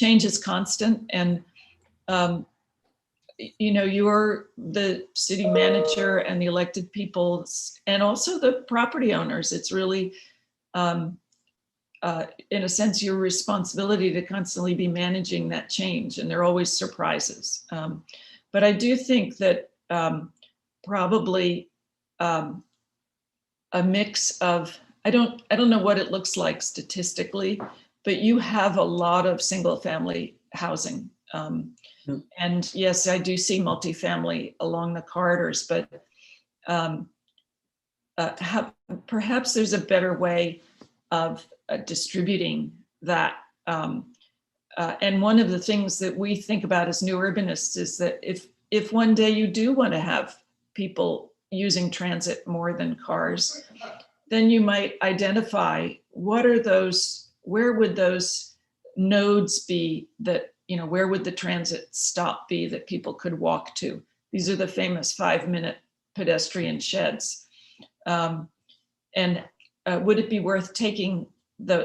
is constant. And you're the city manager and the elected people and also the property owners. It's really, in a sense, your responsibility to constantly be managing that change, and there are always surprises. But I do think that probably a mix of, I don't know what it looks like statistically, but you have a lot of single family housing. And yes, I do see multifamily along the corridors, but perhaps there's a better way of distributing that. And one of the things that we think about as new urbanists is that if one day you do want to have people using transit more than cars, then you might identify where would those nodes be that, where would the transit stop be that people could walk to? These are the famous 5-minute pedestrian sheds. And would it be worth taking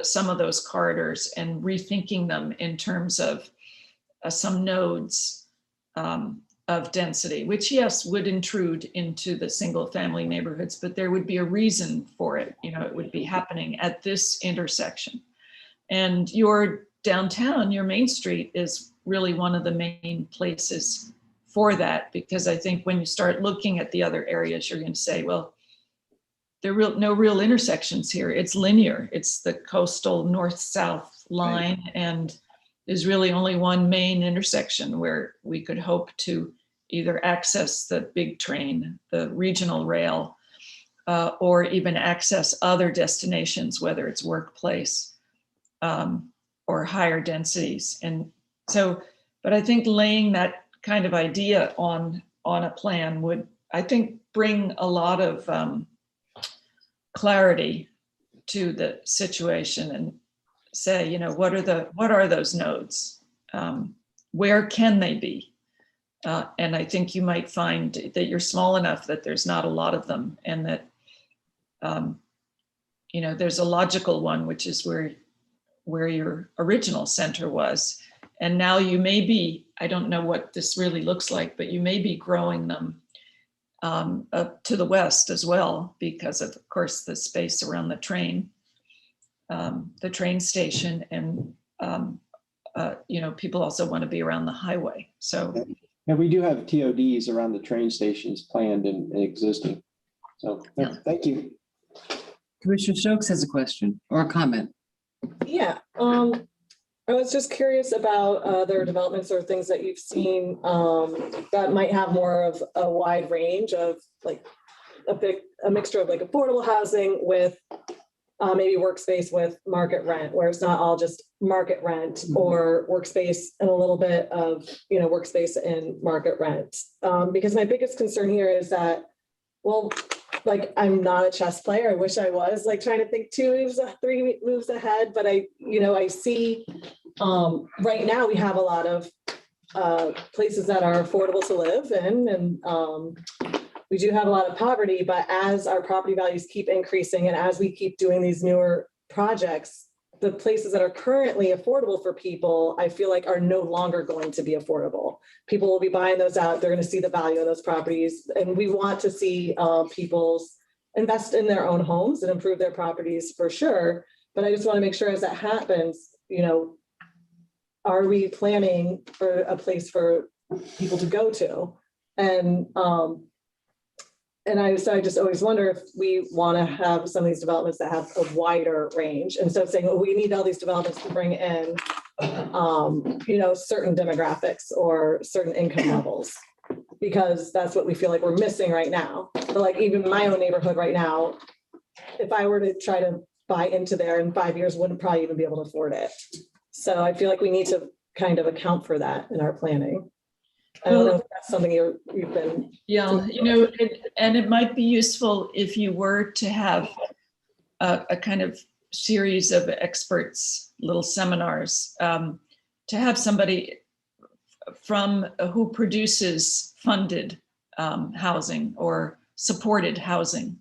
some of those corridors and rethinking them in terms of some nodes of density, which yes, would intrude into the single family neighborhoods, but there would be a reason for it. You know, it would be happening at this intersection. And your downtown, your Main Street is really one of the main places for that, because I think when you start looking at the other areas, you're going to say, well, there are no real intersections here. It's linear. It's the coastal north-south line, right. And there's really only one main intersection where we could hope to either access the big train, the regional rail, or even access other destinations, whether it's workplace or higher densities. And so, but I think laying that kind of idea on a plan would, I think, bring a lot of clarity to the situation and say, you know, what are those nodes? Where can they be? And I think you might find that you're small enough that there's not a lot of them, and that, you know, there's a logical one, which is where your original center was. And now you may be, I don't know what this really looks like, but you may be growing them up to the west as well, because of course, the space around the train station, and you know, people also want to be around the highway. So, and we do have TODs around the train stations planned and existing. So, yeah. Thank you. Commissioner Stokes has a question or a comment. Yeah, I was just curious about other developments or things that you've seen that might have more of a wide range of like a mixture of like affordable housing with maybe workspace with market rent, where it's not all just market rent, or workspace and a little bit of, you know, workspace and market rent. Because my biggest concern here is that, well, like, I'm not a chess player. I wish I was, like, trying to think 3 moves ahead, but I see right now we have a lot of places that are affordable to live in, and we do have a lot of poverty, but as our property values keep increasing and as we keep doing these newer projects, the places that are currently affordable for people, I feel like are no longer going to be affordable. People will be buying those out. They're going to see the value of those properties. And we want to see people invest in their own homes and improve their properties for sure. But I just want to make sure as that happens, you know, are we planning for a place for people to go to? And I just always wonder if we want to have some of these developments that have a wider range, instead of saying, well, we need all these developments to bring in, you know, certain demographics or certain income levels, because that's what we feel like we're missing right now. But like even my own neighborhood right now, if I were to try to buy into there in 5 years, wouldn't probably even be able to afford it. So I feel like we need to kind of account for that in our planning. I don't know if that's something you've been. Yeah, you know, and it might be useful if you were to have a kind of series of experts, little seminars, to have somebody from who produces funded housing or supported housing.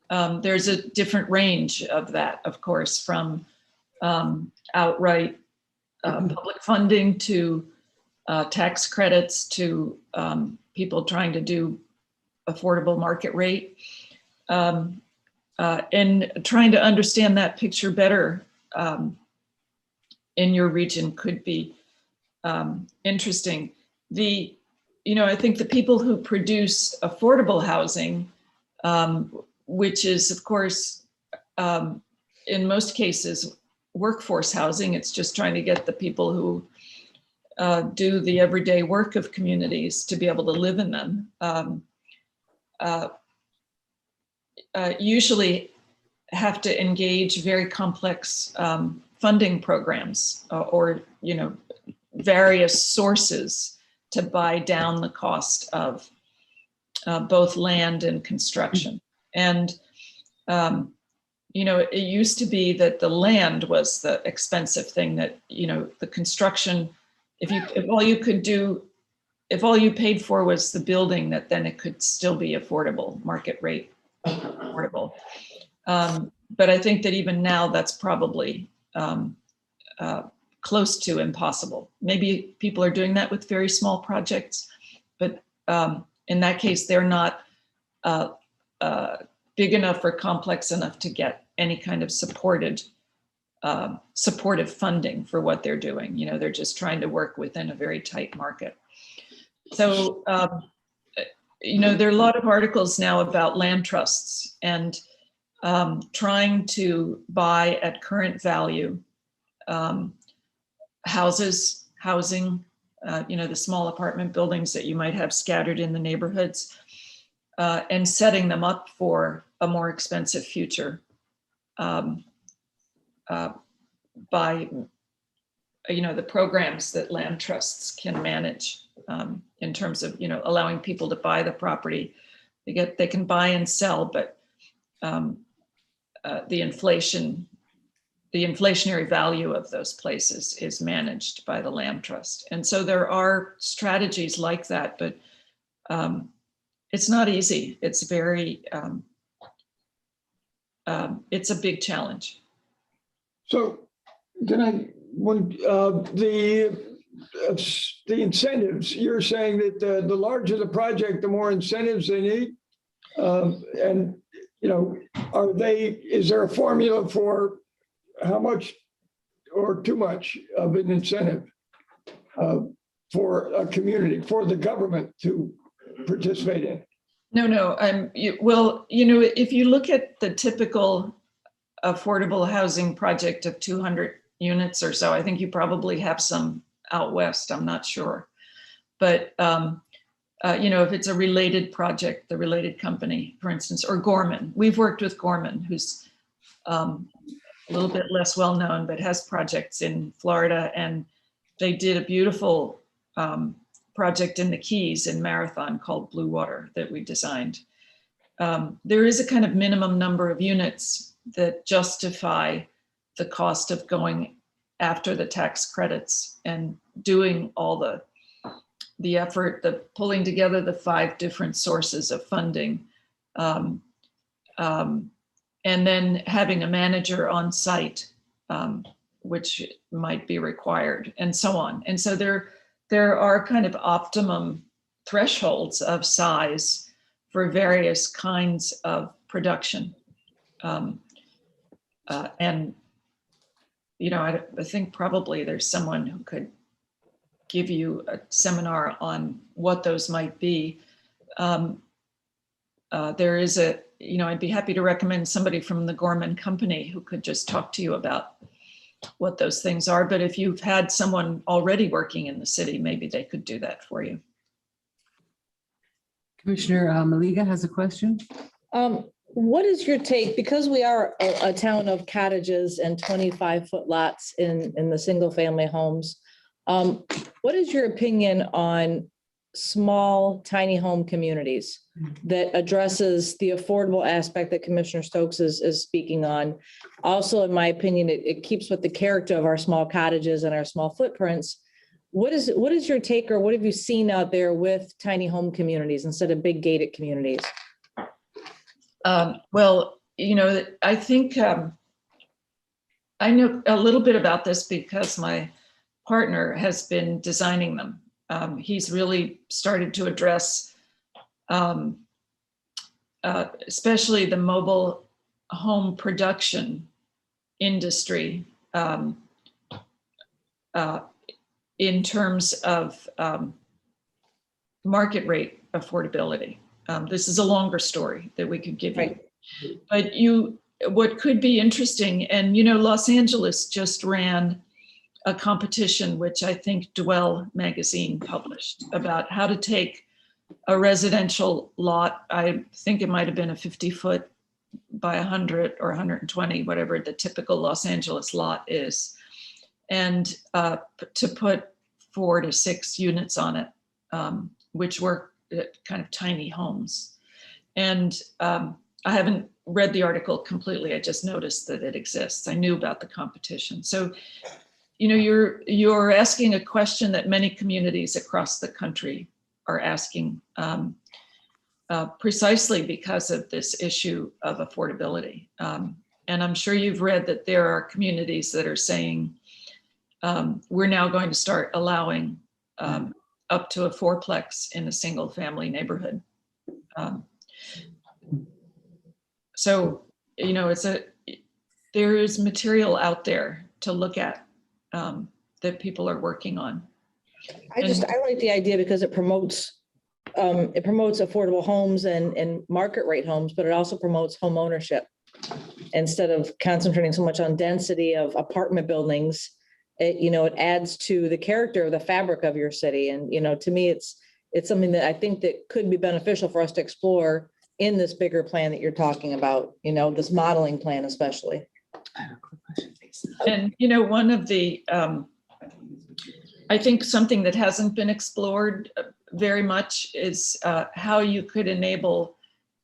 There's a different range of that, of course, from outright public funding to tax credits to people trying to do affordable market rate, and trying to understand that picture better in your region could be interesting. I think the people who produce affordable housing, which is of course in most cases workforce housing, it's just trying to get the people who do the everyday work of communities to be able to live in them, usually have to engage very complex funding programs or various sources to buy down the cost of both land and construction. And it used to be that the land was the expensive thing, that the construction, if all you could do if all you paid for was the building, that then it could still be affordable, market rate affordable. But I think that even now that's probably close to impossible. Maybe people are doing that with very small projects, but in that case, they're not big enough or complex enough to get any kind of supportive funding for what they're doing. You know, they're just trying to work within a very tight market. So, you know, there are a lot of articles now about land trusts and trying to buy at current value housing, you know, the small apartment buildings that you might have scattered in the neighborhoods, and setting them up for a more expensive future by, you know, the programs that land trusts can manage in terms of, you know, allowing people to buy the property. They can buy and sell, but the inflationary value of those places is managed by the land trust. And so there are strategies like that, but it's not easy. It's very, it's a big challenge. So can I, the incentives, you're saying that the larger the project, the more incentives they need? And, you know, is there a formula for how much or too much of an incentive for a community, for the government to participate in? No. Well, you know, if you look at the typical affordable housing project of 200 units or so, I think you probably have some out west, I'm not sure. But, you know, if it's a related project, the related company, for instance, or Gorman, we've worked with Gorman, who's a little bit less well-known, but has projects in Florida. And they did a beautiful project in the Keys in Marathon called Blue Water that we designed. There is a kind of minimum number of units that justify the cost of going after the tax credits and doing all the effort, the pulling together the 5 different sources of funding, and then having a manager on site, which might be required, and so on. And so there are kind of optimum thresholds of size for various kinds of production. And, you know, I think probably there's someone who could give you a seminar on what those might be. There is you know, I'd be happy to recommend somebody from the Gorman Company who could just talk to you about what those things are. But if you've had someone already working in the city, maybe they could do that for you. Commissioner Maliga has a question. What is your take, because we are a town of cottages and 25-foot lots in the single family homes, what is your opinion on small tiny home communities that addresses the affordable aspect that Commissioner Stokes is speaking on? Also, in my opinion, it keeps with the character of our small cottages and our small footprints. What is your take, or what have you seen out there with tiny home communities instead of big gated communities? Well, you know, I think I know a little bit about this because my partner has been designing them. He's really started to address especially the mobile home production industry in terms of market rate affordability. This is a longer story that we could give you, but what could be interesting, and you know, Los Angeles just ran a competition, which I think Dwell magazine published, about how to take a residential lot. I think it might've been a 50-foot by 100 or 120, whatever the typical Los Angeles lot is, and to put 4 to 6 units on it, which were kind of tiny homes. And I haven't read the article completely. I just noticed that it exists. I knew about the competition. So, you know, you're asking a question that many communities across the country are asking, precisely because of this issue of affordability. And I'm sure you've read that there are communities that are saying, we're now going to start allowing up to a fourplex in a single family neighborhood. So, you know, there is material out there to look at that people are working on. I like the idea because it promotes affordable homes and market rate homes, but it also promotes home ownership. Instead of concentrating so much on density of apartment buildings, it adds to the character of the fabric of your city. And, to me, it's something that I think that could be beneficial for us to explore in this bigger plan that you're talking about, this modeling plan especially. And, one of the, I think something that hasn't been explored very much is how you could enable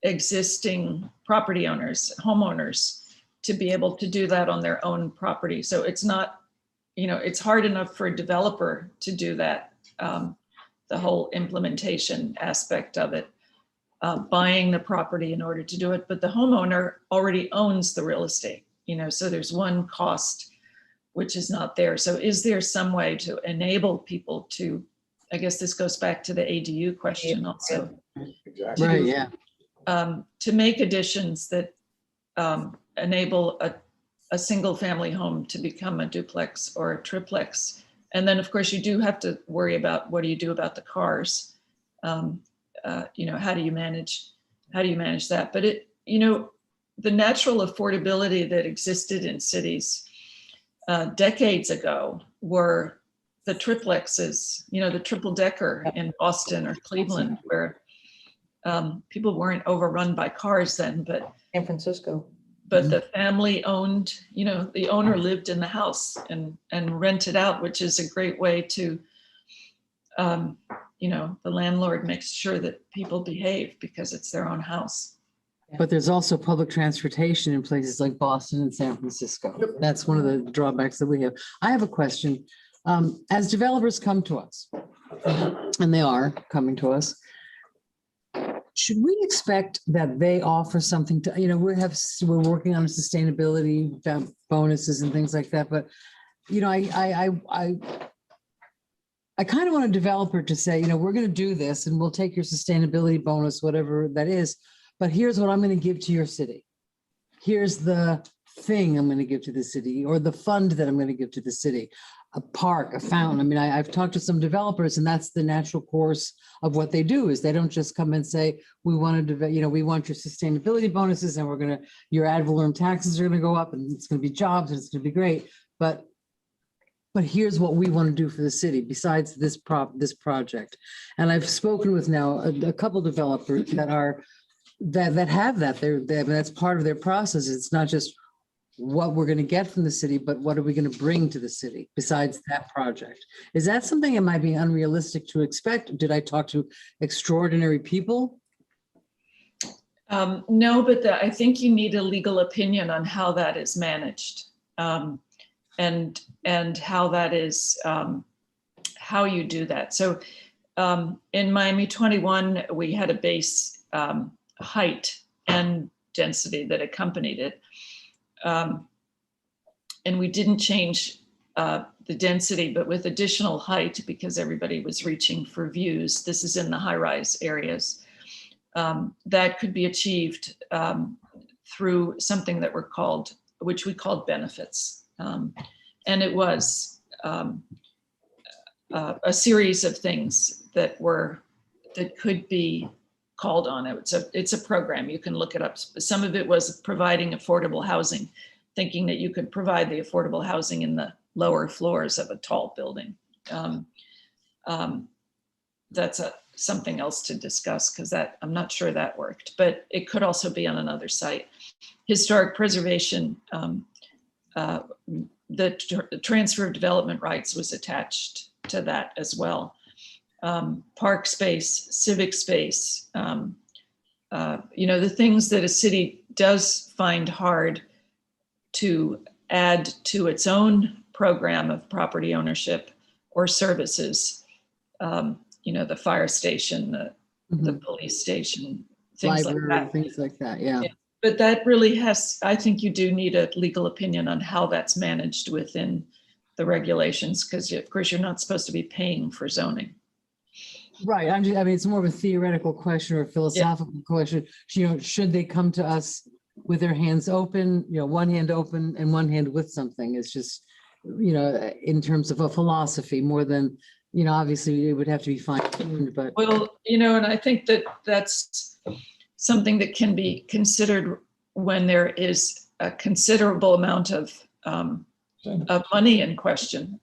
existing property owners, homeowners, to be able to do that on their own property. So it's not, it's hard enough for a developer to do that, the whole implementation aspect of it, buying the property in order to do it, but the homeowner already owns the real estate, so there's one cost which is not there. So is there some way to enable people to, I guess this goes back to the ADU question also. Exactly. Right, yeah. To make additions that enable a single family home to become a duplex or a triplex. And then of course you do have to worry about what do you do about the cars? How do you manage that? But the natural affordability that existed in cities decades ago were the triplexes, the triple decker in Boston or Cleveland, where people weren't overrun by cars then, but San Francisco. But the family owned, the owner lived in the house and rented out, which is a great way to, the landlord makes sure that people behave because it's their own house. But there's also public transportation in places like Boston and San Francisco. That's one of the drawbacks that we have. I have a question. As developers come to us, and they are coming to us, should we expect that they offer something to, we're working on sustainability bonuses and things like that, but, I kind of want a developer to say, we're going to do this and we'll take your sustainability bonus, whatever that is, but here's what I'm going to give to your city. Here's the thing I'm going to give to the city, or the fund that I'm going to give to the city, a park, a fountain. I mean, I've talked to some developers, and that's the natural course of what they do. Is they don't just come and say, we want to, we want your sustainability bonuses, and your ad valorem taxes are going to go up, and it's going to be jobs, and it's going to be great. But here's what we want to do for the city besides this project. And I've spoken with now a couple developers that have that. That's part of their process. It's not just what we're going to get from the city, but what are we going to bring to the city besides that project? Is that something that might be unrealistic to expect? Did I talk to extraordinary people? No, but I think you need a legal opinion on how that is managed, and how that is, how you do that. So in Miami 21, we had a base height and density that accompanied it. And we didn't change the density, but with additional height, because everybody was reaching for views. This is in the high-rise areas. That could be achieved through something that which we called benefits. And it was a series of things that could be called on. It's a program, you can look it up. Some of it was providing affordable housing, thinking that you could provide the affordable housing in the lower floors of a tall building. That's something else to discuss, because I'm not sure that worked, but it could also be on another site. Historic preservation, the transfer of development rights was attached to that as well. Park space, civic space, the things that a city does find hard to add to its own program of property ownership or services. the fire station, the police station, things like Library, that. things like that, yeah. But that really I think you do need a legal opinion on how that's managed within the regulations, because of course you're not supposed to be paying for zoning. Right, I mean, it's more of a theoretical question or a philosophical question. Should they come to us with their hands open, one hand open and one hand with something? It's just, in terms of a philosophy more than, obviously it would have to be fine tuned, but. Well, and I think that that's something that can be considered when there is a considerable amount of money in question,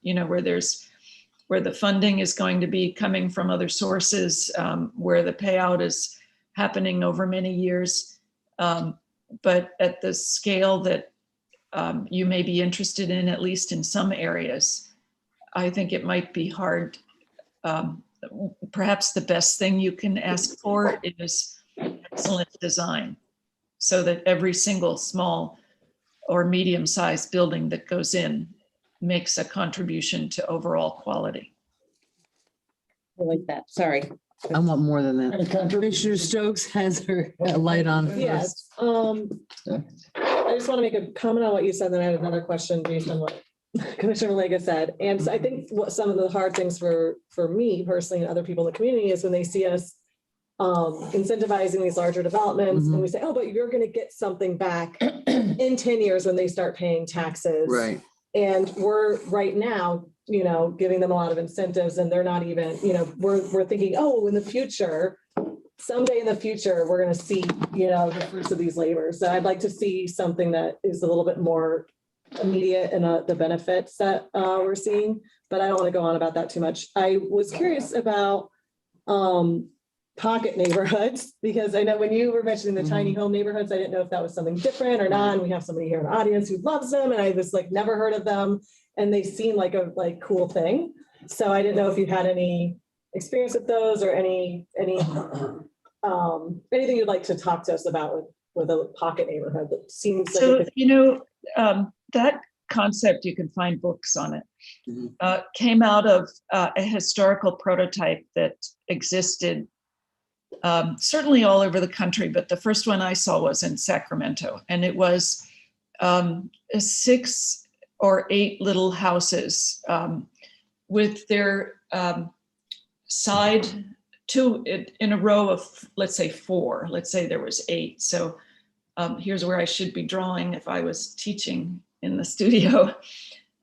where the funding is going to be coming from other sources, where the payout is happening over many years. But at the scale that you may be interested in, at least in some areas, I think it might be hard. Perhaps the best thing you can ask for is excellent design, so that every single small or medium-sized building that goes in makes a contribution to overall quality. I like that. Sorry. I want more than that. Commissioner Stokes has her light on first. Yes. I just want to make a comment on what you said, then I have another question based on what Commissioner Malega said. And so I think what some of the hard things for me personally and other people in the community is when they see us incentivizing these larger developments and we say, oh, but you're going to get something back in 10 years when they start paying taxes. Right. And we're right now, giving them a lot of incentives, and they're not even, we're thinking, oh, in the future, someday in the future, we're going to see, the fruits of these labors. So I'd like to see something that is a little bit more immediate in the benefits that we're seeing, but I don't want to go on about that too much. I was curious about pocket neighborhoods, because I know when you were mentioning the tiny home neighborhoods, I didn't know if that was something different or not. And we have somebody here in the audience who loves them, and I was never heard of them, and they seem like a cool thing. So I didn't know if you had any experience with those or anything you'd like to talk to us about with a pocket neighborhood that seems like. So, that concept, you can find books on it, came out of a historical prototype that existed certainly all over the country, but the first one I saw was in Sacramento, and it was 6 or 8 little houses with their side two in a row of, let's say 4. Let's say there was 8. So here's where I should be drawing if I was teaching in the studio.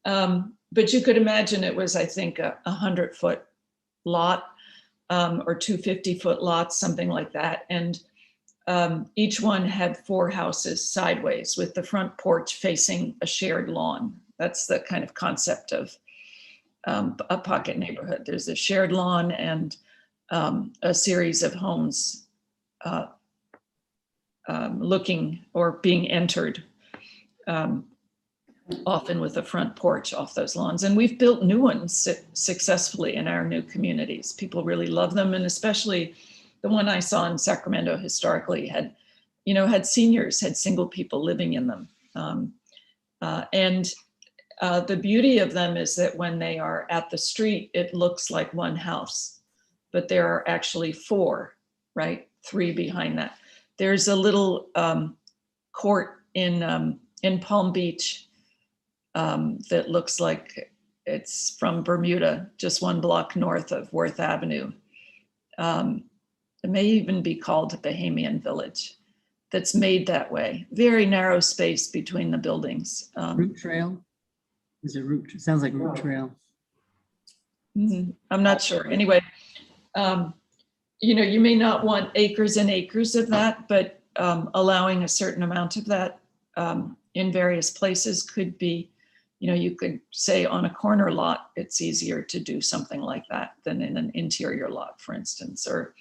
But you could imagine it was, I think, a 100-foot lot. Or 2 50-foot lots, something like that. And each one had 4 houses sideways with the front porch facing a shared lawn. That's the kind of concept of a pocket neighborhood. There's a shared lawn and a series of homes looking or being entered, often with a front porch off those lawns. And we've built new ones successfully in our new communities. People really love them. And especially the one I saw in Sacramento historically had seniors, had single people living in them. And the beauty of them is that when they are at the street, it looks like one house, but there are actually 4, right? 3 behind that. There's a little court in Palm Beach that looks like it's from Bermuda, just 1 block north of Worth Avenue. It may even be called Bahamian Village. That's made that way. Very narrow space between the buildings. Root Trail? Is it Root? It sounds like Root Trail. I'm not sure. Anyway, you may not want acres and acres of that, but allowing a certain amount of that in various places could be, you could say on a corner lot, it's easier to do something like that than in an interior lot, for instance, or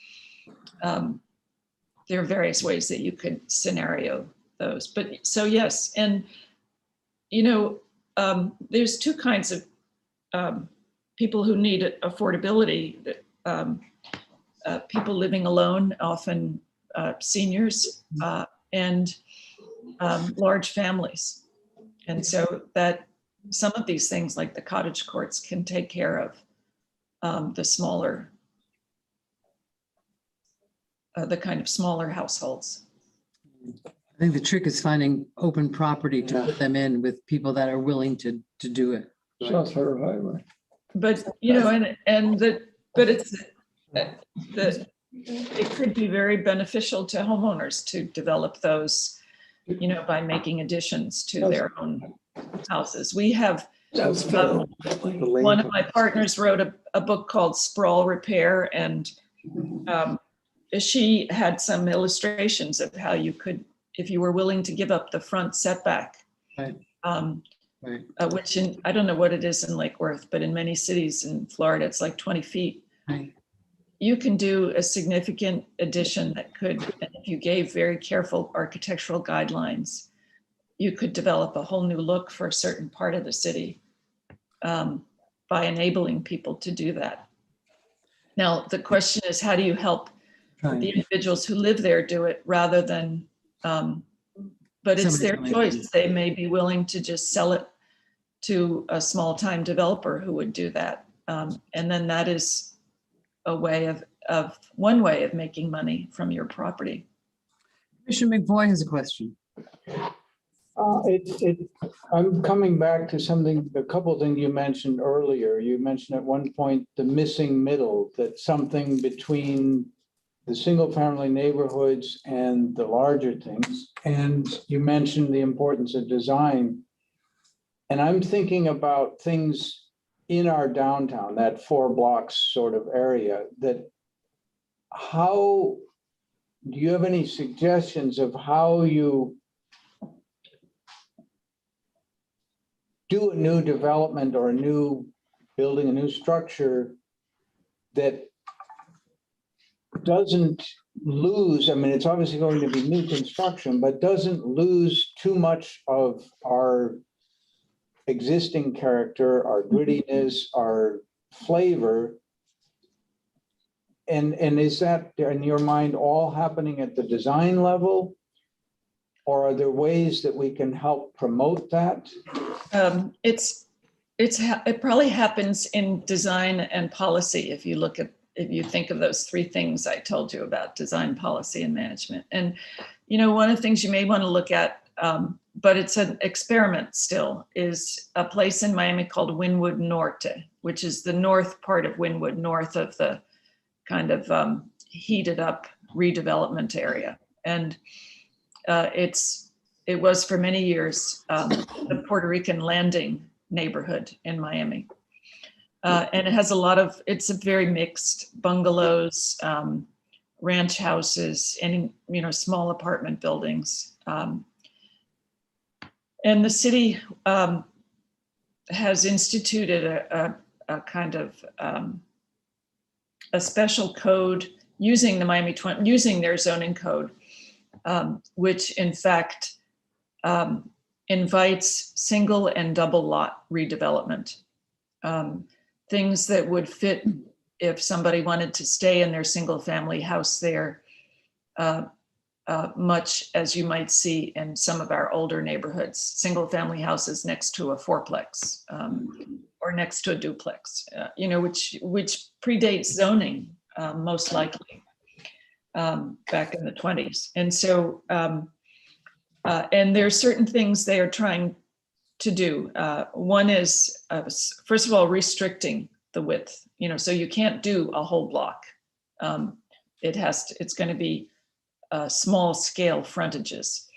there are various ways that you could scenario those. But so yes, and there's 2 kinds of people who need affordability. People living alone, often seniors, and large families. And so that some of these things like the cottage courts can take care of the smaller the kind of smaller households. I think the trick is finding open property to put them in with people that are willing to do it. South Harbor Highway. But, but it could be very beneficial to homeowners to develop those, by making additions to their own houses. We have, one of my partners wrote a book called Sprawl Repair, and she had some illustrations of how you could, if you were willing to give up the front setback, Right. Which I don't know what it is in Lake Worth, but in many cities in Florida, it's like 20 feet. Right. You can do a significant addition that could, and if you gave very careful architectural guidelines, you could develop a whole new look for a certain part of the city by enabling people to do that. Now, the question is, how do you help the individuals who live there do it rather than, but it's their choice. They may be willing to just sell it to a small-time developer who would do that. And then that is a way of one way of making money from your property. Commissioner McVoy has a question. I'm coming back to a couple of things you mentioned earlier. You mentioned at one point the missing middle, that something between the single family neighborhoods and the larger things. And you mentioned the importance of design. And I'm thinking about things in our downtown, that 4 blocks sort of area, that how, do you have any suggestions of how you do a new development or a new building, a new structure that doesn't lose, I mean, it's obviously going to be new construction, but doesn't lose too much of our existing character, our grittiness, our flavor? And is that, in your mind, all happening at the design level? Or are there ways that we can help promote that? It probably happens in design and policy. If you think of those 3 things I told you about: design, policy, and management. And, one of the things you may want to look at, but it's an experiment still, is a place in Miami called Wynwood Norte, which is the north part of Wynwood, north of the kind of heated up redevelopment area. And it was for many years the Puerto Rican Landing neighborhood in Miami. And it has it's a very mixed: bungalows, ranch houses, and, small apartment buildings. And the city has instituted a kind of a special code using the using their zoning code, which in fact invites single and double lot redevelopment. Things that would fit if somebody wanted to stay in their single family house there, much as you might see in some of our older neighborhoods, single family houses next to a 4-plex or next to a duplex, which predates zoning, most likely, back in the 1920s. And so, and there are certain things they are trying to do. One is, first of all, restricting the width, so you can't do a whole block. It's going to be small scale frontages.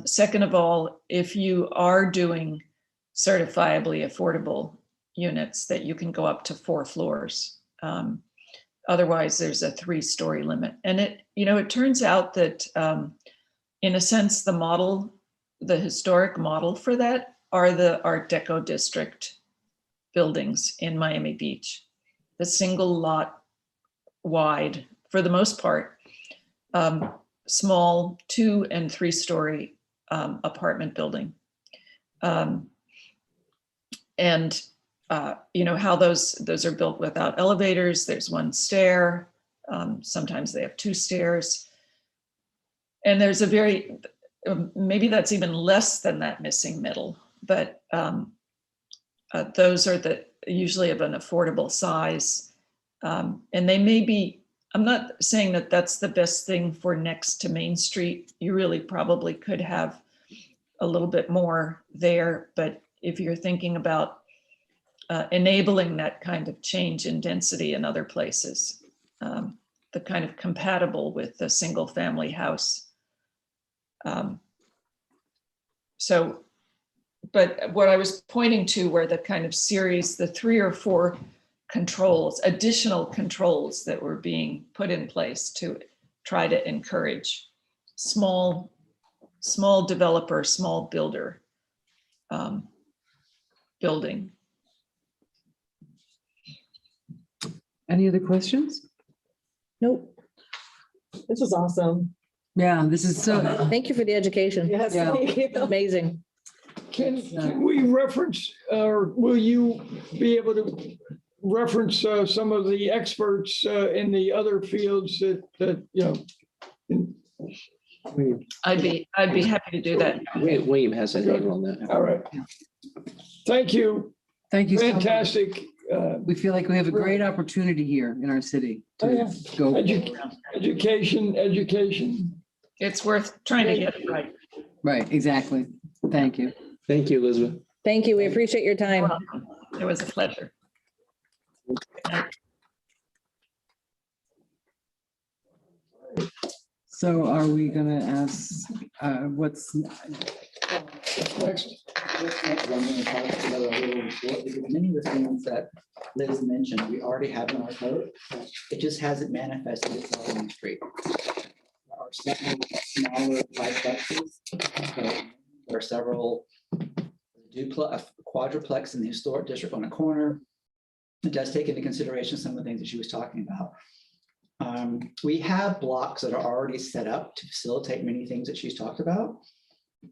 Second of all, if you are doing certifiably affordable units, that you can go up to 4 floors. Otherwise, there's a 3-story limit. And it turns out that, in a sense, the historic model for that are the Art Deco district buildings in Miami Beach. The single lot wide, for the most part, small 2- and 3-story apartment building. And how those are built without elevators. There's 1 stair. Sometimes they have 2 stairs. And there's maybe that's even less than that missing middle, but those are usually of an affordable size. And they may be I'm not saying that that's the best thing for next to Main Street. You really probably could have a little bit more there, but if you're thinking about enabling that kind of change in density in other places, the kind of compatible with the single family house. But what I was pointing to were the kind of series, the 3 or 4 controls, additional controls that were being put in place to try to encourage small developer, small builder building. Any other questions? Nope. This is awesome. Yeah, this is so, Thank you for the education. Yes, Yeah. thank you. Amazing. Can we reference, or will you be able to reference some of the experts in the other fields that I'd be happy to do that. William has a note on that. All right. Thank you. thank you so much. Fantastic. We feel like we have a great opportunity here in our city Oh, to yeah. go. Education. It's worth trying to get it right. Right, exactly. Thank you. Thank you, Elizabeth. Thank you. We appreciate your time. It was a pleasure. So are we gonna ask, what's Next. I'm going to talk about a little short, because many of the things that Liz mentioned, we already have in our code. It just hasn't manifested itself on the street. There are several smaller triplexes. There are several quadruplex in the historic district on a corner. It does take into consideration some of the things that she was talking about. We have blocks that are already set up to facilitate many things that she's talked about.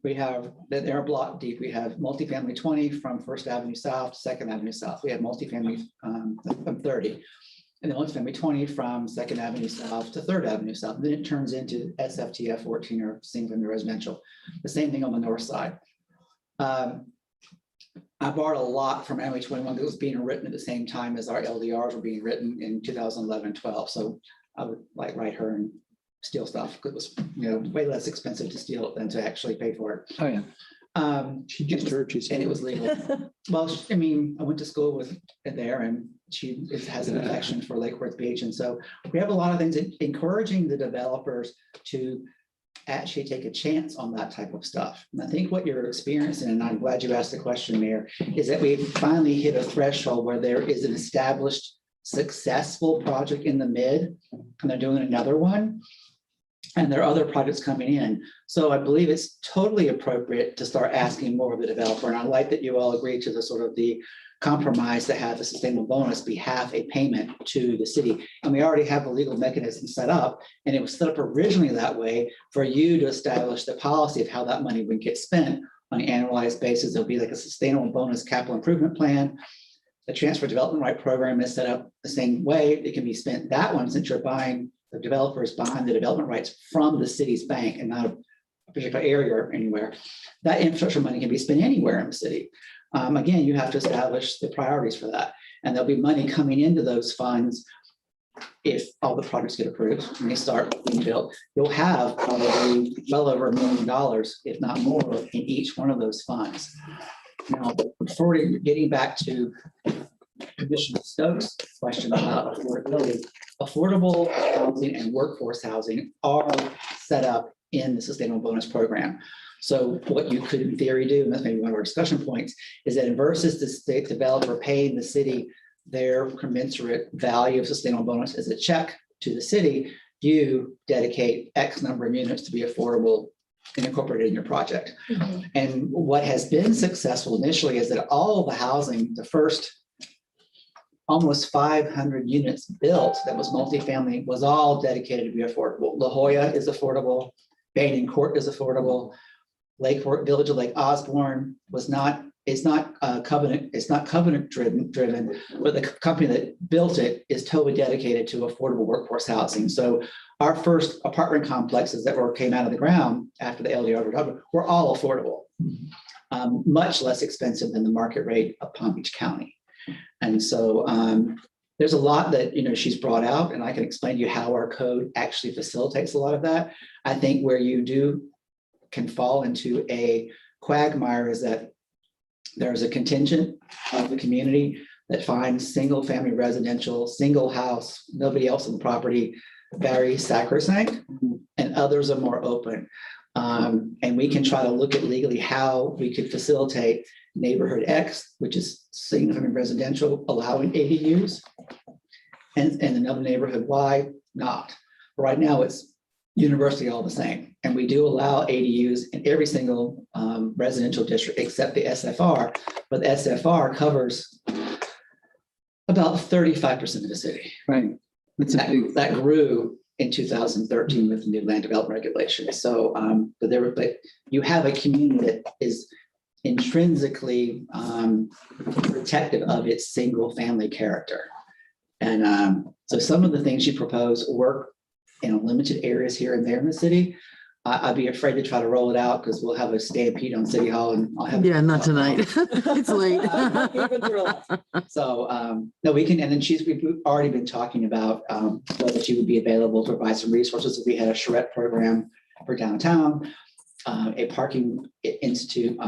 We have, they're a block deep. We have multifamily 20 from First Avenue South to 2nd Avenue South. We have multifamily from 30. And then multifamily 20 from 2nd Avenue South to 3rd Avenue South. And then it turns into SFTF 14 or single family residential. The same thing on the north side. I borrowed a lot from MA 21 that was being written at the same time as our LDRs were being written in 2011-12. So I would like write her and steal stuff because it was way less expensive to steal it than to actually pay for it. Oh, yeah. She just heard you say. And it was legal. Well, I mean, I went to school with it there, and she has an affection for Lake Worth Beach. And so we have a lot of things encouraging the developers to actually take a chance on that type of stuff. And I think what you're experiencing, and I'm glad you asked the question, Mayor, is that we've finally hit a threshold where there is an established successful project in the mid, and they're doing another one. And there are other projects coming in. So I believe it's totally appropriate to start asking more of the developer. And I like that you all agree to the sort of the compromise to have the sustainable bonus be half a payment to the city. And we already have the legal mechanism set up. And it was set up originally that way for you to establish the policy of how that money would get spent on an annualized basis. There'll be like a sustainable bonus capital improvement plan. The transfer development right program is set up the same way. It can be spent that one, since you're buying, the developers buying the development rights from the city's bank and not a particular area or anywhere. That infrastructure money can be spent anywhere in the city. Again, you have to establish the priorities for that. And there'll be money coming into those funds if all the projects get approved and they start being built. You'll have probably well over $1 million, if not more, in each one of those funds. Now, before getting back to Commissioner Stokes' question about affordability, affordable housing and workforce housing are set up in the sustainable bonus program. So what you could in theory do, and that's maybe one of our discussion points, is that versus the state developer paying the city their commensurate value of sustainable bonus as a check to the city, you dedicate X number of units to be affordable and incorporated in your project. Mm-hmm. And what has been successful initially is that all the housing, the first almost 500 units built that was multifamily, was all dedicated to be affordable. La Jolla is affordable. Banyan Court is affordable. Lakeport Village of Lake Osborne was not. It's not covenant. It's not covenant driven, but the company that built it is totally dedicated to affordable workforce housing. So our first apartment complexes that came out of the ground after the LDR were all affordable, much less expensive than the market rate of Palm Beach County. And so there's a lot that, she's brought out, and I can explain to you how our code actually facilitates a lot of that. I think where you can fall into a quagmire is that there's a contingent of the community that finds single family residential, single house, nobody else on the property, very sacrosanct, and others are more open. And we can try to look at legally how we could facilitate neighborhood X, which is single family residential, allowing ADUs, and another neighborhood Y, not. Right now, it's universally all the same. And we do allow ADUs in every single residential district except the SFR, but the SFR covers about 35% of the city. Right. That grew in 2013 with the new land development regulations. So, but you have a community that is intrinsically protective of its single family character. And so some of the things you propose work in limited areas here and there in the city. I'd be afraid to try to roll it out because we'll have a stampede on City Hall and I'll have. Yeah, not tonight. It's late. So, no, we can, and then we've already been talking about whether she would be available to provide some resources. We had a charrette program for downtown, a parking institute.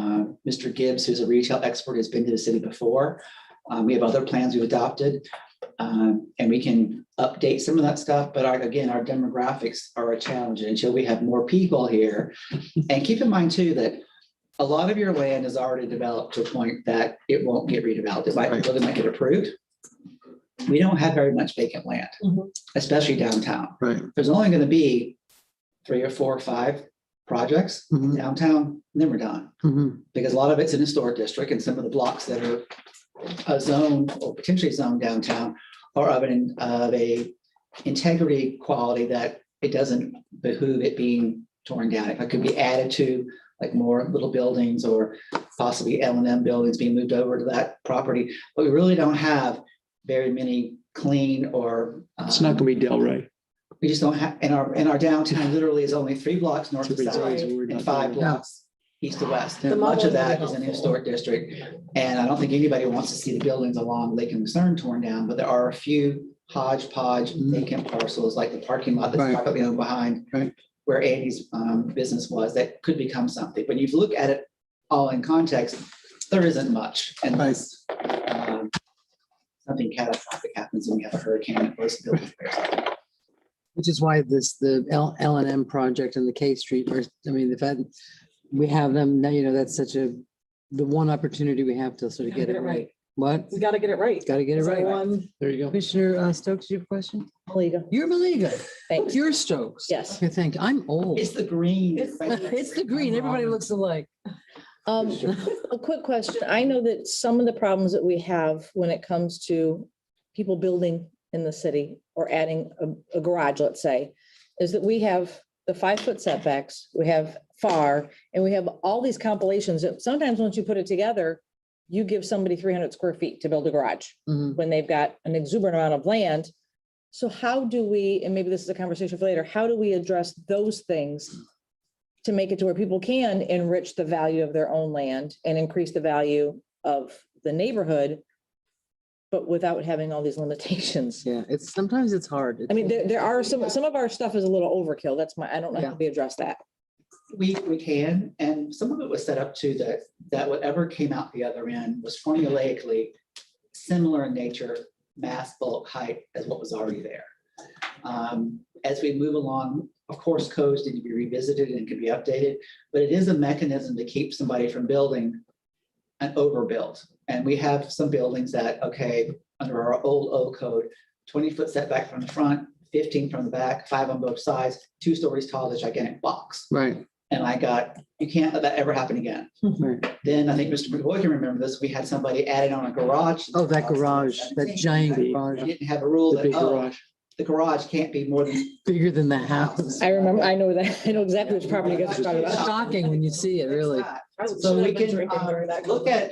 Mr. Gibbs, who's a retail expert, has been to the city before. We have other plans we've adopted. And we can update some of that stuff, but our demographics are a challenge until we have more people here. And keep in mind too, that a lot of your land is already developed to a point that it won't get redeveloped. It might get approved. We don't have very much vacant land, especially downtown. Right. There's only going to be 3 or 4 or 5 projects downtown, and then we're done. Because a lot of it's in a historic district, and some of the blocks that are zoned or potentially zoned downtown are of a integrity quality that it doesn't behoove it being torn down. If it could be added to, like more little buildings or possibly L&M buildings being moved over to that property, but we really don't have very many clean or. It's not going to be Delray. We just don't have, in our downtown literally is only 3 blocks north to south and 5 blocks east to west. Much of that is in the historic district. And I don't think anybody wants to see the buildings along Lake and Lucerne torn down, but there are a few hodgepodge vacant parcels, like the parking lot that's privately owned behind where Andy's business was, that could become something. But if you look at it all in context, there isn't much unless something catastrophic happens and we have a hurricane or building. Which is why the L&M project and the K Street, we have them now, that's the one opportunity we have to sort of get it right. What? We got to get it right. Got to get it right. There you go. Commissioner Stokes, do you have a question? Maliga. You're Maliga. Thanks. You're Stokes. Yes. I think I'm old. It's the green. It's the green. Everybody looks alike. A quick question. I know that some of the problems that we have when it comes to people building in the city or adding a garage, let's say, is that we have the 5-foot setbacks, we have FAR, and we have all these compilations that sometimes once you put it together, you give somebody 300 square feet to build a garage when they've got an exuberant amount of land. So how do we, and maybe this is a conversation for later, how do we address those things to make it to where people can enrich the value of their own land and increase the value of the neighborhood, but without having all these limitations? Yeah, sometimes it's hard. I mean, there are some of our stuff is a little overkill. I don't know how we address that. We can, and some of it was set up to that whatever came out the other end was formulaically similar in nature, mass, bulk, height as what was already there. As we move along, of course, codes need to be revisited and can be updated, but it is a mechanism to keep somebody from building an overbuild. And we have some buildings that, under our old code, 20-foot setback from the front, 15 from the back, 5 on both sides, 2 stories tall, the gigantic box. Right. And you can't let that ever happen again. Then I think Mr. McCoy can remember this. We had somebody added on a garage. Oh, that garage, that giant garage. We didn't have a rule that the garage can't be more than bigger than the house. I remember, I know that. I know exactly which property you're talking about. It's shocking when you see it, really. So we can look at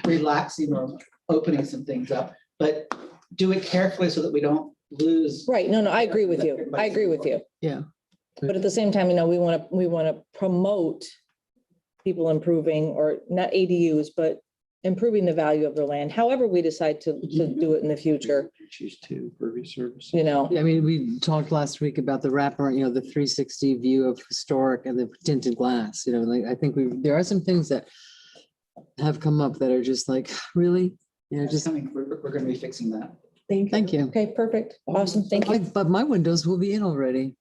relaxing or opening some things up, but do it carefully so that we don't lose. Right. No, I agree with you. I agree with you. Yeah. But at the same time, we want to promote people improving, or not ADUs, but improving the value of their land, however we decide to do it in the future. Choose to impervious service. you know. Yeah, I mean, we talked last week about the wrapper, you know, the 360 view of historic and the tinted glass, you know, like, I think there are some things that have come up that are just like, really? You know, It's just, coming, we're gonna be fixing that. thank you. Okay, perfect. Awesome. Thank you. But my windows will be in already.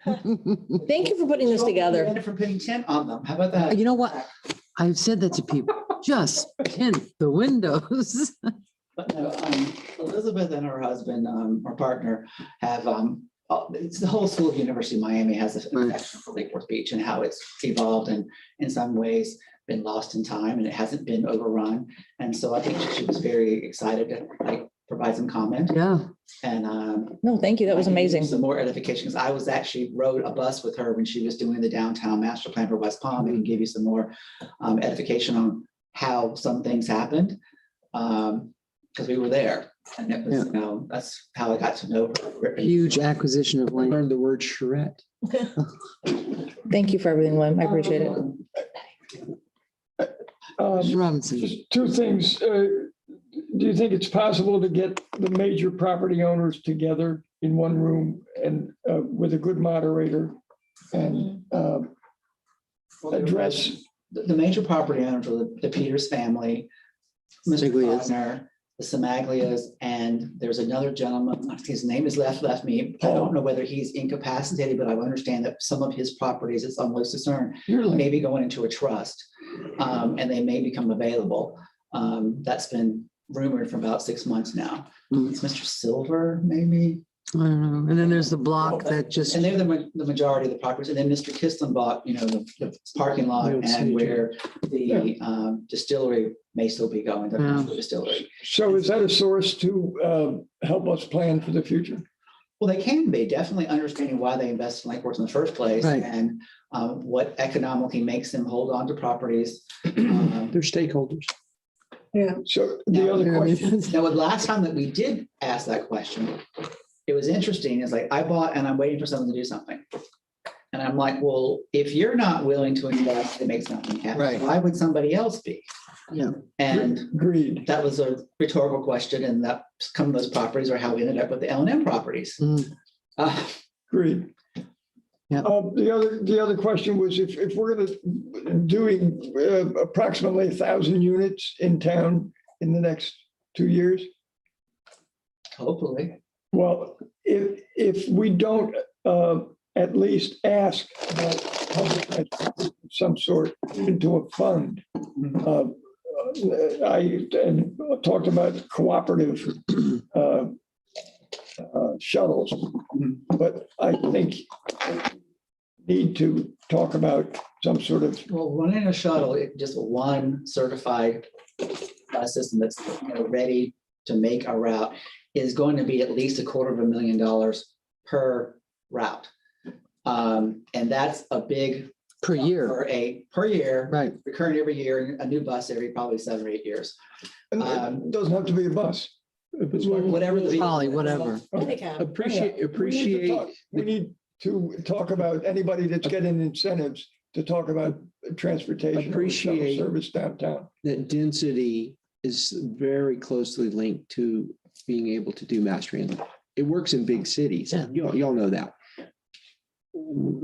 Thank you for putting this together. And for putting tint on them. How about that? You know what? I've said that to people, just tint the windows. But no, Elizabeth and her husband, her partner, have, it's the whole school of University of Miami has a affection for Lake Worth Beach and how it's evolved and in some ways been lost in time and it hasn't been overrun. And so I think she was very excited to like provide some comment. Yeah. And No, thank you. That was amazing. some more edification, because I was actually rode a bus with her when she was doing the downtown master plan for West Palm and give you some more edification on how some things happened. Because we were there and it was, you know, that's how I got to know her. Huge acquisition of land. Learned the word charrette. Thank you for everything, Lynn. I appreciate it. Mr. Robinson. Just two things. Do you think it's possible to get the major property owners together in one room and with a good moderator and address? The major property owners were the Peters family, Mr. Siglias. Wagner, the Samaglias, and there's another gentleman, I think his name is left me. I don't know whether he's incapacitated, but I understand that some of his properties, it's almost concerned, may be going into a trust, and they may become available. That's been rumored for about 6 months now. It's Mr. Silver, maybe. I don't know. And then there's the block that just. And they're the majority of the properties. And then Mr. Kiston bought, you know, the parking lot and where the distillery may still be going, the distillery. So is that a source to help us plan for the future? Well, they can be, definitely understanding why they invest in Lake Worth in the first place and what economically makes them hold on to properties. They're stakeholders. Yeah. So the other question. Now, the last time that we did ask that question, it was interesting. It's like, I bought and I'm waiting for someone to do something. And I'm like, well, if you're not willing to invest to make something happen, why would somebody else be? Yeah. And agreed. That was a rhetorical question. And that some of those properties are how we ended up with the L&M properties. Agreed. Yeah. The other question was if we're going to doing approximately 1,000 units in town in the next 2 years. Hopefully. Well, if we don't at least ask about public some sort into a fund. I talked about cooperative shuttles, but I think need to talk about some sort of. Well, running a shuttle, just one certified system that's ready to make a route is going to be at least $250,000 per route. And that's a big per year per year, right? Recurring every year, a new bus every probably 7 or 8 years. It doesn't have to be a bus. If it's like whatever the trolley, whatever. Appreciate. We need to talk about anybody that's getting incentives to talk about transportation. Appreciate service downtown. That density is very closely linked to being able to do mass transit. It works in big cities. Yeah. Y'all know that.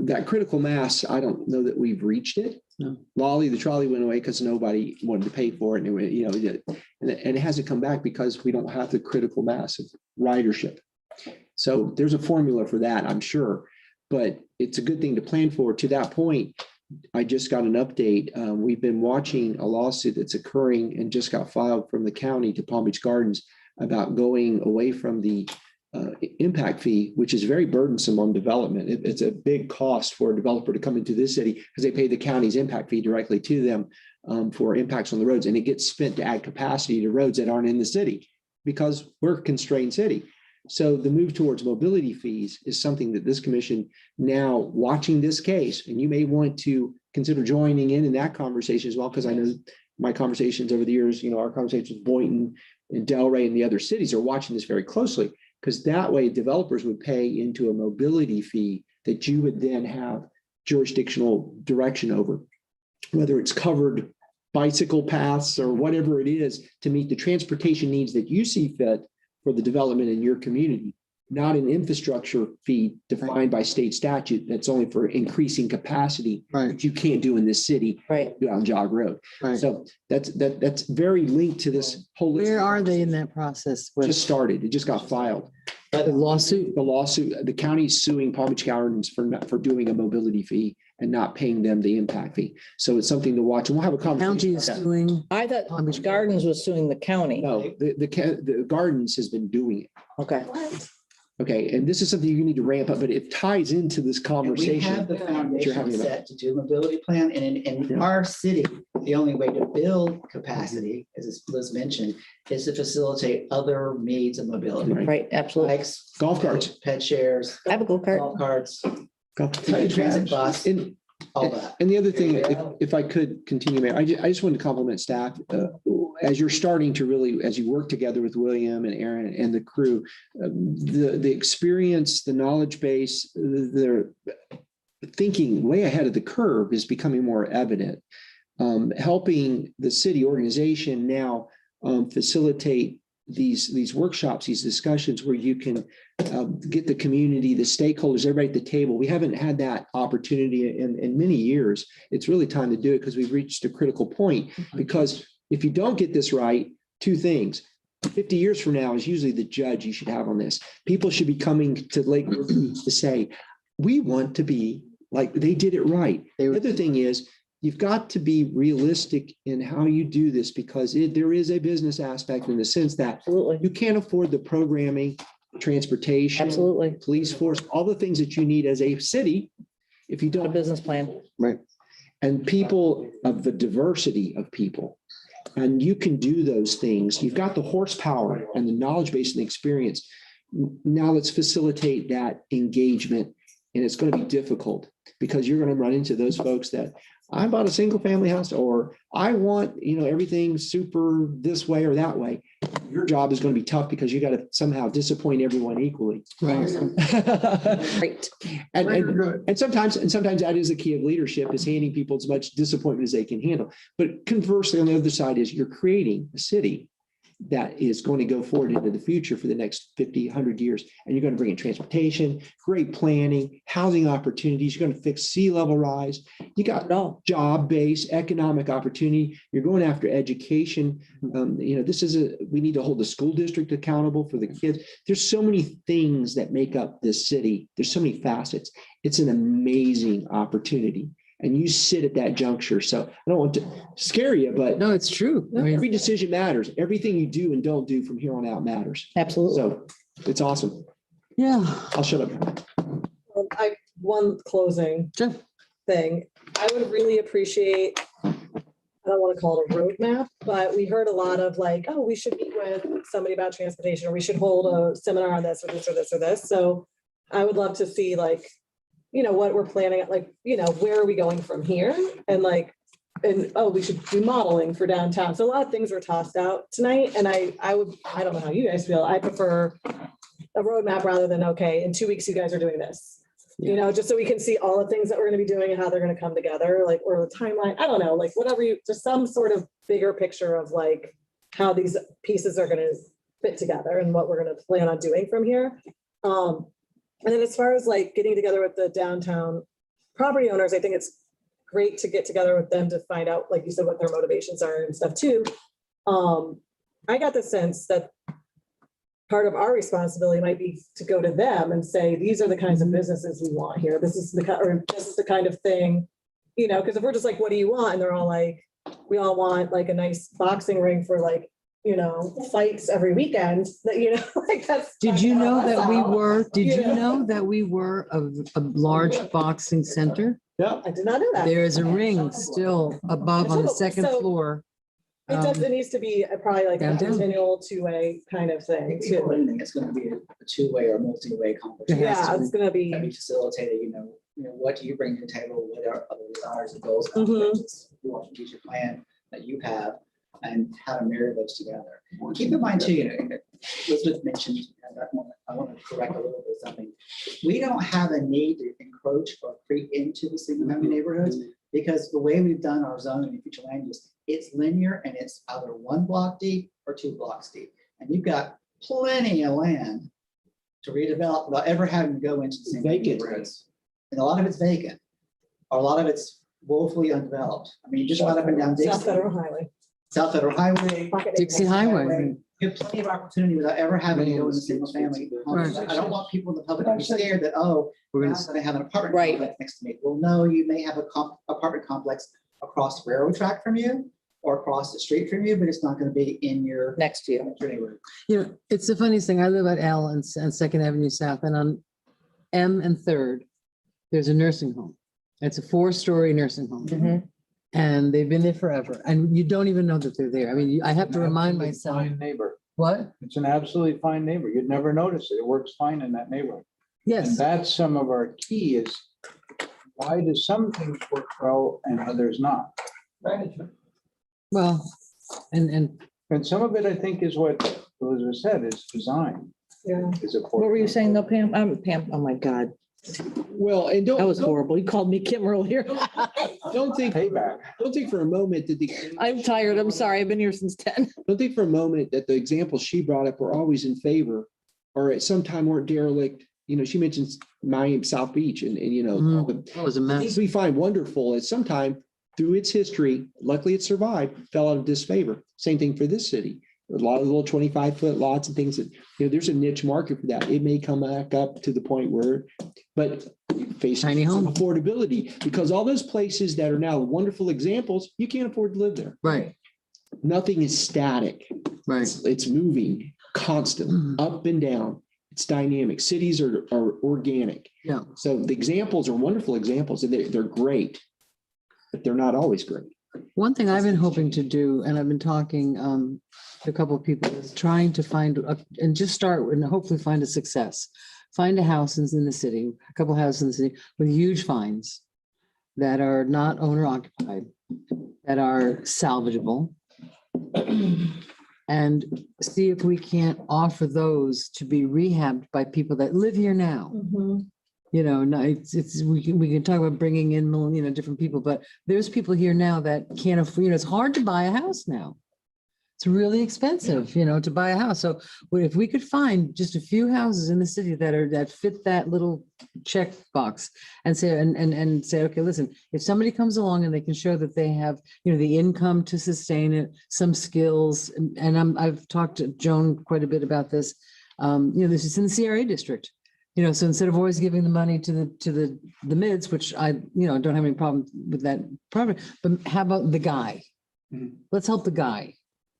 That critical mass, I don't know that we've reached it. No. Lolly, the trolley went away because nobody wanted to pay for it. And it hasn't come back because we don't have the critical mass of ridership. So there's a formula for that, I'm sure. But it's a good thing to plan for. To that point, I just got an update. We've been watching a lawsuit that's occurring and just got filed from the county to Palm Beach Gardens about going away from the impact fee, which is very burdensome on development. It's a big cost for a developer to come into this city because they pay the county's impact fee directly to them for impacts on the roads. And it gets spent to add capacity to roads that aren't in the city because we're a constrained city. So the move towards mobility fees is something that this commission now watching this case, and you may want to consider joining in that conversation as well, because I know my conversations over the years, our conversations with Boynton and Delray and the other cities are watching this very closely, because that way developers would pay into a mobility fee that you would then have jurisdictional direction over, whether it's covered bicycle paths or whatever it is to meet the transportation needs that you see fit for the development in your community, not an infrastructure fee defined by state statute that's only for increasing capacity, which you can't do in this city, do on Jog Road. So that's very linked to this whole. Where are they in that process? Just started. It just got filed. The lawsuit? The lawsuit, the county's suing Palm Beach Gardens for doing a mobility fee and not paying them the impact fee. So it's something to watch, and we'll have a conversation. County is suing. I thought Palm Beach Gardens was suing the county. No, the Gardens has been doing it. Okay. Okay, and this is something you need to ramp up, but it ties into this And we conversation. have the that you're having foundation about. set to do a mobility plan, and in our city, the only way to build capacity, as Liz mentioned, is to facilitate other means of mobility. Right, absolutely. Bikes, golf carts, pet shares. I have a go-kart. Golf carts, transit bus, all that. And the other thing, if I could continue, Mayor, I just wanted to compliment staff. As you're starting to really, as you work together with William and Aaron and the crew, the experience, the knowledge base, the thinking way ahead of the curve is becoming more evident. Helping the city organization now facilitate these workshops, these discussions where you can get the community, the stakeholders, everybody at the table. We haven't had that opportunity in many years. It's really time to do it because we've reached a critical point. Because if you don't get this right, two things. 50 years from now is usually the judge you should have on this. People should be coming to Lakewood to say, we want to be like they did it right. The other thing is, you've got to be realistic in how you do this because there is a business aspect in the sense that you can't afford the programming, transportation, police force, all the things that you need as a city if you don't have a business plan. Right. And people of the diversity of people. And you can do those things. You've got the horsepower and the knowledge base and the experience. Now let's facilitate that engagement. And it's going to be difficult because you're going to run into those folks that I bought a single family house or I want, everything super this way or that way. Your job is going to be tough because you got to somehow disappoint everyone equally. Right. And sometimes that is the key of leadership is handing people as much disappointment as they can handle. But conversely, on the other side is you're creating a city that is going to go forward into the future for the next 50, 100 years. And you're going to bring in transportation, great planning, housing opportunities. You're going to fix sea level rise. You got job-based economic opportunity. You're going after education. We need to hold the school district accountable for the kids. There's so many things that make up this city. There's so many facets. It's an amazing opportunity. And you sit at that juncture. So I don't want to scare you, but no, it's true. Every decision matters. Everything you do and don't do from here on out matters. Absolutely. So it's awesome. Yeah. I'll shut up. One closing thing. I would really appreciate, I don't want to call it a roadmap, but we heard a lot of like, oh, we should meet with somebody about transportation, or we should hold a seminar on this or this or this or this. So I would love to see what we're planning, where are we going from here? And we should do modeling for downtown. So a lot of things were tossed out tonight. And I don't know how you guys feel. I prefer a roadmap rather than, okay, in 2 weeks, you guys are doing this, just so we can see all the things that we're going to be doing and how they're going to come together, or the timeline. I don't know, whatever just some sort of bigger picture of how these pieces are going to fit together and what we're going to plan on doing from here. And then as far as getting together with the downtown property owners, I think it's great to get together with them to find out, like you said, what their motivations are and stuff too. I got the sense that part of our responsibility might be to go to them and say, these are the kinds of businesses we want here. This is the kind of thing, because if we're just what do you want? And they're all we all want a nice boxing ring for fights every weekend that, that's. Did you know that we were a large boxing center? Yeah. I did not know that. There is a ring still above on the second floor. It needs to be probably a continual two-way kind of thing too. It's going to be a two-way or multi-way conversation. Yeah, it's going to be facilitated. What do you bring to the table? What are other desires and goals? Your strategic plan that you have, and how to marry those together. Keep in mind too, Elizabeth mentioned, and I want to correct a little bit of something. We don't have a need to encroach or creep into the single-family neighborhoods because the way we've done our zoning and future land use, it's linear and it's either 1 block deep or 2 blocks deep. And you've got plenty of land to redevelop without ever having to go into the same Vacant. neighborhoods. And a lot of it's vacant, or a lot of it's woefully undeveloped. I mean, just right up and down South Dixie, Federal Highway. South Federal Highway. Dixie Highway. You have plenty of opportunity without ever having to go into single family homes. Right. I don't want people in the public to be scared that, oh, We're we're gonna not gonna have an apartment Right. complex next to me. Well, no, you may have a apartment complex across the railroad track from you or across the street from you, but it's not gonna be in your Next to you. neighborhood. You know, it's the funniest thing. I live at L and Second Avenue South, and on M and Third, there's a nursing home. It's a 4-story nursing home. Mhm. And they've been there forever. And you don't even know that they're there. I mean, I have to remind Absolutely myself. Fine neighbor. What? It's an absolutely fine neighbor. You'd never notice it. It works fine in that neighborhood. And Yes. that's some of our key is why do some things work well and others not? Well, and some of it, I think, is what Elizabeth said, is design. Yeah. Is a What were you saying though, Pam? Pam, oh my God, Well, and that was don't horrible. You called me Kim earlier. think Payback. don't think for a moment that the I'm tired. I'm sorry. I've been here since 10. don't think for a moment that the examples she brought up were always in favor or at some time weren't derelict. You know, she mentions Miami South Beach and you know, all the that was a things mess. we find wonderful at some time through its history, luckily it survived, fell out of disfavor. Same thing for this city. A lot of little 25-foot lots and things that, you know, there's a niche market for that. It may come back up to the point where, but face Tiny some home. affordability, because all those places that are now wonderful examples, you can't afford to live there. Right, Nothing is static. right. It's moving constantly, Mhm. up and down. It's dynamic. Cities are organic. Yeah. So the examples are wonderful examples and they're great, but they're not always great. One thing I've been hoping to do, and I've been talking to a couple of people, is trying to find and just start and hopefully find a success. Find a house in the city, a couple houses in the city with huge fines that are not owner occupied, that are salvageable. And see if we can't offer those to be rehabbed by people that live here now. Mhm. You know, no, we can talk about bringing in, you know, different people, but there's people here now that can't afford, you know, it's hard to buy a house now. It's really expensive, you know, to buy a house. So if we could find just a few houses in the city that fit that little check box and say, and say, okay, listen, if somebody comes along and they can show that they have, you know, the income to sustain it, some skills, and I've talked to Joan quite a bit about this. You know, this is in the CRA district. You know, so instead of always giving the money to the mids, which I, you know, don't have any problem with that problem, but how about the guy? Mhm. Let's help the guy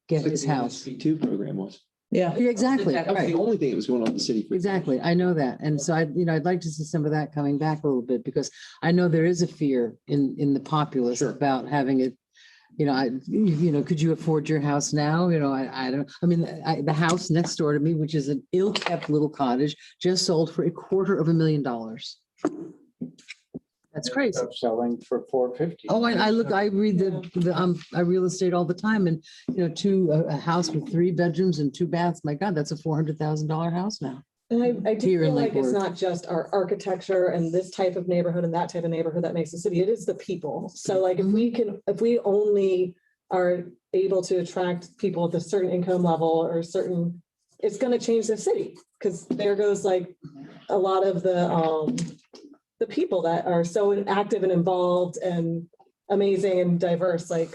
get his house. P2 program was. Yeah, exactly. That was Right. the only thing that was going on in the city. Exactly. I know that. And so you know, I'd like to see some of that coming back a little bit because I know there is a fear in the populace Sure. about having it. You know, you know, could you afford your house now? You know, I don't, I mean, the house next door to me, which is an ill-kept little cottage, just sold for $250,000. That's crazy. Selling for $450,000. Oh, I read I real estate all the time and, you know, a house with 3 bedrooms and 2 baths, my God, that's a $400,000 house now. And I do Here in feel like it's Lakewood. not just our architecture and this type of neighborhood and that type of neighborhood that makes the city, it is the people. So like if we only are able to attract people with a certain income level or certain, it's gonna change the city. Cause there goes like a lot of the people that are so active and involved and amazing and diverse, like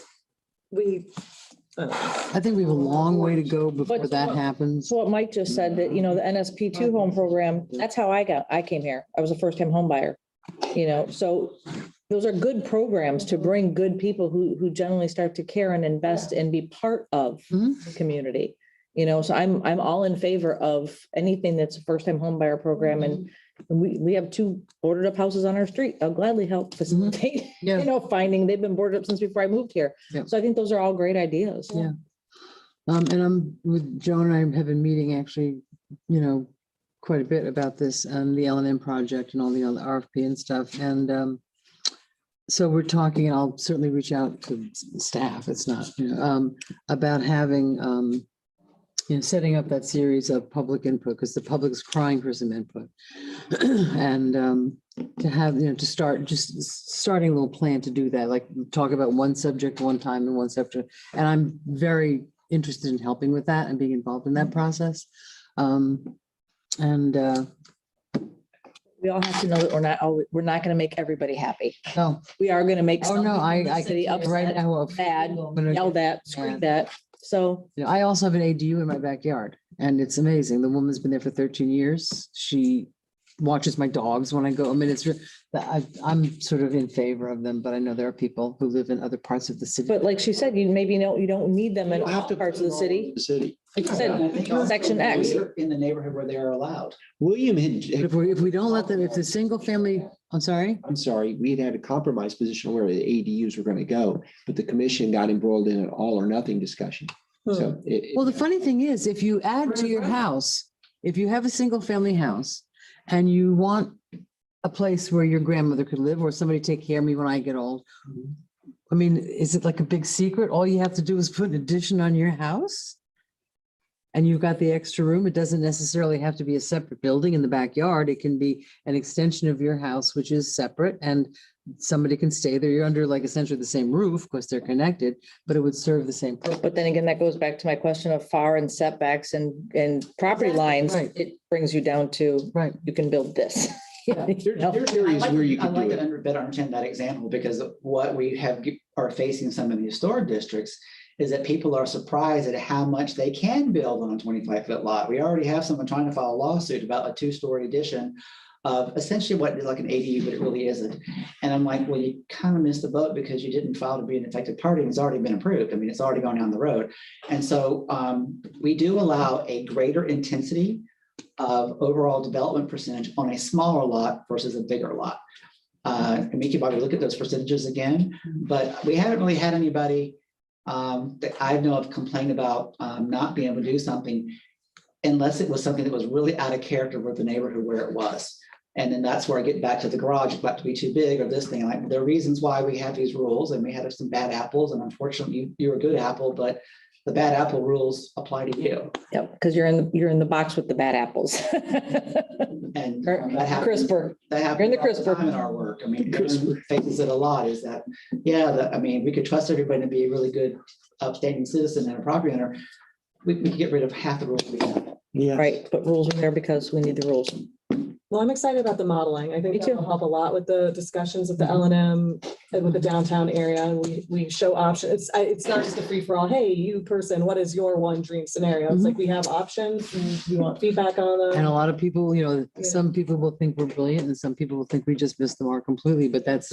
I think we have a long way to go before that happens. So what Mike just said, that, you know, the NSP2 home program, that's how I came here. I was a first time home buyer, you know, so those are good programs to bring good people who generally start to care and invest and be part of the community. You know, so I'm all in favor of anything that's a first time home buyer program. And we have 2 boarded up houses on our street. I'll gladly help facilitate, Yeah. you know, finding, they've been boarded up since before I moved here. Yeah. So I think those are all great ideas. Yeah. And I'm with Joan and I have been meeting actually, you know, quite a bit about this and the L&M project and all the other RFP and stuff. And so we're talking, and I'll certainly reach out to staff. It's not, you know, about having, you know, setting up that series of public input because the public is crying for some input. And to have, you know, to starting a little plan to do that, like talk about one subject one time and one subject. And I'm very interested in helping with that and being involved in that process. And We all have to know that we're not going to make everybody happy. no, We are going to make. oh some no, people in the I city right upset, now. bad, yelled at, screamed at. So You know, I also have an ADU in my backyard and it's amazing. The woman's been there for 13 years. She watches my dogs when I go. I mean, I'm sort of in favor of them, but I know there are people who live in other parts of the city. but like she said, you don't need them in You have all to parts of the city. The city. Like you And I think said, also section X. in the neighborhood where they are allowed. William But if we don't let them, if the single family, I'm sorry, I'm sorry, we had a compromise position where the ADUs were going to go, but the commission got embroiled in an all or nothing discussion. So well, the funny thing is, if you add to your house, if you have a single family house and you want a place where your grandmother could live or somebody take care of me when I get old, I mean, is it like a big secret? All you have to do is put an addition on your house? And you've got the extra room. It doesn't necessarily have to be a separate building in the backyard. It can be an extension of your house, which is separate, and somebody can stay there. You're under like essentially the same roof, because they're connected, but it would serve the same purpose. But then again, that goes back to my question of FAR and setbacks and property lines. Right. It brings you down to, right, you can build this. There's areas where you I'd can like do to it. better understand that example, because what we are facing some of the historic districts is that people are surprised at how much they can build on a 25-foot lot. We already have someone trying to file a lawsuit about a 2-story addition of essentially what is like an ADU, but it really isn't. And I'm like, well, you kind of missed the boat because you didn't file to be an affected party. It's already been approved. I mean, it's already gone down the road. And so we do allow a greater intensity of overall development percentage on a smaller lot versus a bigger lot. And we can probably look at those percentages again, but we haven't really had anybody that I know of complain about not being able to do something unless it was something that was really out of character with the neighborhood where it was. And then that's where I get back to the garage, it's about to be too big or this thing. Like, there are reasons why we have these rules, and we had some bad apples, and unfortunately you're a good apple, but the bad apple rules apply to you. Yep, because you're in the box with the bad apples. And that happens. CRISPR. That happens You're in the all the CRISPR. time in our work. I mean, CRISPR faces it a lot, is that, I mean, we could trust everybody to be a really good upstanding citizen and a property owner. We can get rid of half the rules we have. Yeah. Right, but rules are there because we need the rules. Well, I'm excited about the modeling. I Me think that too. will help a lot with the discussions of the L&M and with the downtown area. We show options. It's not just a free for all. Hey, you person, what is your one dream scenario? It's like we have options and we want feedback on them. And a lot of people, some people will think we're brilliant and some people will think we just missed the mark completely, but that's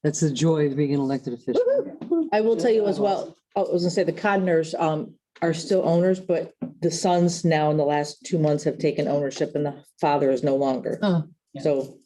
the joy of being an elected official. I will tell you as well, I was gonna say the Codners are still owners, but the sons now in the last 2 months have taken ownership and the father is no longer. Huh. So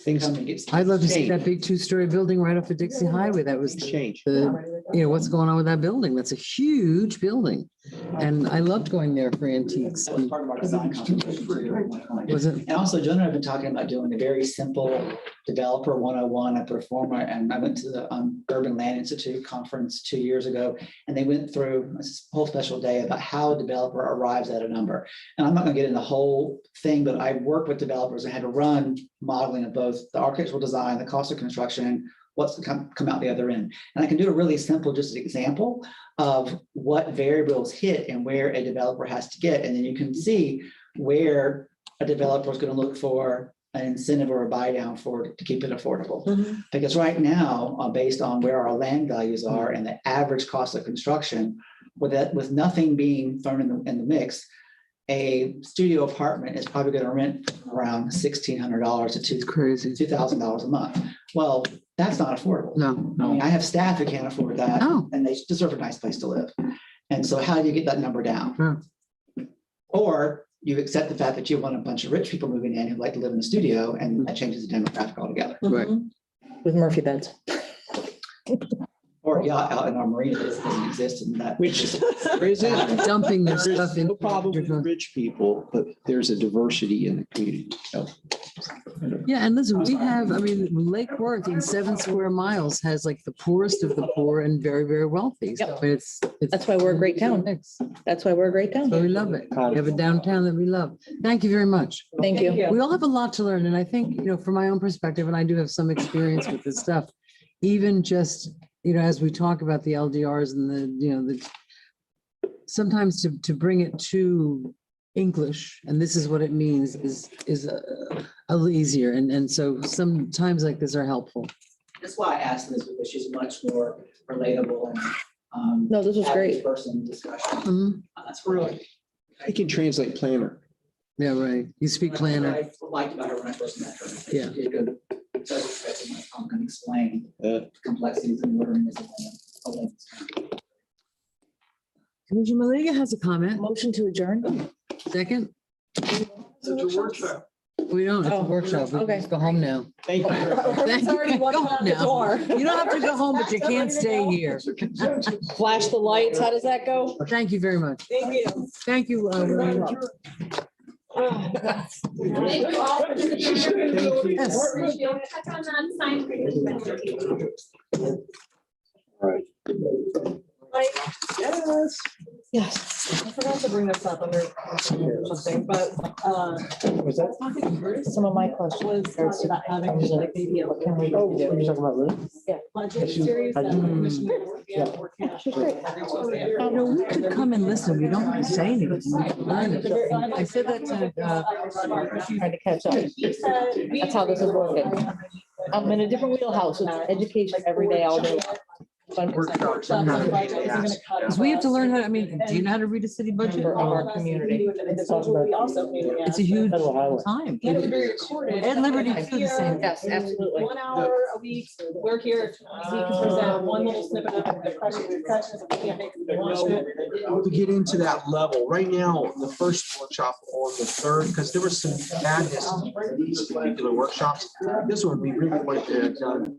I'd love to see that big 2-story building right off of Dixie Highway. That was what's going on with that building? That's a huge building. And I loved going there for antiques. That was part of our design competition too. Was it? And also, Jonah and I have been talking about doing a very simple developer 101 at Performa. And I went to the Urban Land Institute conference 2 years ago, and they went through a whole special day about how a developer arrives at a number. And I'm not going to get into the whole thing, but I worked with developers and had to run modeling of both the architectural design, the cost of construction, what's to come out the other end. And I can do a really simple, just an example of what variables hit and where a developer has to get. And then you can see where a developer is going to look for an incentive or a buy down to keep it affordable. Because right now, based on where our land values are and the average cost of construction, with nothing being thrown in the mix, a studio apartment is probably going to rent around $1,600 to $2,000 a month. Well, that's not affordable. No. I mean, I have staff who can't afford that, and they deserve a nice place to live. And so how do you get that number down? Or you accept the fact that you want a bunch of rich people moving in who like to live in a studio, and that changes the demographic altogether. Right. With Murphy beds. Or out in our marina that doesn't exist in that. Which is crazy. Dumping their stuff in. No problem with rich people, but there's a diversity in the community. So, Yeah, and listen, we have, Lake Worth in 7 square miles has like the poorest of the poor and very, very wealthy. So it's That's why we're a great town. That's why we're a great town. So we love it. We have a downtown that we love. Thank you very much. Thank you. We all have a lot to learn. And I think, from my own perspective, and I do have some experience with this stuff, even just, as we talk about the LDRs and the sometimes to bring it to English, and this is what it means, is a little easier. And so sometimes like this are helpful. That's why I asked this, because she's much more relatable and. No, this was great. Person discussion. Mhm. That's really. I can translate planner. Yeah, right. You speak That's what planner. I liked about her when I first met her. Yeah. She did a good can explain complexities and learning. Commissioner Malia has a comment. Motion to adjourn. Second? It's a workshop. We don't, it's a Oh, workshop. We okay. just go home now. Thank you. Thank you. already walking Go out home the now. door. You don't have to go home, but you can't stay here. It's a consensus. Flash the lights. How does that go? Thank you very much. Thank you. Thank you. William. Yes. Yes. Yes. I forgot to bring this up under something, but Was that? Some of my questions. was talked about having like maybe a Can we Oh, do? you're talking about Lynn? budget series that the commission is working on, working on. She's great. Every Tuesday and You know, we could come and listen. We don't have to say anything. We can learn it. Friday. I said that to, Trying to catch up. That's how this is working. I'm in a different wheelhouse. It's education every day, all day. workshops. Because we have to learn how, I mean, do you know how to read a city budget? For our community. It's a huge time. And it would be recorded. Ed Liberty too, the same. Yes, absolutely. 1 hour a week, we're here, we can present one little snippet of the questions, if we can't make it, watch it. To get into that level, right now, the first workshop on the third, because there was some madness in these particular workshops. This one, we really wanted to have done